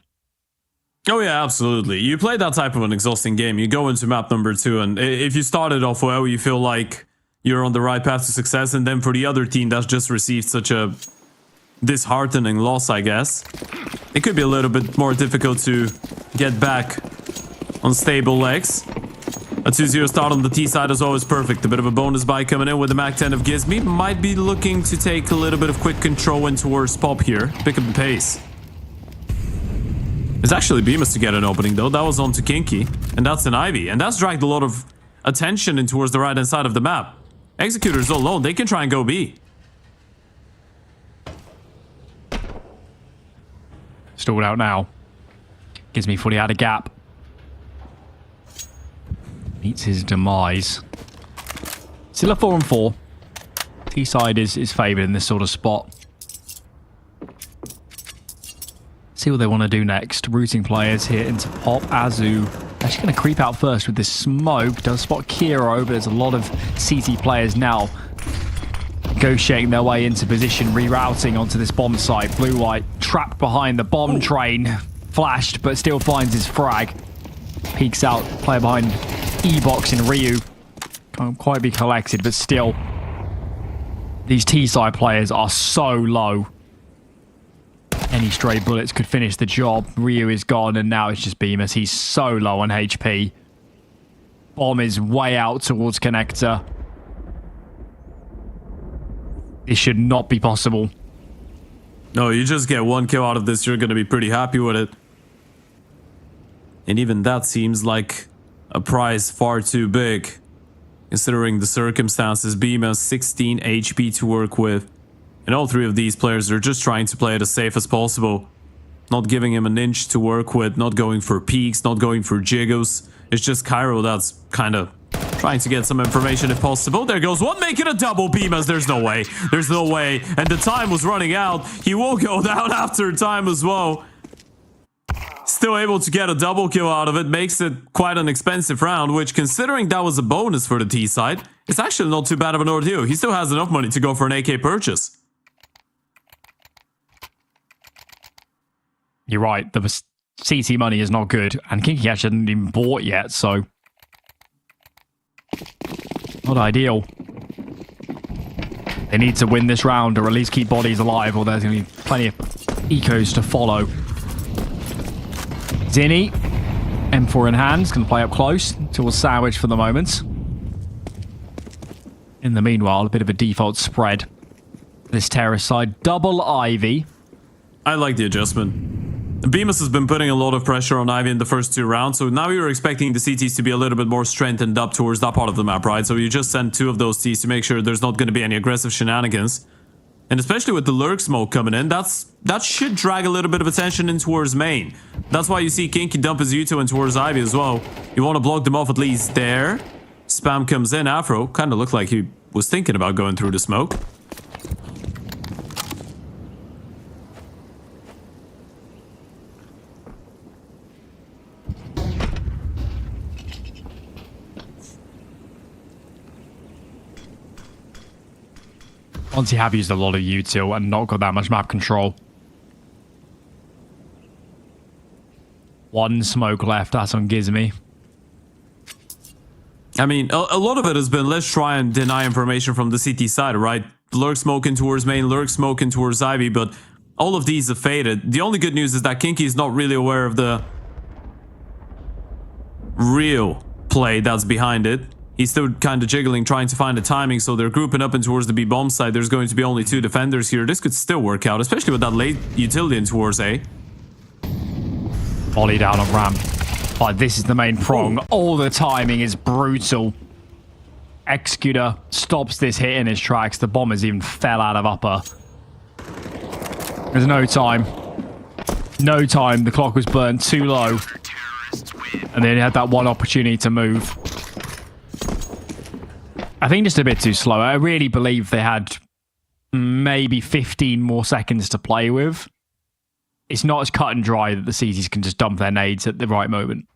Oh yeah, absolutely. You play that type of an exhausting game, you go into map number 2, and if you started off well, you feel like you're on the right path to success, and then for the other team that's just received such a disheartening loss, I guess, it could be a little bit more difficult to get back on stable legs. A 2-0 start on the T side is always perfect. A bit of a bonus buy coming in with the Mac 10 of Gizmi. Might be looking to take a little bit of quick control in towards Pop here. Pick up the pace. It's actually Bemis to get an opening though. That was on to Kinky. And that's an Ivy. And that's dragged a lot of attention in towards the right hand side of the map. Executors alone, they can try and go B. Stalled out now. Gives me fully had a gap. Meets his demise. Still a 4-on-4. T side is favoured in this sort of spot. See what they want to do next. Routing players here into Pop. Azu actually going to creep out first with this smoke. Does spot Kiro, but there's a lot of CT players now negotiating their way into position, rerouting onto this bomb site. Blue-white trapped behind the bomb train. Flashed, but still finds his frag. Peeks out, player behind E-Box in Ryu. Can't quite be collected, but still. These T-side players are so low. Any stray bullets could finish the job. Ryu is gone, and now it's just Bemis. He's so low on HP. Bomb is way out towards Connector. This should not be possible. No, you just get one kill out of this, you're going to be pretty happy with it. And even that seems like a prize far too big, considering the circumstances. Bemis 16 HP to work with. And all three of these players are just trying to play it as safe as possible. Not giving him an inch to work with, not going for peaks, not going for jiggles. It's just Cairo that's kind of trying to get some information if possible. There goes one, making a double. Bemis, there's no way. There's no way. And the time was running out. He will go down after time as well. Still able to get a double kill out of it. Makes it quite an expensive round, which, considering that was a bonus for the T side, it's actually not too bad of an ordeal. He still has enough money to go for an AK purchase. You're right, the CT money is not good, and Kinky actually hasn't even bought yet, so not ideal. They need to win this round, or at least keep bodies alive, or there's going to be plenty of ecos to follow. Zinni, M4 in hand, is going to play up close towards Sandwich for the moment. In the meanwhile, a bit of a default spread. This terrace side, double Ivy. I like the adjustment. Bemis has been putting a lot of pressure on Ivy in the first 2 rounds, so now you're expecting the CTs to be a little bit more strengthened up towards that part of the map, right? So you just send 2 of those Ts to make sure there's not going to be any aggressive shenanigans. And especially with the lurk smoke coming in, that should drag a little bit of attention in towards main. That's why you see Kinky dump his U2 in towards Ivy as well. You want to block them off at least there. Spam comes in. Afro kind of looked like he was thinking about going through the smoke. Monte have used a lot of util and not got that much map control. One smoke left. That's on Gizmy. I mean, a lot of it has been let's try and deny information from the CT side, right? Lurk smoking towards main, Lurk smoking towards Ivy, but all of these have faded. The only good news is that Kinky is not really aware of the real play that's behind it. He's still kind of jiggling, trying to find the timing, so they're grouping up in towards the B bomb side. There's going to be only 2 defenders here. This could still work out, especially with that late utility in towards A. Volley down on ramp. But this is the main prong. All the timing is brutal. Executor stops this hit in his tracks. The bombers even fell out of upper. There's no time. No time. The clock was burned too low. And they had that one opportunity to move. I think just a bit too slow. I really believe they had maybe 15 more seconds to play with. It's not as cut and dry that the CTs can just dump their nades at the right moment.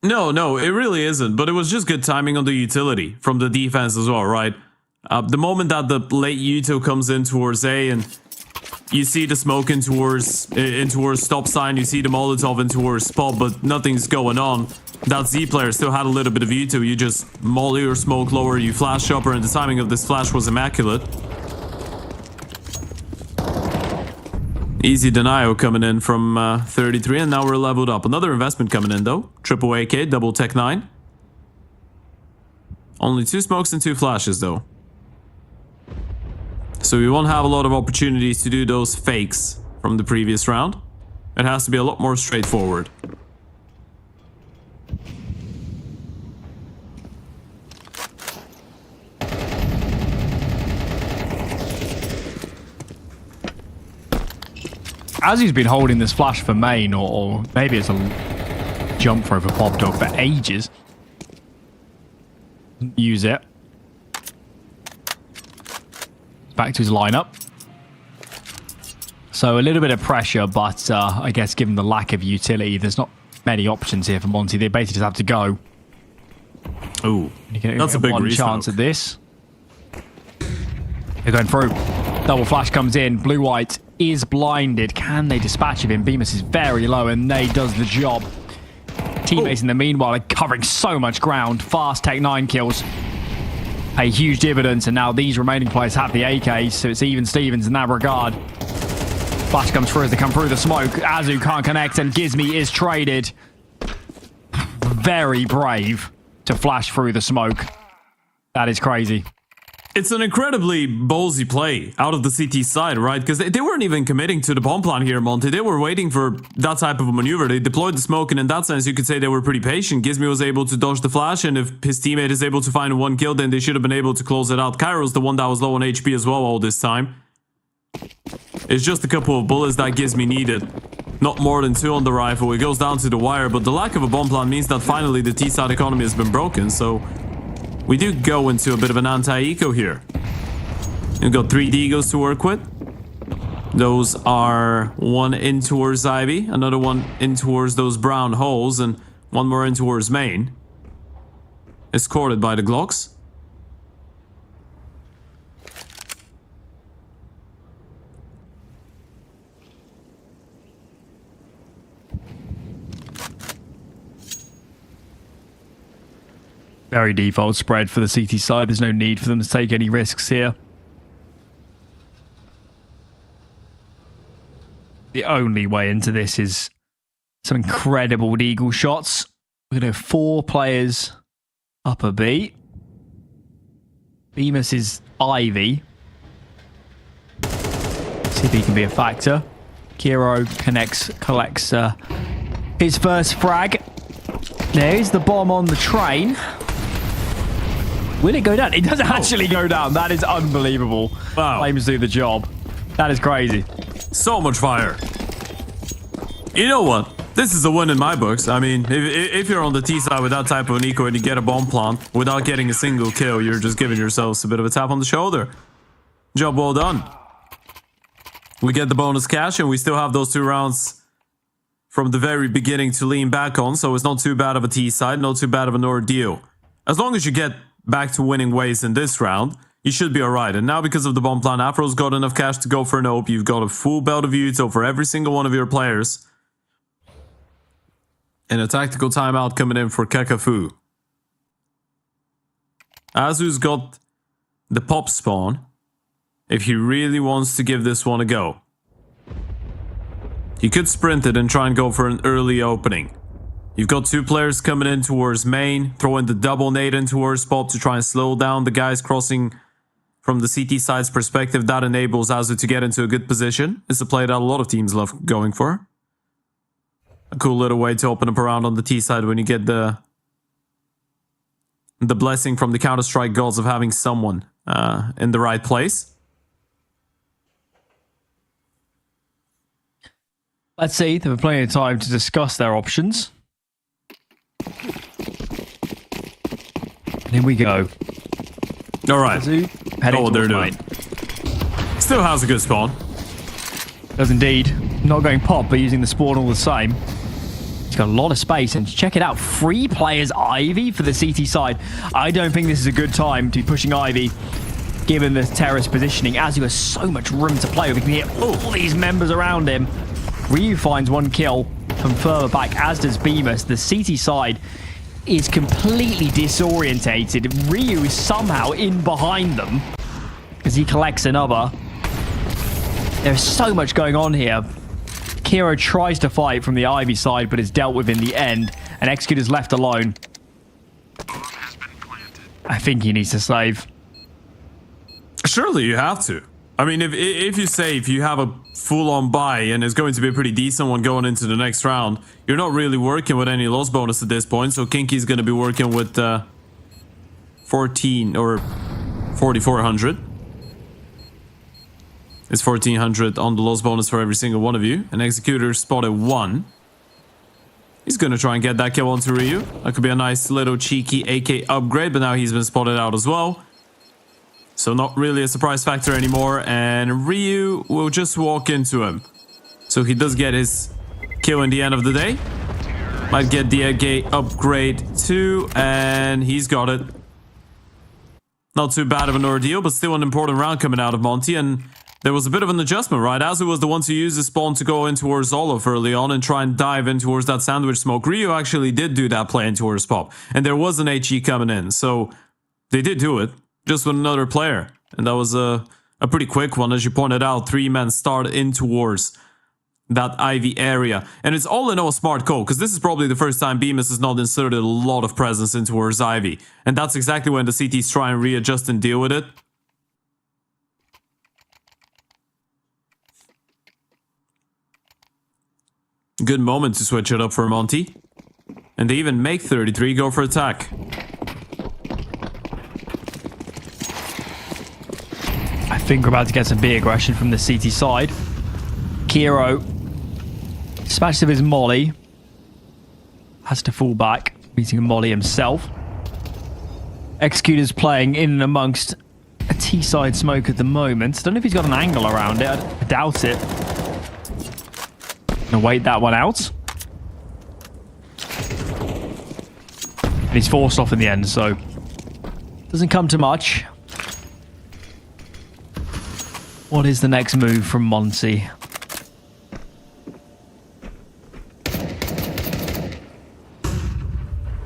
No, it really isn't. But it was just good timing on the utility from the defense as well, right? The moment that the late util comes in towards A and you see the smoke in towards stop sign, you see the Molotov in towards spot, but nothing's going on. That Z player still had a little bit of util. You just molly or smoke lower, you flash upper, and the timing of this flash was immaculate. Easy denial coming in from 33, and now we're leveled up. Another investment coming in though. Triple AK, double Tech 9. Only 2 smokes and 2 flashes though. So we won't have a lot of opportunities to do those fakes from the previous round. It has to be a lot more straightforward. As he's been holding this flash for main, or maybe it's a jump throw for Pop Dog for ages. Use it. Back to his lineup. So a little bit of pressure, but I guess given the lack of utility, there's not many options here for Monte. They basically just have to go. Ooh, that's a big one chance at this. They're going through. Double flash comes in. Blue-white is blinded. Can they dispatch of him? Bemis is very low, and Nade does the job. Teammates in the meanwhile are covering so much ground. Fast Tech 9 kills. A huge dividend, and now these remaining players have the AKs, so it's even Stevens in that regard. Flash comes through as they come through the smoke. Azu can't connect, and Gizmy is traded. Very brave to flash through the smoke. That is crazy. It's an incredibly ballsy play out of the CT side, right? Because they weren't even committing to the bomb plan here, Monte. They were waiting for that type of a maneuver. They deployed the smoke, and in that sense, you could say they were pretty patient. Gizmy was able to dodge the flash, and if his teammate is able to find 1 kill, then they should have been able to close it out. Kairo's the one that was low on HP as well all this time. It's just a couple of bullets that Gizmy needed. Not more than 2 on the rifle. It goes down to the wire, but the lack of a bomb plan means that finally the T-side economy has been broken, so we do go into a bit of an anti-eco here. We've got 3 Deagles to work with. Those are 1 in towards Ivy, another 1 in towards those brown holes, and 1 more in towards main. Escorted by the Glocks. Very default spread for the CT side. There's no need for them to take any risks here. The only way into this is some incredible Deagle shots. We're going to have 4 players upper B. Bemis is Ivy. See if he can be a factor. Kiro collects his first frag. There's the bomb on the train. Will it go down? It doesn't actually go down. That is unbelievable. Wow. Flames do the job. That is crazy. So much fire. You know what? This is a win in my books. I mean, if you're on the T side with that type of an eco and you get a bomb plant without getting a single kill, you're just giving yourselves a bit of a tap on the shoulder. Job well done. We get the bonus cash, and we still have those 2 rounds from the very beginning to lean back on, so it's not too bad of a T side, not too bad of an ordeal. As long as you get back to winning ways in this round, you should be alright. And now because of the bomb plan, Afro's got enough cash to go for an OP. You've got a full belt of Veto for every single one of your players. And a tactical timeout coming in for Kakafu. Azu's got the pop spawn if he really wants to give this one a go. He could sprint it and try and go for an early opening. You've got two players coming in towards main, throwing the double nade in towards pop to try and slow down the guys crossing from the CT side's perspective. That enables Azu to get into a good position. It's a play that a lot of teams love going for. A cool little way to open up around on the T side when you get the blessing from the Counter-Strike gods of having someone in the right place. Let's see, there were plenty of time to discuss their options. And here we go. All right. Azu, heading They're towards doing. main. Still has a good spawn. Does indeed. Not going pop, but using the spawn all the same. He's got a lot of space, and check it out. 3 players Ivy for the CT side. I don't think this is a good time to be pushing Ivy, given the terrorist positioning. Azu has so much room to play with. He can hit all these members around him. Ryu finds 1 kill from further back, as does Bemis. The CT side is completely disorientated. Ryu is somehow in behind them as he collects another. There's so much going on here. Kiro tries to fight from the Ivy side, but is dealt with in the end, and Executor's left alone. I think he needs to save. Surely you have to. I mean, if you save, you have a full-on buy, and it's going to be a pretty decent one going into the next round. You're not really working with any loss bonus at this point, so Kinky's going to be working with 14 or 4,400. It's 1,400 on the loss bonus for every single one of you. And Executor spotted 1. He's going to try and get that kill onto Ryu. That could be a nice little cheeky AK upgrade, but now he's been spotted out as well. So not really a surprise factor anymore, and Ryu will just walk into him. So he does get his kill in the end of the day. Might get the AK upgrade too, and he's got it. Not too bad of an ordeal, but still an important round coming out of Monte, and there was a bit of an adjustment, right? Azu was the one to use the spawn to go in towards Olof early on and try and dive in towards that sandwich smoke. Ryu actually did do that play in towards pop, and there was an HE coming in, so they did do it. Just with another player. And that was a pretty quick one. As you pointed out, 3 men start in towards that Ivy area. And it's all in all a smart call, because this is probably the first time Bemis has not inserted a lot of presence in towards Ivy. And that's exactly when the CTs try and readjust and deal with it. Good moment to switch it up for Monte. And they even make 33 go for attack. I think we're about to get some big aggression from the CT side. Kiro smashes with his molly. Has to fall back, beating a molly himself. Executor's playing in and amongst a T-side smoke at the moment. Don't know if he's got an angle around it. I doubt it. Gonna wait that one out. And he's forced off in the end, so doesn't come to much. What is the next move from Monte?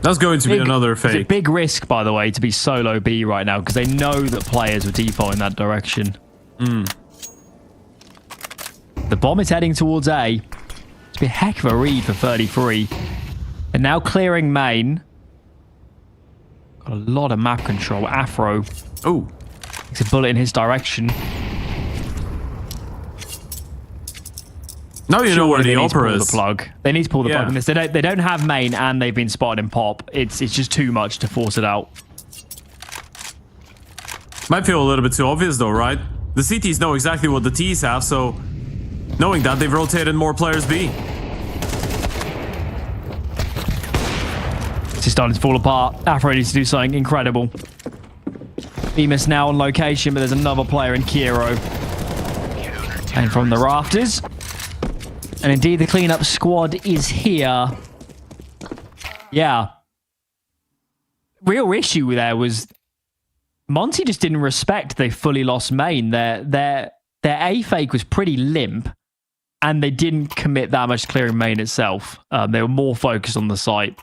That's going to be another fake. It's a big risk, by the way, to be solo B right now, because they know that players will default in that direction. The bomb is heading towards A. It's be a heck of a read for 33. And now clearing main. Got a lot of map control. Afro. Oh. Takes a bullet in his direction. Now you know where the opera is. They need to pull the plug in this. They don't have main, and they've been spotted in pop. It's just too much to force it out. Might feel a little bit too obvious though, right? The CTs know exactly what the Ts have, so knowing that, they've rotated more players B. This is starting to fall apart. Afro needs to do something incredible. Bemis now on location, but there's another player in Kiro. And from the rafters. And indeed, the cleanup squad is here. Yeah. Real issue there was Monte just didn't respect they fully lost main. Their A fake was pretty limp, and they didn't commit that much to clearing main itself. They were more focused on the site.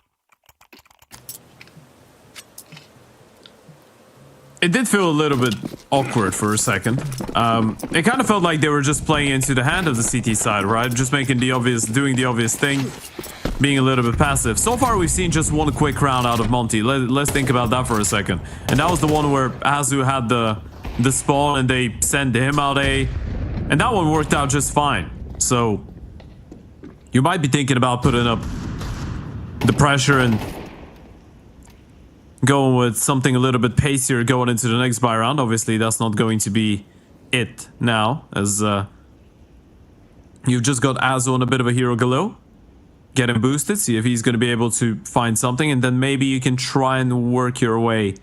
It did feel a little bit awkward for a second. It kind of felt like they were just playing into the hand of the CT side, right? Just making the obvious, doing the obvious thing, being a little bit passive. So far, we've seen just one quick round out of Monte. Let's think about that for a second. And that was the one where Azu had the spawn and they sent him out A. And that one worked out just fine. So you might be thinking about putting up the pressure and going with something a little bit pacier going into the next buy round. Obviously, that's not going to be it now, as you've just got Azu on a bit of a hero galore. Get him boosted, see if he's going to be able to find something, and then maybe you can try and work your way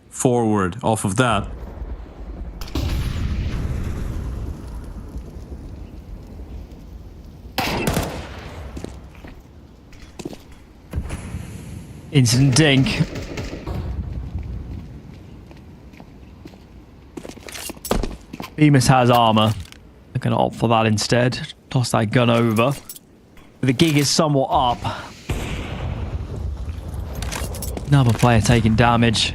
forward off of that. Instant dink. Bemis has armor. They're going to opt for that instead. Toss that gun over. The gig is somewhat up. Another player taking damage.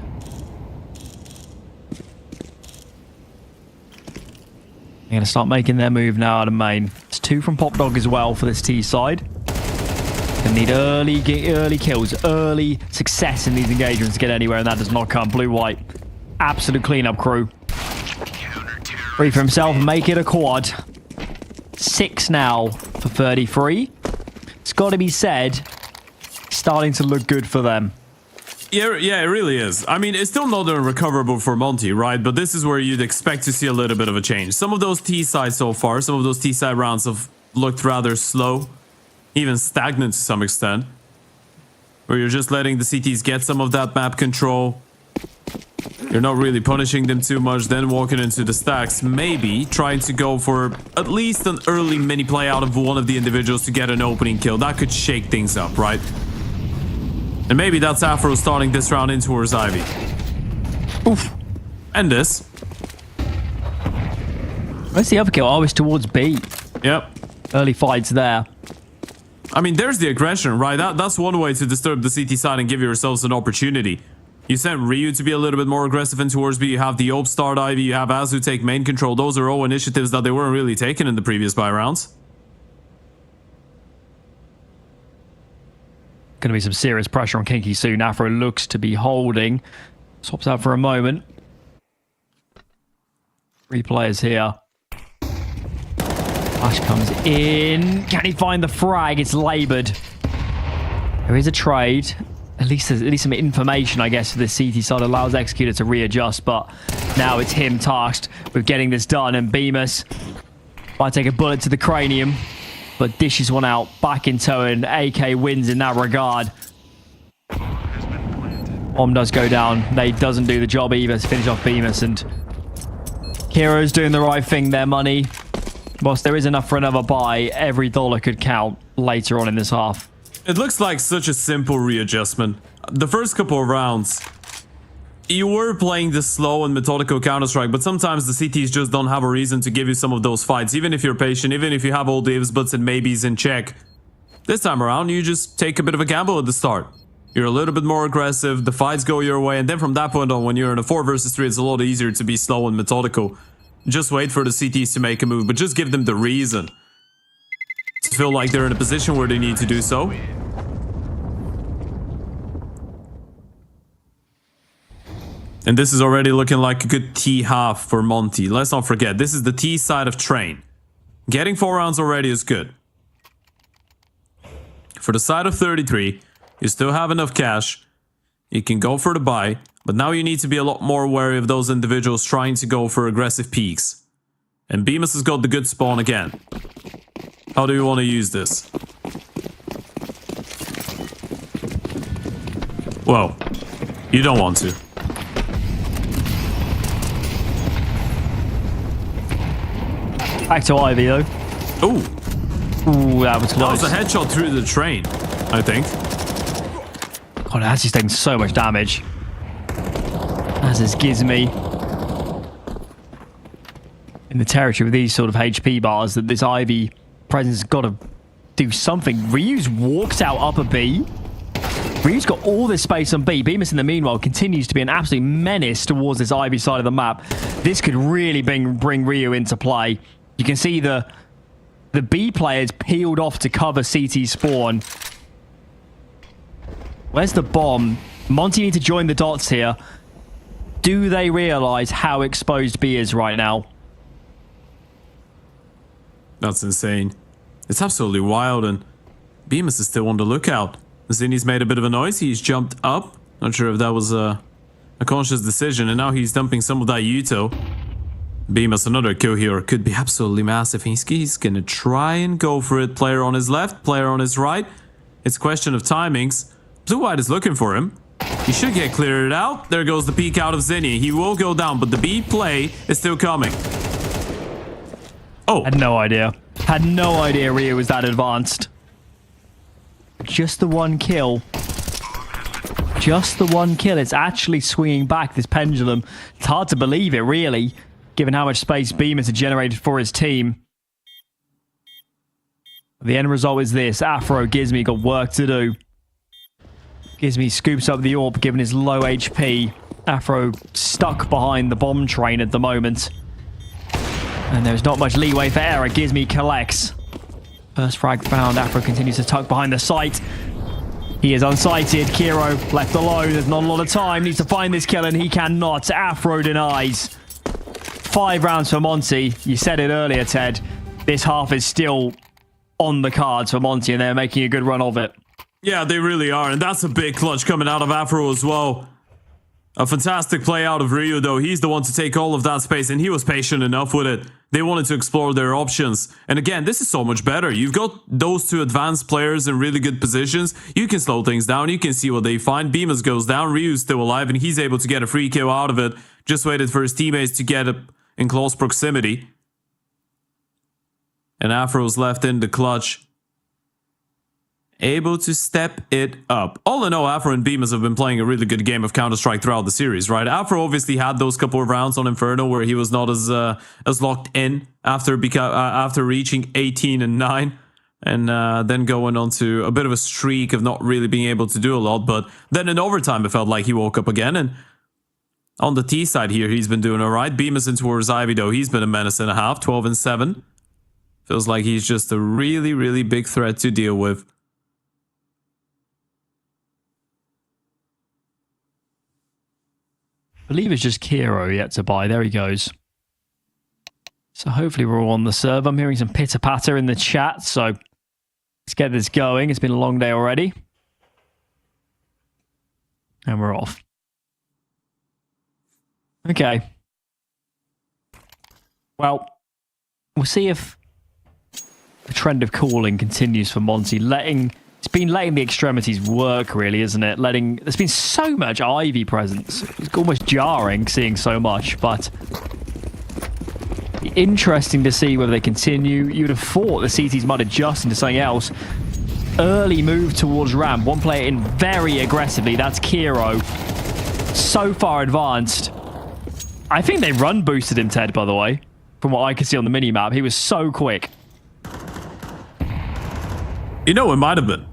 They're going to start making their move now out of main. It's 2 from PopDog as well for this T side. They need early kills, early success in these engagements to get anywhere, and that does not come. Blue-white. Absolute cleanup crew. 3 for himself, make it a quad. 6 now for 33. It's got to be said, starting to look good for them. Yeah, it really is. I mean, it's still not unrecoverable for Monte, right? But this is where you'd expect to see a little bit of a change. Some of those T-sides so far, some of those T-side rounds have looked rather slow, even stagnant to some extent, where you're just letting the CTs get some of that map control. You're not really punishing them too much, then walking into the stacks, maybe trying to go for at least an early mini play out of one of the individuals to get an opening kill. That could shake things up, right? And maybe that's Afro starting this round in towards Ivy. Oof. And this. Where's the other kill? Oh, it's towards B. Yep. Early fights there. I mean, there's the aggression, right? That's one way to disturb the CT side and give yourselves an opportunity. You sent Ryu to be a little bit more aggressive in towards B. You have the Ope start Ivy. You have Azu take main control. Those are all initiatives that they weren't really taking in the previous buy rounds. Going to be some serious pressure on Kinky soon. Afro looks to be holding. Swaps out for a moment. 3 players here. Flash comes in. Can he find the frag? It's labored. There is a trade. At least some information, I guess, for the CT side allows Executor to readjust, but now it's him tasked with getting this done, and Bemis might take a bullet to the cranium, but dishes one out back in tow, and AK wins in that regard. Bomb does go down. Nade doesn't do the job either to finish off Bemis, and Hero's doing the right thing there, money. Whilst there is enough for another buy, every dollar could count later on in this half. It looks like such a simple readjustment. The first couple of rounds, you were playing this slow and methodical Counter-Strike, but sometimes the CTs just don't have a reason to give you some of those fights, even if you're patient, even if you have all the ifs, buts, and maybes in check. This time around, you just take a bit of a gamble at the start. You're a little bit more aggressive, the fights go your way, and then from that point on, when you're in a 4 versus 3, it's a lot easier to be slow and methodical. Just wait for the CTs to make a move, but just give them the reason to feel like they're in a position where they need to do so. And this is already looking like a good T half for Monte. Let's not forget, this is the T side of Train. Getting 4 rounds already is good. For the side of 33, you still have enough cash. You can go for the buy, but now you need to be a lot more wary of those individuals trying to go for aggressive peaks. And Bemis has got the good spawn again. How do you want to use this? Well, you don't want to. Back to Ivy, though. Ooh. Ooh, that was close. That was a headshot through the train, I think. God, that's just taking so much damage. As is Gizmi. In the territory with these sort of HP bars, that this Ivy presence has got to do something. Ryu's walks out upper B. Ryu's got all this space on B. Bemis, in the meanwhile, continues to be an absolute menace towards this Ivy side of the map. This could really bring Ryu into play. You can see the B players peeled off to cover CT spawn. Where's the bomb? Monte need to join the dots here. Do they realize how exposed B is right now? That's insane. It's absolutely wild, and Bemis is still on the lookout. Zinni's made a bit of a noise. He's jumped up. Not sure if that was a conscious decision, and now he's dumping some of that Yuto. Bemis, another kill here, could be absolutely massive. He's gonna try and go for it. Player on his left, player on his right. It's a question of timings. Blue-White is looking for him. He should get cleared out. There goes the peek out of Zinni. He will go down, but the B play is still coming. Oh. Had no idea. Had no idea Ryu was that advanced. Just the one kill. Just the one kill. It's actually swinging back, this pendulum. It's hard to believe it, really, given how much space Bemis had generated for his team. The end result is this. Afro Gizmi got work to do. Gizmi scoops up the AWP, given his low HP. Afro stuck behind the bomb train at the moment. And there's not much leeway for error. Gizmi collects. First frag found. Afro continues to tuck behind the site. He is unsighted. Kiro left alone. There's not a lot of time. Needs to find this kill, and he cannot. Afro denies. 5 rounds for Monte. You said it earlier, Ted. This half is still on the cards for Monte, and they're making a good run of it. Yeah, they really are, and that's a big clutch coming out of Afro as well. A fantastic play out of Ryu, though. He's the one to take all of that space, and he was patient enough with it. They wanted to explore their options. And again, this is so much better. You've got those two advanced players in really good positions. You can slow things down. You can see what they find. Bemis goes down. Ryu's still alive, and he's able to get a free kill out of it. Just waited for his teammates to get up in close proximity. And Afro's left in the clutch. Able to step it up. All in all, Afro and Bemis have been playing a really good game of Counter-Strike throughout the series, right? Afro obviously had those couple of rounds on Inferno where he was not as locked in after reaching 18 and 9, and then going on to a bit of a streak of not really being able to do a lot. But then in overtime, it felt like he woke up again. And on the T side here, he's been doing all right. Bemis in towards Ivy, though, he's been a menace and a half, 12 and 7. Feels like he's just a really, really big threat to deal with. I believe it's just Kiro yet to buy. There he goes. So hopefully we're all on the server. I'm hearing some pitter-patter in the chat, so let's get this going. It's been a long day already. And we're off. Okay. Well, we'll see if the trend of calling continues for Monte. It's been letting the extremities work, really, isn't it? There's been so much Ivy presence. It's almost jarring seeing so much, but interesting to see whether they continue. You'd have thought the CTs might adjust into something else. Early move towards ramp. One player in very aggressively. That's Kiro. So far advanced. I think they run boosted him, Ted, by the way. From what I can see on the minimap. He was so quick. You know, it might have been.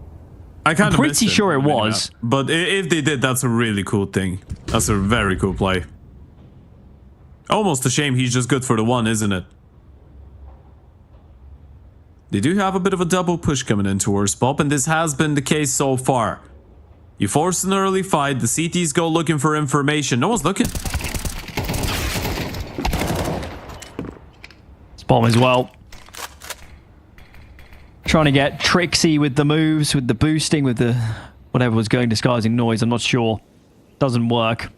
I'm pretty sure it was. But if they did, that's a really cool thing. That's a very cool play. Almost a shame he's just good for the one, isn't it? They do have a bit of a double push coming in towards Pop, and this has been the case so far. You force an early fight, the CTs go looking for information. No one's looking. It's bomb as well. Trying to get tricksy with the moves, with the boosting, with the whatever was going disguising noise. I'm not sure. Doesn't work.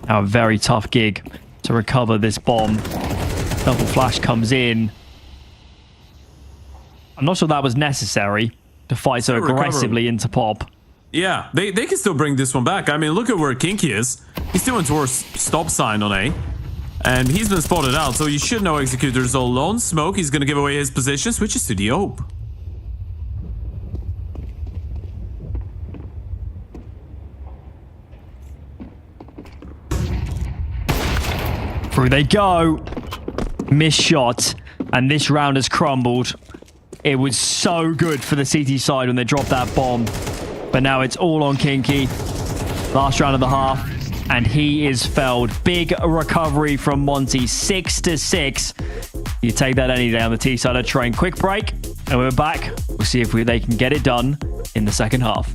Now a very tough gig to recover this bomb. Double flash comes in. I'm not sure that was necessary to fight so aggressively into Pop. Yeah, they can still bring this one back. I mean, look at where Kinky is. He's doing towards stop sign on A. And he's been spotted out, so you should know Executor's all alone. Smoke, he's going to give away his position. Switches to the Ope. Through they go. Missed shot. And this round has crumbled. It was so good for the CT side when they dropped that bomb. But now it's all on Kinky. Last round of the half. And he is felled. Big recovery from Monte. 6-6. You take that any day on the T side of train. Quick break. And we're back. We'll see if they can get it done in the second half.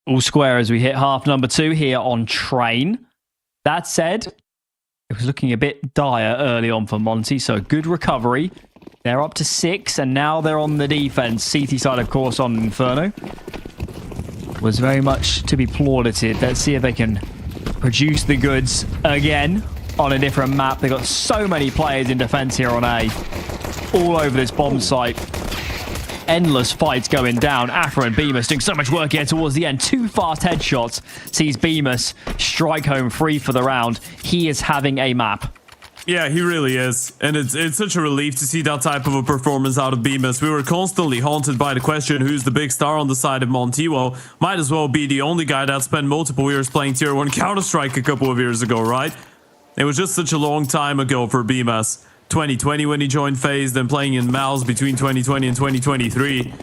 All square as we hit half number 2 here on Train. That said, it was looking a bit dire early on for Monte, so good recovery. They're up to 6, and now they're on the defense. CT side, of course, on Inferno. Was very much to be plauded. Let's see if they can produce the goods again on a different map. They've got so many players in defense here on A. All over this bomb site. Endless fights going down. Afra and Bemis doing so much work here towards the end. 2 fast headshots sees Bemis strike home free for the round. He is having a map. Yeah, he really is. And it's such a relief to see that type of a performance out of Bemis. We were constantly haunted by the question, who's the big star on the side of Monte? Well, might as well be the only guy that spent multiple years playing Tier 1 Counter-Strike a couple of years ago, right? It was just such a long time ago for Bemis. 2020 when he joined FaZe, then playing in Mals between 2020 and 2023.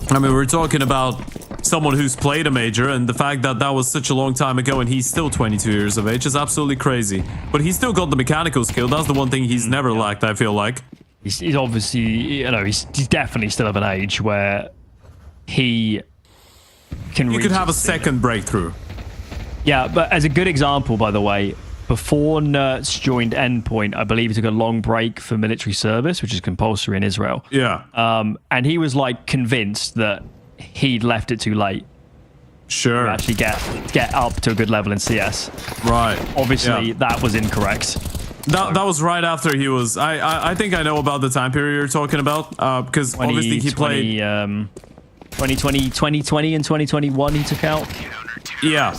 I mean, we're talking about someone who's played a major, and the fact that that was such a long time ago and he's still 22 years of age is absolutely crazy. But he's still got the mechanical skill. That's the one thing he's never lacked, I feel like. He's obviously, you know, he's definitely still of an age where he can... You could have a second breakthrough. Yeah, but as a good example, by the way, before Nertz joined Endpoint, I believe he took a long break for military service, which is compulsory in Israel. Yeah. And he was like convinced that he'd left it too late. Sure. to actually get up to a good level in CS. Right. Obviously, that was incorrect. That was right after he was. I think I know about the time period you're talking about. Because obviously he played. 2020 and 2021 he took out. Yeah.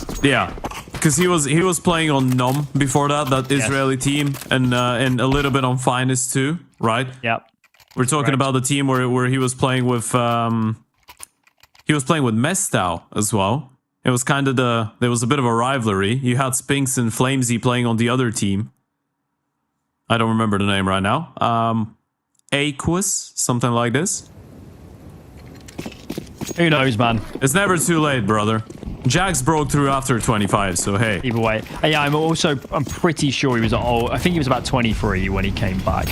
Because he was playing on NOM before that Israeli team, and a little bit on Finest too, right? Yep. We're talking about the team where he was playing with Mestau as well. It was kind of there was a bit of a rivalry. You had Spinks and Flamesy playing on the other team. I don't remember the name right now. Aquis, something like this. Who knows, man? It's never too late, brother. Jax broke through after 25, so hey. Either way. Yeah, I'm pretty sure he was old. I think he was about 23 when he came back.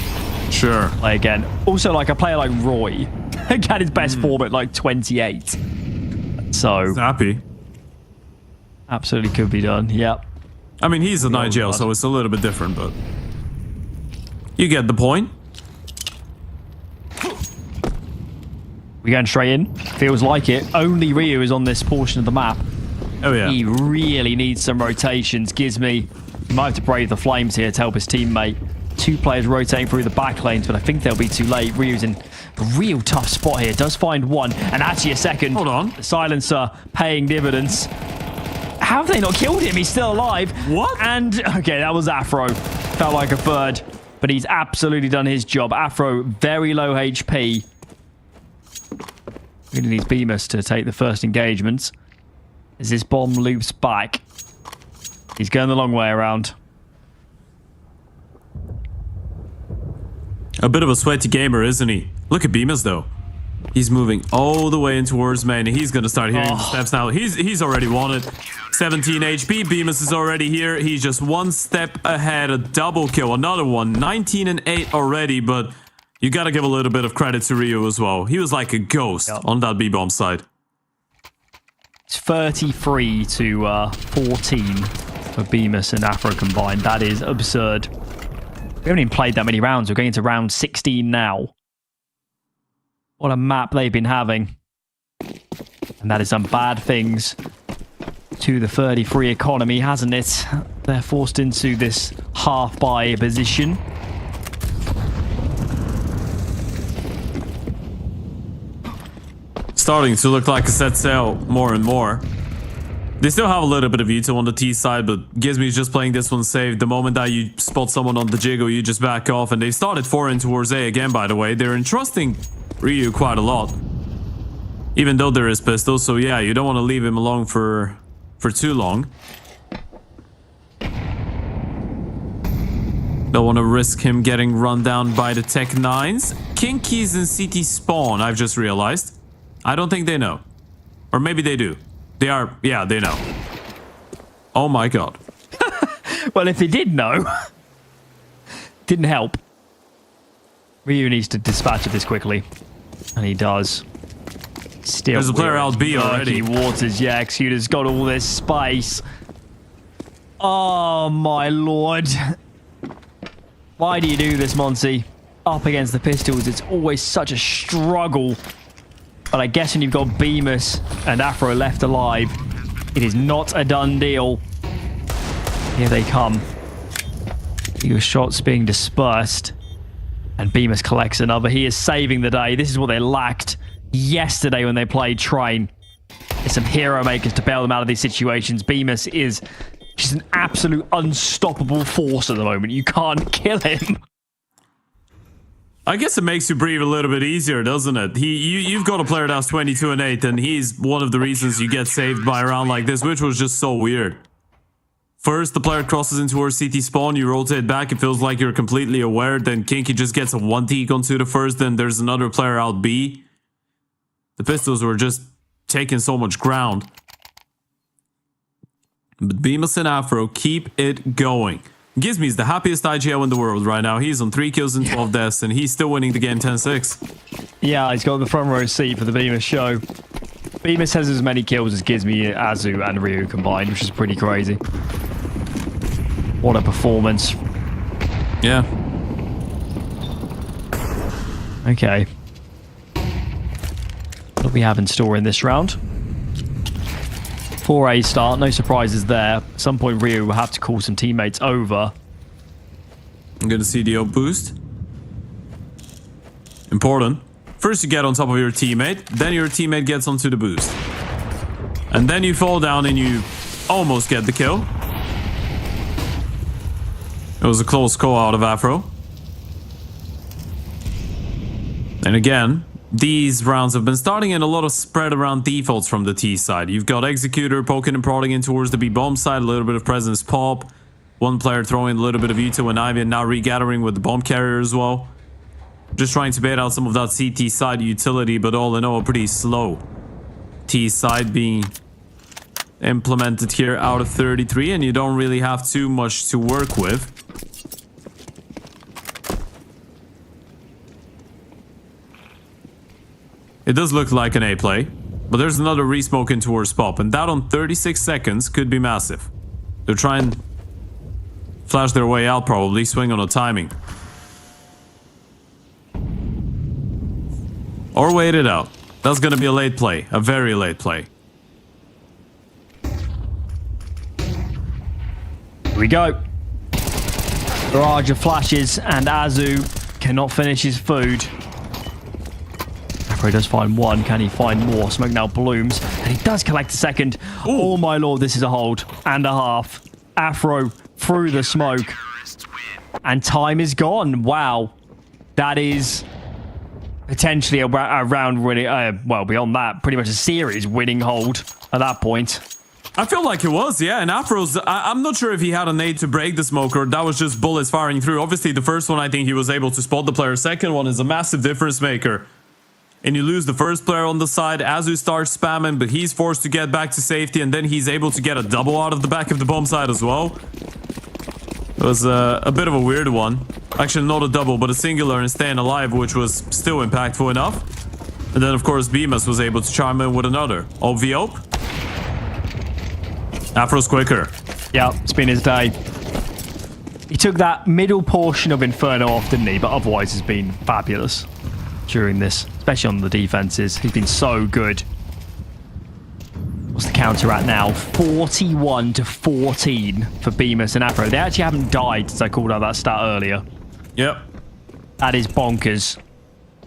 Sure. Play again. Also, like a player like Roy had his best form at like 28. So happy. Absolutely could be done. Yep. I mean, he's an IGL, so it's a little bit different, but you get the point. We're going straight in. Feels like it. Only Ryu is on this portion of the map. Oh, yeah. He really needs some rotations. He might have to brave the flames here to help his teammate. 2 players rotating through the back lanes, but I think they'll be too late. Ryu's in a real tough spot here. Does find one, and actually a second. Hold on. The silencer paying dividends. How have they not killed him? He's still alive. What? And, okay, that was Afro. Felt like a third, but he's absolutely done his job. Afro, very low HP. Really needs Bemis to take the first engagement. As this bomb loops back. He's going the long way around. A bit of a sweaty gamer, isn't he? Look at Bemis, though. He's moving all the way in towards main. He's going to start hearing the steps now. He's already won it. 17 HP. Bemis is already here. He's just one step ahead. A double kill. Another one. 19 and 8 already, but you got to give a little bit of credit to Ryu as well. He was like a ghost on that B-bomb side. It's 33 to 14 for Bemis and Afro combined. That is absurd. We haven't even played that many rounds. We're going into round 16 now. What a map they've been having. And that has done bad things to the 33 economy, hasn't it? They're forced into this half-buy position. Starting to look like a set sail more and more. They still have a little bit of Veto on the T side, but Gizmy is just playing this one safe. The moment that you spot someone on the jiggle, you just back off. And they started 4 in towards A again, by the way. They're entrusting Ryu quite a lot. Even though there is pistols, so yeah, you don't want to leave him alone for too long. Don't want to risk him getting run down by the Tech 9s. Kinkies and CT spawn, I've just realized. I don't think they know. Or maybe they do. Yeah, they know. Oh my god. Well, if they did know, didn't help. Ryu needs to dispatch of this quickly. And he does. Still, there's a player out B already. Waters, yeah, Executor's got all this space. Oh my lord. Why do you do this, Monte? Up against the pistols, it's always such a struggle. But I guess when you've got Bemis and Afro left alive, it is not a done deal. Here they come. Your shots being dispersed. And Bemis collects another. He is saving the day. This is what they lacked yesterday when they played Train. There's some hero makers to bail them out of these situations. Bemis is just an absolute unstoppable force at the moment. You can't kill him. I guess it makes you breathe a little bit easier, doesn't it? You've got a player that's 22 and 8, and he's one of the reasons you get saved by a round like this, which was just so weird. First, the player crosses into our CT spawn, you rotate back, it feels like you're completely aware, then Kinky just gets a 1-teak onto the first, then there's another player out B. The pistols were just taking so much ground. But Bemis and Afro keep it going. Gizmy's the happiest IGL in the world right now. He's on 3 kills and 12 deaths, and he's still winning the game 10-6. Yeah, he's got the front row seat for the Bemis show. Bemis has as many kills as Gizmy, Azu, and Ryu combined, which is pretty crazy. What a performance. Yeah. Okay. What do we have in store in this round? 4A start, no surprises there. At some point, Ryu will have to call some teammates over. I'm gonna see the op boost. Important. First you get on top of your teammate, then your teammate gets onto the boost. And then you fall down and you almost get the kill. It was a close call out of Afro. And again, these rounds have been starting in a lot of spread around defaults from the T side. You've got Executor poking and prodding in towards the B bomb side, a little bit of presence pop. One player throwing a little bit of Veto and Ivy, and now regathering with the bomb carrier as well. Just trying to bait out some of that CT side utility, but all in all, pretty slow. T side being implemented here out of 33, and you don't really have too much to work with. It does look like an A play, but there's another re-smoke in towards Pop, and that on 36 seconds could be massive. They're trying to flash their way out, probably swing on a timing. Or wait it out. That's gonna be a late play, a very late play. Here we go. Barrage of flashes, and Azu cannot finish his food. Afro does find one. Can he find more? Smoke now blooms, and he does collect a second. Ooh. Oh my lord, this is a hold and a half. Afro through the smoke, and time is gone. Wow, that is potentially a round winning. Well, beyond that, pretty much a series winning hold at that point. I feel like it was, yeah. And Afro's, I'm not sure if he had a nade to break the smoke or that was just bullets firing through. Obviously, the first one, I think he was able to spot the player. Second one is a massive difference maker. And you lose the first player on the side. Azu starts spamming, but he's forced to get back to safety. And then he's able to get a double out of the back of the bomb side as well. It was a bit of a weird one. Actually, not a double, but a singular and staying alive, which was still impactful enough. And then, of course, Bemis was able to chime in with another. Obviope. Afro's quicker. Yeah, it's been his day. He took that middle portion of Inferno off, didn't he? But otherwise, has been fabulous during this, especially on the defenses. He's been so good. What's the counter at now? 41-14 for Bemis and Afro. They actually haven't died since I called out that stat earlier. Yep. That is bonkers.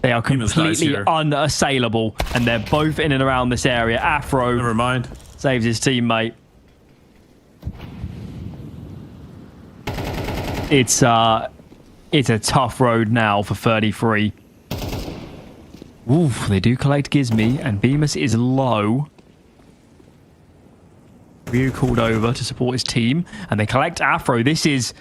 They are completely unassailable, and they're both in and around this area. Afro Never mind. saves his teammate. It's a tough road now for 33. Oof, they do collect Gizmy, and Bemis is low. Ryu called over to support his team, and they collect Afro. This has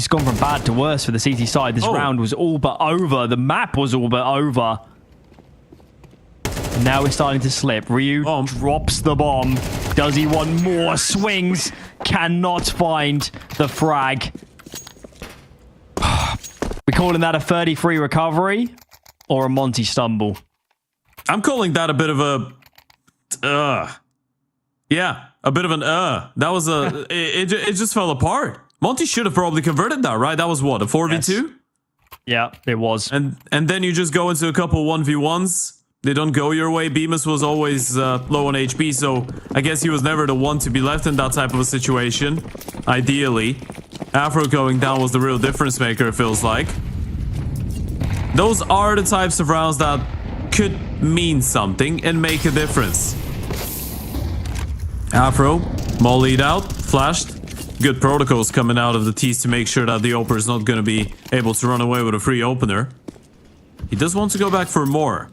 gone from bad to worse for the CT side. This round was all but over. The map was all but over. Now we're starting to slip. Ryu drops the bomb. Does he want more? Swings. Cannot find the frag. We calling that a 33 recovery or a Monte stumble? I'm calling that a bit of a... Yeah, a bit of an That was a... it just fell apart. Monte should have probably converted that, right? That was what, a 4v2? Yes. Yeah, it was. And then you just go into a couple 1v1s. They don't go your way. Bemis was always low on HP, so I guess he was never the one to be left in that type of a situation. Ideally. Afro going down was the real difference maker, it feels like. Those are the types of rounds that could mean something and make a difference. Afro, mollied out, flashed. Good protocols coming out of the T's to make sure that the opener is not going to be able to run away with a free opener. He does want to go back for more.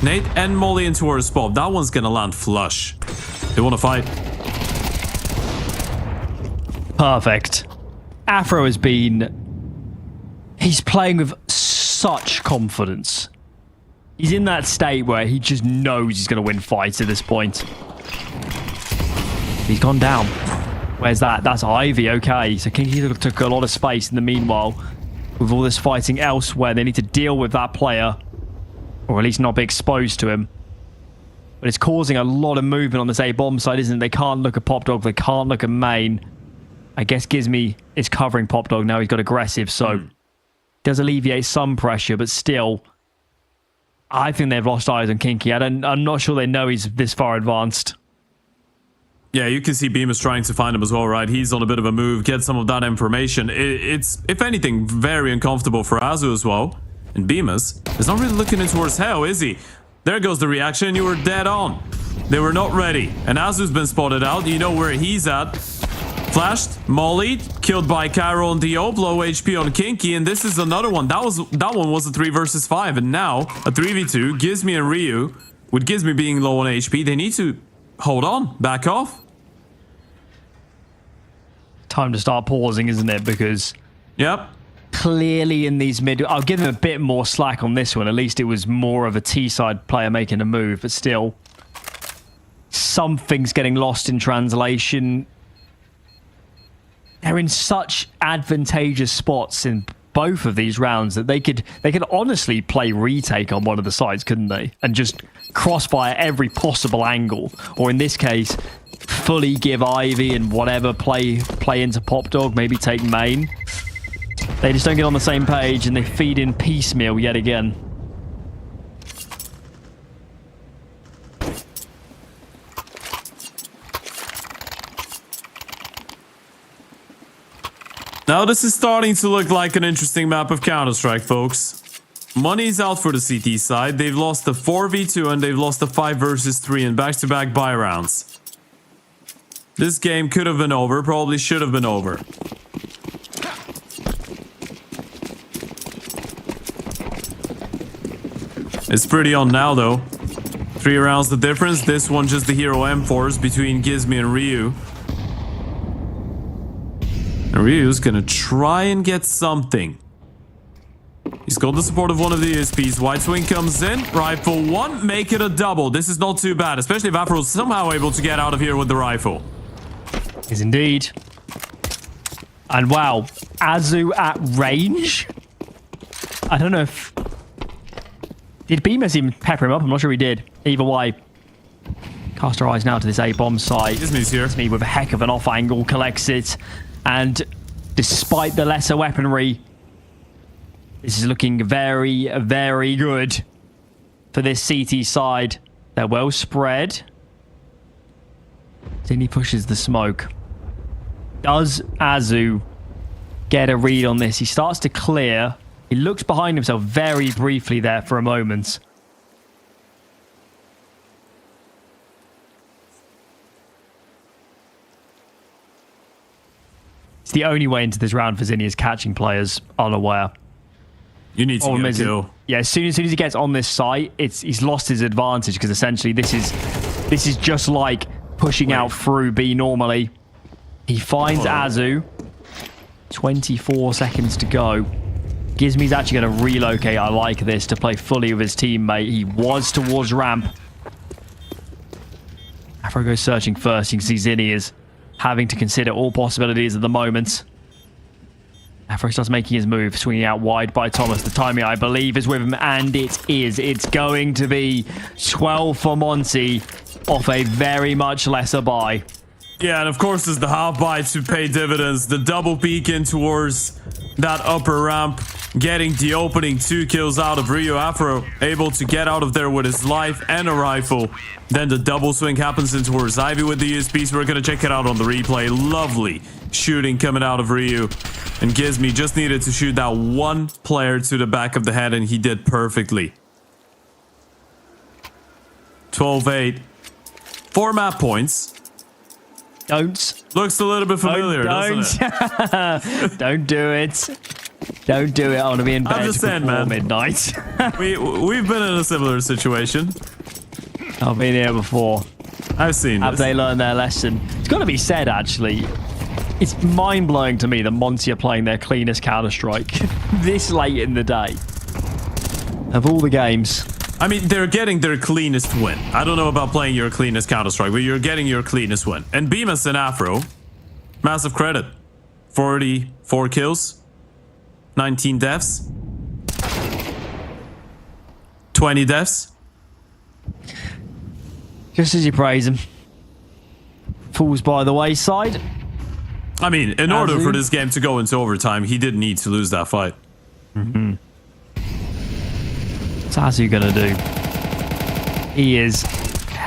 Nate and Molly in towards Bob. That one's going to land flush. They want to fight. Perfect. Afro has been... He's playing with such confidence. He's in that state where he just knows he's going to win fights at this point. He's gone down. Where's that? That's Ivy. Okay, so Kinky took a lot of space in the meanwhile. With all this fighting elsewhere, they need to deal with that player. Or at least not be exposed to him. But it's causing a lot of movement on this A-bomb side, isn't it? They can't look at Pop Dog. They can't look at Main. I guess Gizmy is covering Pop Dog now. He's got aggressive, so... Does alleviate some pressure, but still... I think they've lost eyes on Kinky. I'm not sure they know he's this far advanced. Yeah, you can see Bemis trying to find him as well, right? He's on a bit of a move, get some of that information. It's, if anything, very uncomfortable for Azu as well. And Bemis is not really looking in towards hell, is he? There goes the reaction. You were dead on. They were not ready. And Azu's been spotted out. You know where he's at. Flashed, mollied, killed by Cairo and Diop, low HP on Kinky, and this is another one. That one was a 3 versus 5, and now a 3v2. Gizmi and Ryu, with Gizmi being low on HP, they need to hold on, back off. Time to start pausing, isn't it? Because yep, clearly in these mid, I'll give him a bit more slack on this one. At least it was more of a T-side player making a move, but still, something's getting lost in translation. They're in such advantageous spots in both of these rounds that they could honestly play retake on one of the sides, couldn't they? And just crossfire every possible angle. Or in this case, fully give Ivy and whatever play into Pop Dog, maybe take main. They just don't get on the same page and they feed in piecemeal yet again. Now this is starting to look like an interesting map of Counter-Strike, folks. Money's out for the CT side. They've lost the 4v2 and they've lost the 5 versus 3 in back-to-back buy rounds. This game could have been over, probably should have been over. It's pretty on now though. 3 rounds the difference. This one just the hero M4s between Gizmi and Ryu. And Ryu's gonna try and get something. He's got the support of one of the ESPs. White Swing comes in. Rifle 1, make it a double. This is not too bad, especially if Apparel's somehow able to get out of here with the rifle. Is indeed. And wow, Azu at range? I don't know if... Did Bemis even pepper him up? I'm not sure he did. Either way. Cast our eyes now to this A-bomb site. Gizmi's here. Gizmi with a heck of an off angle collects it. And despite the lesser weaponry, this is looking very, very good for this CT side. They're well spread. Then he pushes the smoke. Does Azu get a read on this? He starts to clear. He looks behind himself very briefly there for a moment. It's the only way into this round for Zinni is catching players unaware. You need to get a kill. Yeah, as soon as he gets on this site, he's lost his advantage because essentially this is just like pushing out through B normally. He finds Azu. 24 seconds to go. Gizmi's actually going to relocate. I like this to play fully with his teammate. He was towards ramp. Afro goes searching first. You can see Zinni is having to consider all possibilities at the moment. Afro starts making his move, swinging out wide by Thomas. The timing, I believe, is with him, and it is. It's going to be 12 for Monte off a very much lesser buy. Yeah, and of course there's the half buy to pay dividends. The double peek in towards that upper ramp, getting the opening 2 kills out of Ryu. Afro able to get out of there with his life and a rifle. Then the double swing happens in towards Ivy with the USPs. We're going to check it out on the replay. Lovely shooting coming out of Ryu. And Gizmi just needed to shoot that one player to the back of the head, and he did perfectly. 12-8. 4 map points. Don't. Looks a little bit familiar, doesn't it? Don't do it. Don't do it. I want to be in bed before midnight. We've been in a similar situation. I've been here before. I've seen Have this. they learned their lesson? It's got to be said, actually. It's mind-blowing to me that Monte are playing their cleanest Counter-Strike this late in the day. Of all the games. I mean, they're getting their cleanest win. I don't know about playing your cleanest Counter-Strike, but you're getting your cleanest win. And Bemis and Afro, massive credit. 44 kills, 19 deaths, 20 deaths. Just as you praise him. Falls by the wayside. I mean, in order for this game to go into overtime, he did need to lose that fight. Mm-hmm. What's Azu gonna do? He is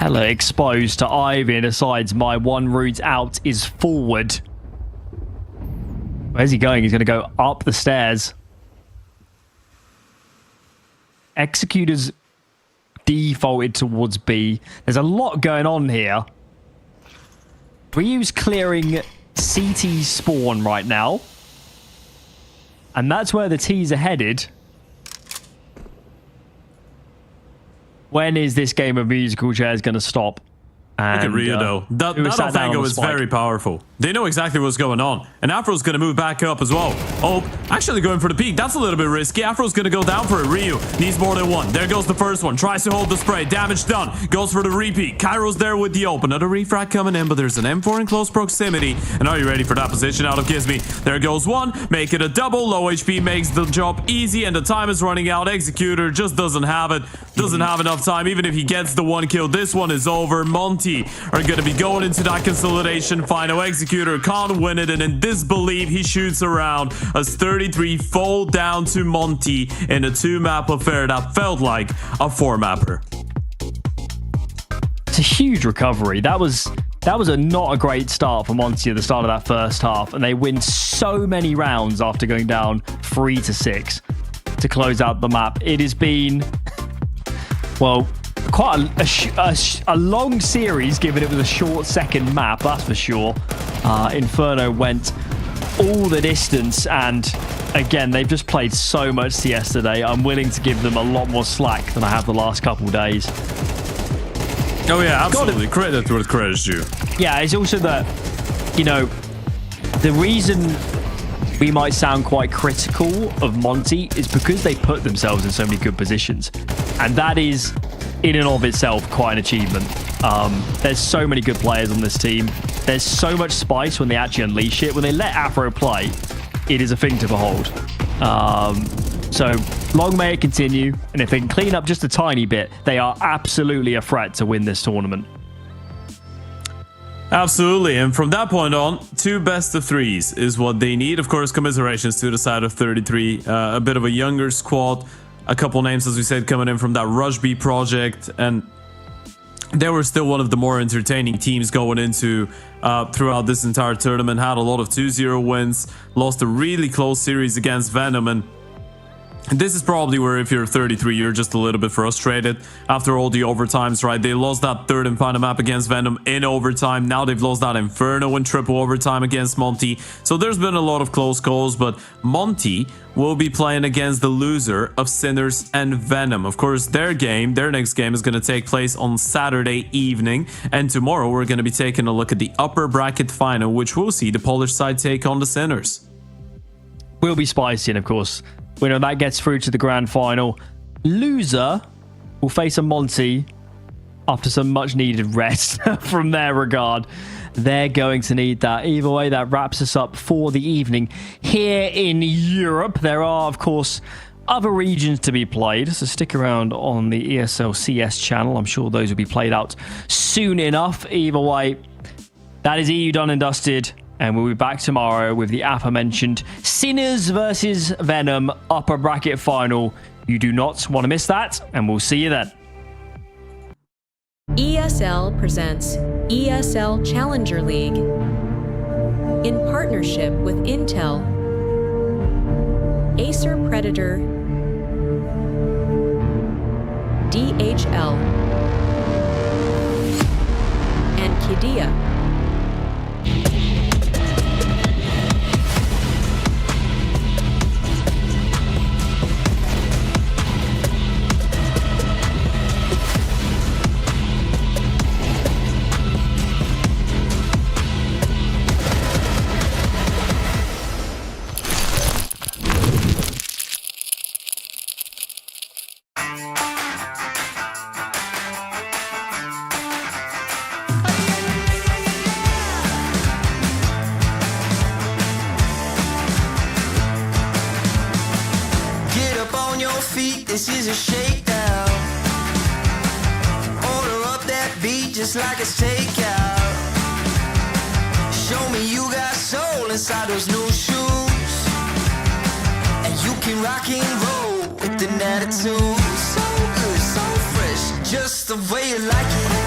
hella exposed to Ivy and decides my one route out is forward. Where's he going? He's going to go up the stairs. Executor's defaulted towards B. There's a lot going on here. Ryu's clearing CT's spawn right now. And that's where the T's are headed. When is this game of musical chairs going to stop? Look at Ryu, though. That Alfango is very powerful. They know exactly what's going on. And Afro's going to move back up as well. Oh, actually going for the peak. That's a little bit risky. Afro's going to go down for it. Ryu needs more than one. There goes the first one. Tries to hold the spray. Damage done. Goes for the repeat. Kairo's there with the open. Another refrag coming in, but there's an M4 in close proximity. And are you ready for that position out of Gizmi? There goes one. Make it a double. Low HP makes the job easy, and the time is running out. Executor just doesn't have it. Doesn't have enough time. Even if he gets the one kill, this one is over. Monte are going to be going into that consolidation final. Executor can't win it, and in disbelief he shoots around as 33 fall down to Monte in a 2-map affair that felt like a 4-mapper. It's a huge recovery. That was not a great start for Monte at the start of that first half, and they win so many rounds after going down 3-6 to close out the map. It has been, well, quite a long series, given it was a short second map, that's for sure. Inferno went all the distance, and again, they've just played so much CS today. I'm willing to give them a lot more slack than I have the last couple days. Oh yeah, absolutely. Credit where credit's due. Yeah, it's also that, you know, the reason we might sound quite critical of Monte is because they put themselves in so many good positions, and that is in and of itself quite an achievement. There's so many good players on this team. There's so much spice when they actually unleash it. When they let Afro play, it is a thing to behold. So long may it continue, and if they can clean up just a tiny bit, they are absolutely a threat to win this tournament. Absolutely, and from that point on, 2 best of 3s is what they need. Of course, commiserations to the side of 33, a bit of a younger squad. A couple names, as we said, coming in from that Rush B project, and they were still one of the more entertaining teams going into throughout this entire tournament. Had a lot of 2-0 wins, lost a really close series against Venom, and this is probably where, if you're 33, you're just a little bit frustrated after all the overtimes, right? They lost that third and final map against Venom in overtime. Now they've lost that Inferno in triple overtime against Monte. So there's been a lot of close calls, but Monte will be playing against the loser of Sinners and Venom. Of course, their next game is going to take place on Saturday evening. And tomorrow we're going to be taking a look at the upper bracket final, which will see the Polish side take on the Sinners. Will be spicy, and of course, winner that gets through to the grand final. Loser will face a Monte after some much needed rest from their regard. They're going to need that. Either way, that wraps us up for the evening here in Europe. There are, of course, other regions to be played, so stick around on the ESL CS channel. I'm sure those will be played out soon enough. Either way, that is EU done and dusted. And we'll be back tomorrow with the aforementioned Sinners versus Venom upper bracket final. You do not want to miss that, and we'll see you then. ESL presents ESL Challenger League in partnership with Intel, Acer Predator, DHL, and Qiddiya. This is a shakedown. Order up that beat just like it's takeout. Show me you got soul inside those new shoes, and you can rock and roll with an attitude. So good, so fresh, just the way you like it.